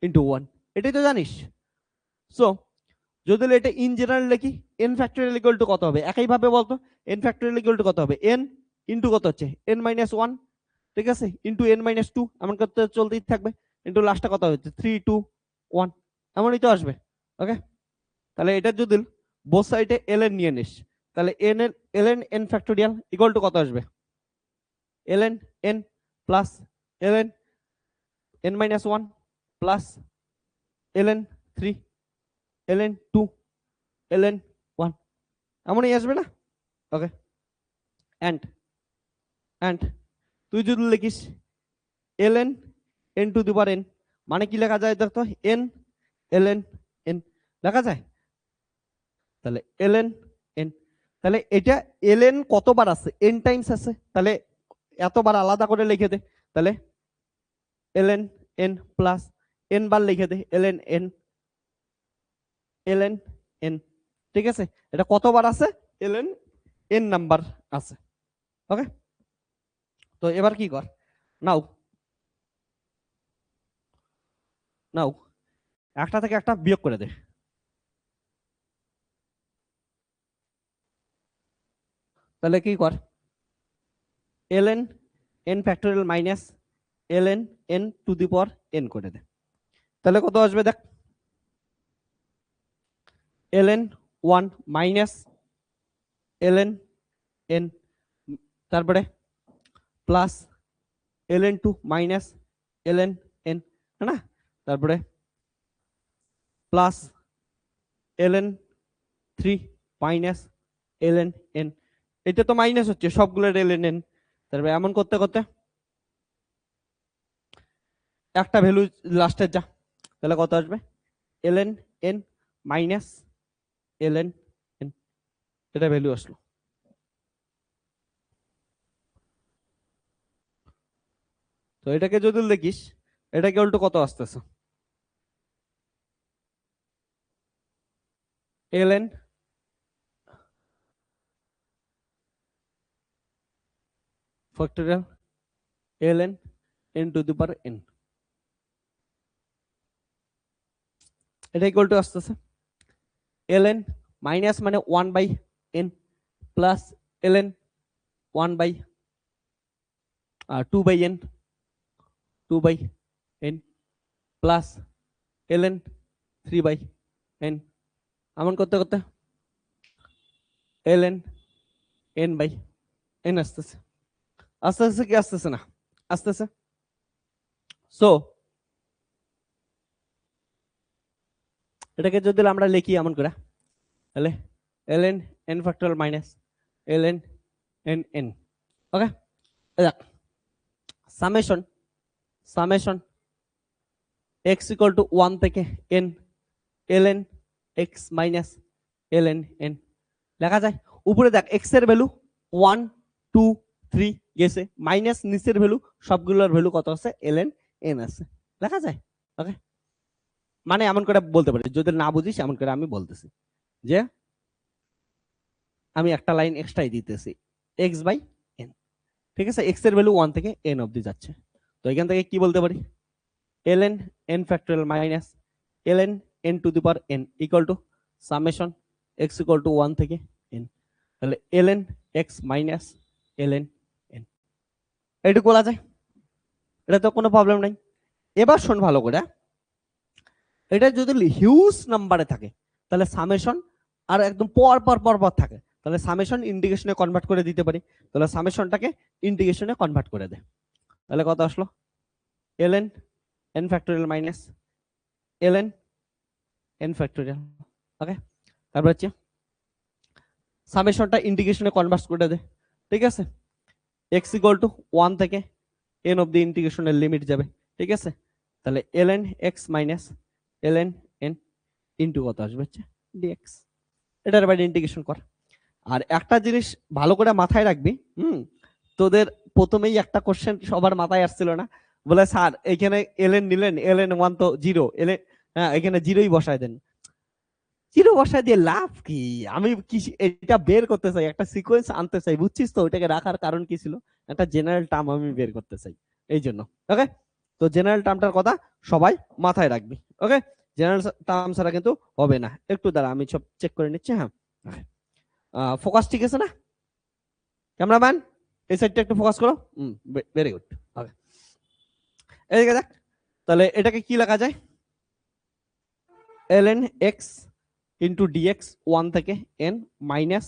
ইন্টু 1, এটাই তো জানিস। সো যদি এটা ইন জেনারেল লিখি n ফ্যাক্টোরিয়াল ইকুয়াল টু কত হবে? একই ভাবে বলতো n ফ্যাক্টোরিয়াল ইকুয়াল টু কত হবে? n ইন্টু কত হচ্ছে n মাইনাস 1, ঠিক আছে, ইন্টু n মাইনাস 2, এমন করতে চলতেই থাকবে, ইন্টু লাস্টটা কত হচ্ছে 3 2 1, এমনই তো আসবে। ওকে, তাহলে এটা যদি বোথ সাইডে ln নিয়ে নিস, তাহলে n এর ln n factorial equal to কত আসবে? ln n plus ln n minus 1 plus ln 3 ln 2 ln 1, এমনই আসবে না? ওকে, and তুই যদি লিখিস ln n to the power n, মানে কি লেখা যায় দেখতো? n ln n লেখা যায়। তাহলে ln n, তাহলে এটা ln কতবার আছে? n টাইমস আছে, তাহলে এতবার আলাদা করে লিখে দে। তাহলে ln n প্লাস n বার লিখে দে ln n ln n, ঠিক আছে, এটা কতবার আছে? ln n নাম্বার আছে। ওকে, তো এবার কি কর, নাও নাও একটা থেকে একটা বিয়োগ করে দে। তাহলে কি কর, ln n factorial minus ln n to the power n করে দে। তাহলে কত আসবে দেখ, ln 1 মাইনাস ln n, তারপরে plus ln 2 minus ln n, है ना, তারপরে plus ln 3 minus ln n, এটা তো মাইনাস হচ্ছে সবগুলোর ln n। তারপরে এমন করতে করতে একটা ভ্যালু লাস্টের যা, তাহলে কত আসবে? ln n minus ln n, এটা ভ্যালু আসলো। তো এটাকে যদি দেখিস, এটাকে উল্টো কত আসতেছে? ln factorial ln n to the power n, এটা ইকুয়াল টু আসতেছে ln মাইনাস মানে 1 by n plus ln 1 by 2 by n 2 by n plus ln 3 by n, এমন করতে করতে ln n বাই n আসতেছে। আসতেছে কি আসতেছে না? আসতেছে। সো এটাকে যদি আমরা লিখি এমন করে, তাহলে ln n factorial minus ln n n। ওকে, দেখ summation summation x equal to 1 থেকে n ln x minus ln n লেখা যায়। উপরে দেখ x এর ভ্যালু 1 2 3 গেছে, মাইনাস নিচের ভ্যালু সবগুলোর ভ্যালু কত আছে? ln n আছে, লেখা যায়। ওকে, মানে এমন করে বলতে পারি, যদি না বুঝিস এমন করে আমি বলতেছি যে আমি একটা লাইন এক্সট্রাই দিতেছি x বাই n, ঠিক আছে, x এর ভ্যালু 1 থেকে n অবধি যাচ্ছে। তো এখান থেকে কি বলতে পারি? ln n factorial minus ln N two the power N equal to summation x equal to 1 থেকে এন। তাহলে ln x minus ln n, এইটুকু বলা যায়, এটা তো কোনো প্রবলেম নাই। এবার শোন ভালো করে, এটা যদি হিউজ নাম্বারে থাকে তাহলে সামেশন আর একদম পর পর পর পর থাকে, তাহলে সামেশন ইন্টিগ্রেশনে কনভার্ট করে দিতে পারি। তাহলে সামেশনটাকে ইন্টিগ্রেশনে কনভার্ট করে দে, তাহলে কত আসলো ln n factorial minus ln n factorial. Okay, তারপর হচ্ছে সামেশনটা ইন্টিগ্রেশনে কনভার্ট করে দে, ঠিক আছে। x ইকুয়াল টু 1 থেকে n অফ দি ইন্টিগ্রেশনের লিমিট যাবে, ঠিক আছে। তাহলে ln x minus ln n into কত আসবে হচ্ছে dx, এটার বাইরে ইন্টিগ্রেশন কর। আর একটা জিনিস ভালো করে মাথায় রাখবি, তোদের প্রথমেই একটা কোশ্চেন সবার মাথায় আসছিল না, বলে স্যার এখানে ln নিলেন ln 1 তো 0, ln হ্যাঁ এখানে 0ই বসায় দেন। 0 বসায় দিয়ে লাভ কি? আমি কি এটা বের করতে চাই, একটা সিকোয়েন্স আনতে চাই, বুঝছিস তো? ওইটাকে রাখার কারণ কি ছিল? একটা জেনারেল টার্ম আমি বের করতে চাই, এই জন্য। ওকে, তো জেনারেল টার্মটার কথা সবাই মাথায় রাখবি। ওকে, জেনারেল টার্ম ছাড়া কিন্তু হবে না। একটু দাঁড়া, আমি সব চেক করে নিচ্ছি। হ্যাঁ, ফোকাস ঠিক আছে না ক্যামেরাম্যান? এই সাইডটা একটু ফোকাস করো। Very good. ওকে, এইদিকে দেখ, তাহলে এটাকে কি লেখা যায়? ln x ইন্টু ডিএক্স 1 থেকে n মাইনাস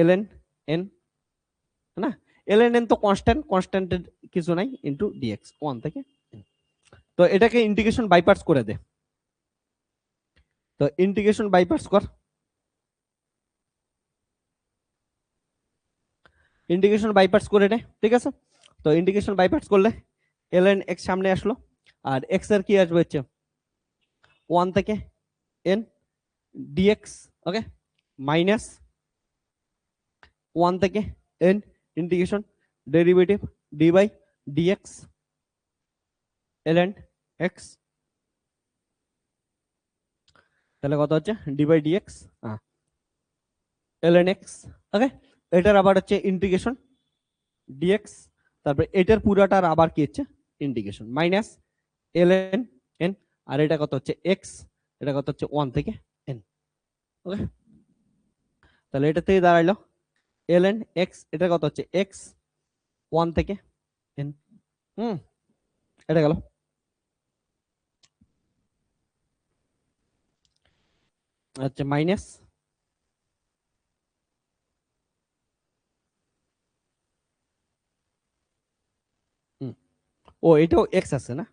ln n, না ln n তো কনস্ট্যান্ট, কনস্ট্যান্টের কিছু নাই, ইন্টু ডিএক্স 1 থেকে n। তো এটাকে ইন্টিগ্রেশন বাই পার্টস করে দে, তো ইন্টিগ্রেশন বাই পার্টস কর। ইন্টিগ্রেশন বাই পার্টস করে নে, ঠিক আছে। তো ইন্টিগ্রেশন বাই পার্টস করলে ln x সামনে আসলো, আর x এর কি আসবে হচ্ছে 1 থেকে n dx, ওকে, মাইনাস 1 থেকে n integration derivative d by dx ln x, তাহলে কত হচ্ছে d by dx ln x। Okay, এটার আবার হচ্ছে ইন্টিগ্রেশন dx, তারপরে এটার পুরাটার আবার কি হচ্ছে ইন্টিগ্রেশন মাইনাস ln n, আর এটা কত হচ্ছে x, এটা কত হচ্ছে 1 থেকে n। ওকে, তাহলে এটা থেকে দাঁড়াইলো ln x, এটা কত হচ্ছে x 1 থেকে n। এটা গেল। আচ্ছা, মাইনাস ও এটাও x আছে না,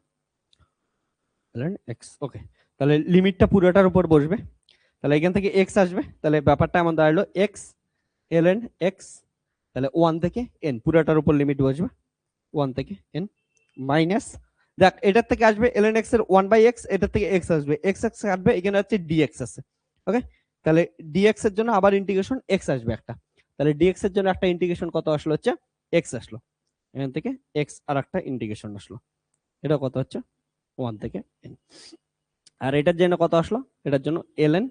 ln x। ওকে, তাহলে লিমিটটা পুরোটার উপর বসবে, তাহলে এখান থেকে x আসবে, তাহলে ব্যাপারটা এমন দাঁড়ালো x ln x, তাহলে 1 থেকে n পুরোটার উপর লিমিট বসবে 1 থেকে n মাইনাস, দেখ এটার থেকে আসবে ln x এর 1 বাই x, এটার থেকে x আসবে, x x কাটবে, এখানে হচ্ছে dx আছে। ওকে, তাহলে dx এর জন্য আবার ইন্টিগ্রেশন x আসবে একটা, তাহলে dx এর জন্য একটা ইন্টিগ্রেশন কত আসলো হচ্ছে x আসলো, এখান থেকে x আর একটা ইন্টিগ্রেশন আসলো, এটা কত হচ্ছে 1 থেকে n। আর এটার জন্য কত আসলো, এটার জন্য ln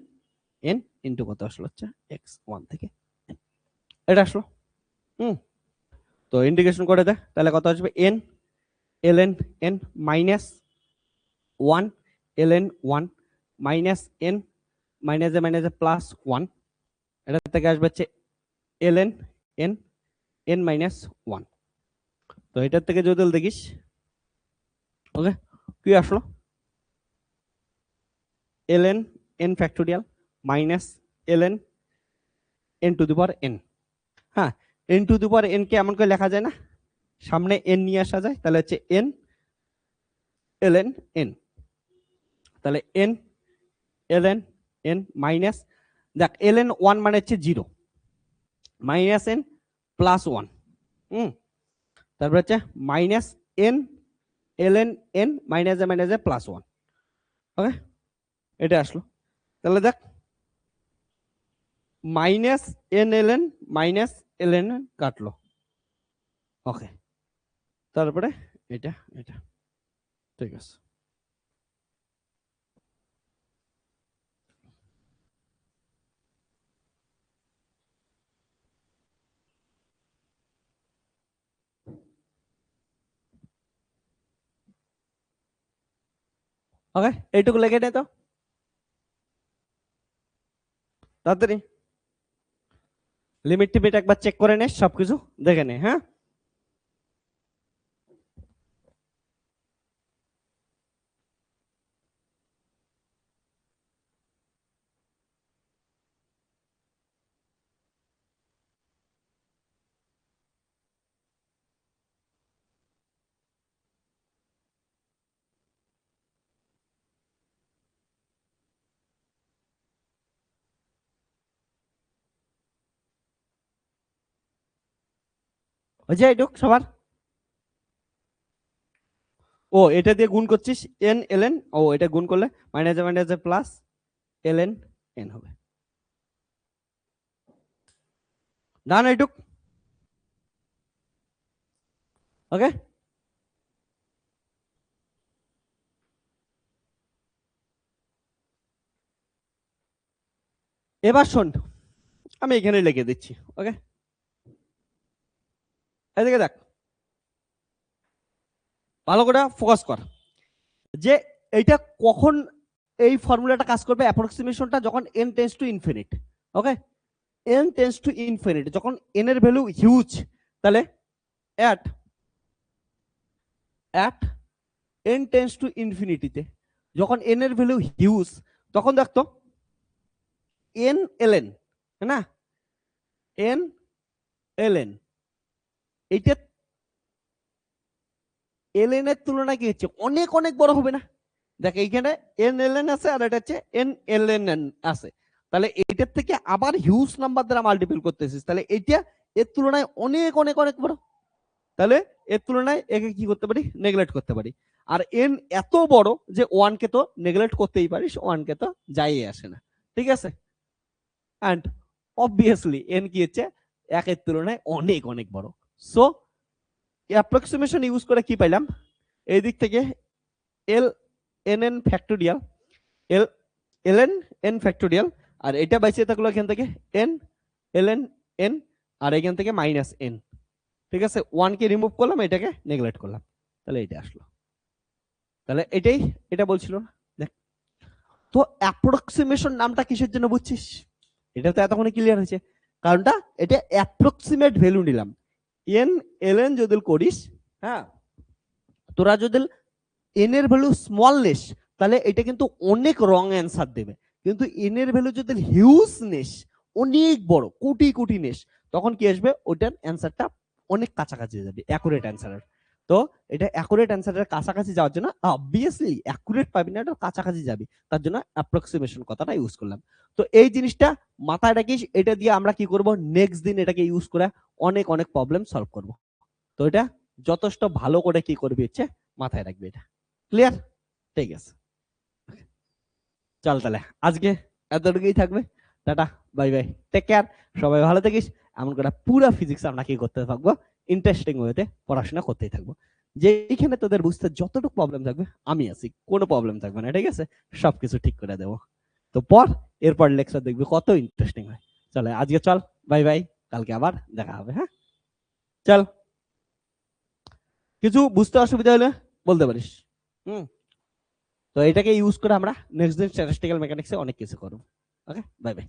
n ইন্টু কত আসলো হচ্ছে x 1 থেকে n, এটা আসলো। তো ইন্টিগ্রেশন করে দে, তাহলে কত আসবে n ln n minus 1 ln 1 minus n মাইনাসে প্লাস 1, এটা থেকে আসবে হচ্ছে ln n n মাইনাস 1। তো এটার থেকে যদি দেখিস, ওকে, কি আসলো ln n factorial minus ln n to the power n। হ্যাঁ, n to the power n কে এমন করে লেখা যায় না, সামনে n নিয়ে আসা যায়, তাহলে হচ্ছে n ln n, তাহলে n ln n মাইনাস, দেখ ln 1 মানে হচ্ছে 0 মাইনাস n প্লাস 1, তারপর হচ্ছে মাইনাস n ln n মাইনাসে প্লাস 1। ওকে, এটা আসলো, তাহলে দেখ minus n ln minus ln কাটলো। ওকে, তারপরে এটা এটা ঠিক আছে। ওকে, এইটুকু লেগে নে তো। তাড়াতাড়ি লিমিট টিমিট একবার চেক করে নে, সবকিছু দেখে নে। হ্যাঁ, ওই যে এইটুক সবার। ও এটা দিয়ে গুণ করছিস, এন এল এন, ও এটা গুণ করলে মাইনাসে মাইনাসে প্লাস এল এন এন হবে। ডান এইটুক। ওকে, এবার শোন, আমি এখানে লিখে দিচ্ছি। ওকে, এদিকে দেখ, ভালো করে ফোকাস কর যে এইটা কখন এই ফর্মুলাটা কাজ করবে, অ্যাপ্রক্সিমেশনটা যখন n tends to infinite. Okay, n tends to infinite, যখন n এর ভ্যালু হিউজ, তাহলে অ্যাট n টেন্ডস টু ইনফিনিটিতে যখন n এর ভ্যালু হিউজ, তখন দেখতো n ln, না n ln, এইটা ln এর তুলনায় কি হচ্ছে, অনেক অনেক বড় হবে না। দেখ এইখানে n ln আছে আর এটা হচ্ছে n ln আছে, তাহলে এইটার থেকে আবার হিউজ নাম্বার দ্বারা মাল্টিপল করতেছিস, তাহলে এইটা এর তুলনায় অনেক অনেক অনেক বড়। তাহলে এর তুলনায় একে কি করতে পারি, নেগলেক্ট করতে পারি। আর n এত বড় যে 1 কে তো নেগলেক্ট করতেই পারিস, 1 কে তো যাই আসে না। ঠিক আছে, এন্ড অবভিয়াসলি n কি হচ্ছে 1 এর তুলনায় অনেক অনেক বড়। সো অ্যাপ্রক্সিমেশন ইউজ করে কি পাইলাম, এই দিক থেকে এল এন এন ফ্যাক্টোরিয়াল, এল এল এন এন ফ্যাক্টোরিয়াল, আর এটা বাইসে থাকলো এখান থেকে এন এল এন এন, আর এখান থেকে মাইনাস এন। ঠিক আছে, 1 কে রিমুভ করলাম, এটাকে নেগলেক্ট করলাম, তাহলে এটা আসলো। তাহলে এটাই এটা বলছিল না। দেখ তো অ্যাপ্রক্সিমেশন নামটা কিসের জন্য বুঝছিস, এটা তো এতক্ষণে ক্লিয়ার হয়েছে। কারণটা এটা অ্যাপ্রক্সিমেট ভ্যালু নিলাম, এন এল এন যদি করিস, হ্যাঁ তোরা যদি এন এর ভ্যালু স্মল নেস, তাহলে এটা কিন্তু অনেক রং অ্যান্সার দেবে। কিন্তু এন এর ভ্যালু যদি হিউজ নেস, অনেক বড় কোটি কোটি নেস, তখন কি আসবে, ওটার অ্যান্সারটা অনেক কাছাকাছি যাবে অ্যাকুরেট অ্যান্সারের। তো এটা অ্যাকুরেট অ্যান্সারের কাছাকাছি যাওয়ার জন্য, অবভিয়াসলি অ্যাকুরেট পাবি না, এটা কাছাকাছি যাবি, তার জন্য অ্যাপ্রক্সিমেশন কথাটা ইউজ করলাম। তো এই জিনিসটা মাথায় রাখিস, এটা দিয়ে আমরা কি করব, নেক্সট দিন এটাকে ইউজ করে অনেক অনেক প্রবলেম সলভ করব। তো এটা যথেষ্ট ভালো করে কি করবি হচ্ছে মাথায় রাখবি এটা। ক্লিয়ার? ঠিক আছে, চল তাহলে আজকে এতটুকুই থাকবে। Tata, bye bye, take care, সবাই ভালো থাকিস। এমন করে পুরো ফিজিক্স আমরা কি করতে থাকবো, ইন্টারেস্টিং ওয়েতে পড়াশোনা করতেই থাকবো। যেখানে তোদের বুঝতে যতটুকু প্রবলেম থাকবে আমি আছি, কোনো প্রবলেম থাকবে না, ঠিক আছে, সবকিছু ঠিক করে দেবো। তো পর এরপর লেকচার দেখবি কত ইন্টারেস্টিং হয়। চলে আজকে চল, বাই বাই, কালকে আবার দেখা হবে। হ্যাঁ চল, কিছু বুঝতে অসুবিধা হলে বলতে পারিস। হুম, তো এটাকে ইউজ করে আমরা নেক্সট দিন স্ট্যাটিস্টিক্যাল মেকানিক্সে অনেক কিছু করবো। ওকে, বাই বাই।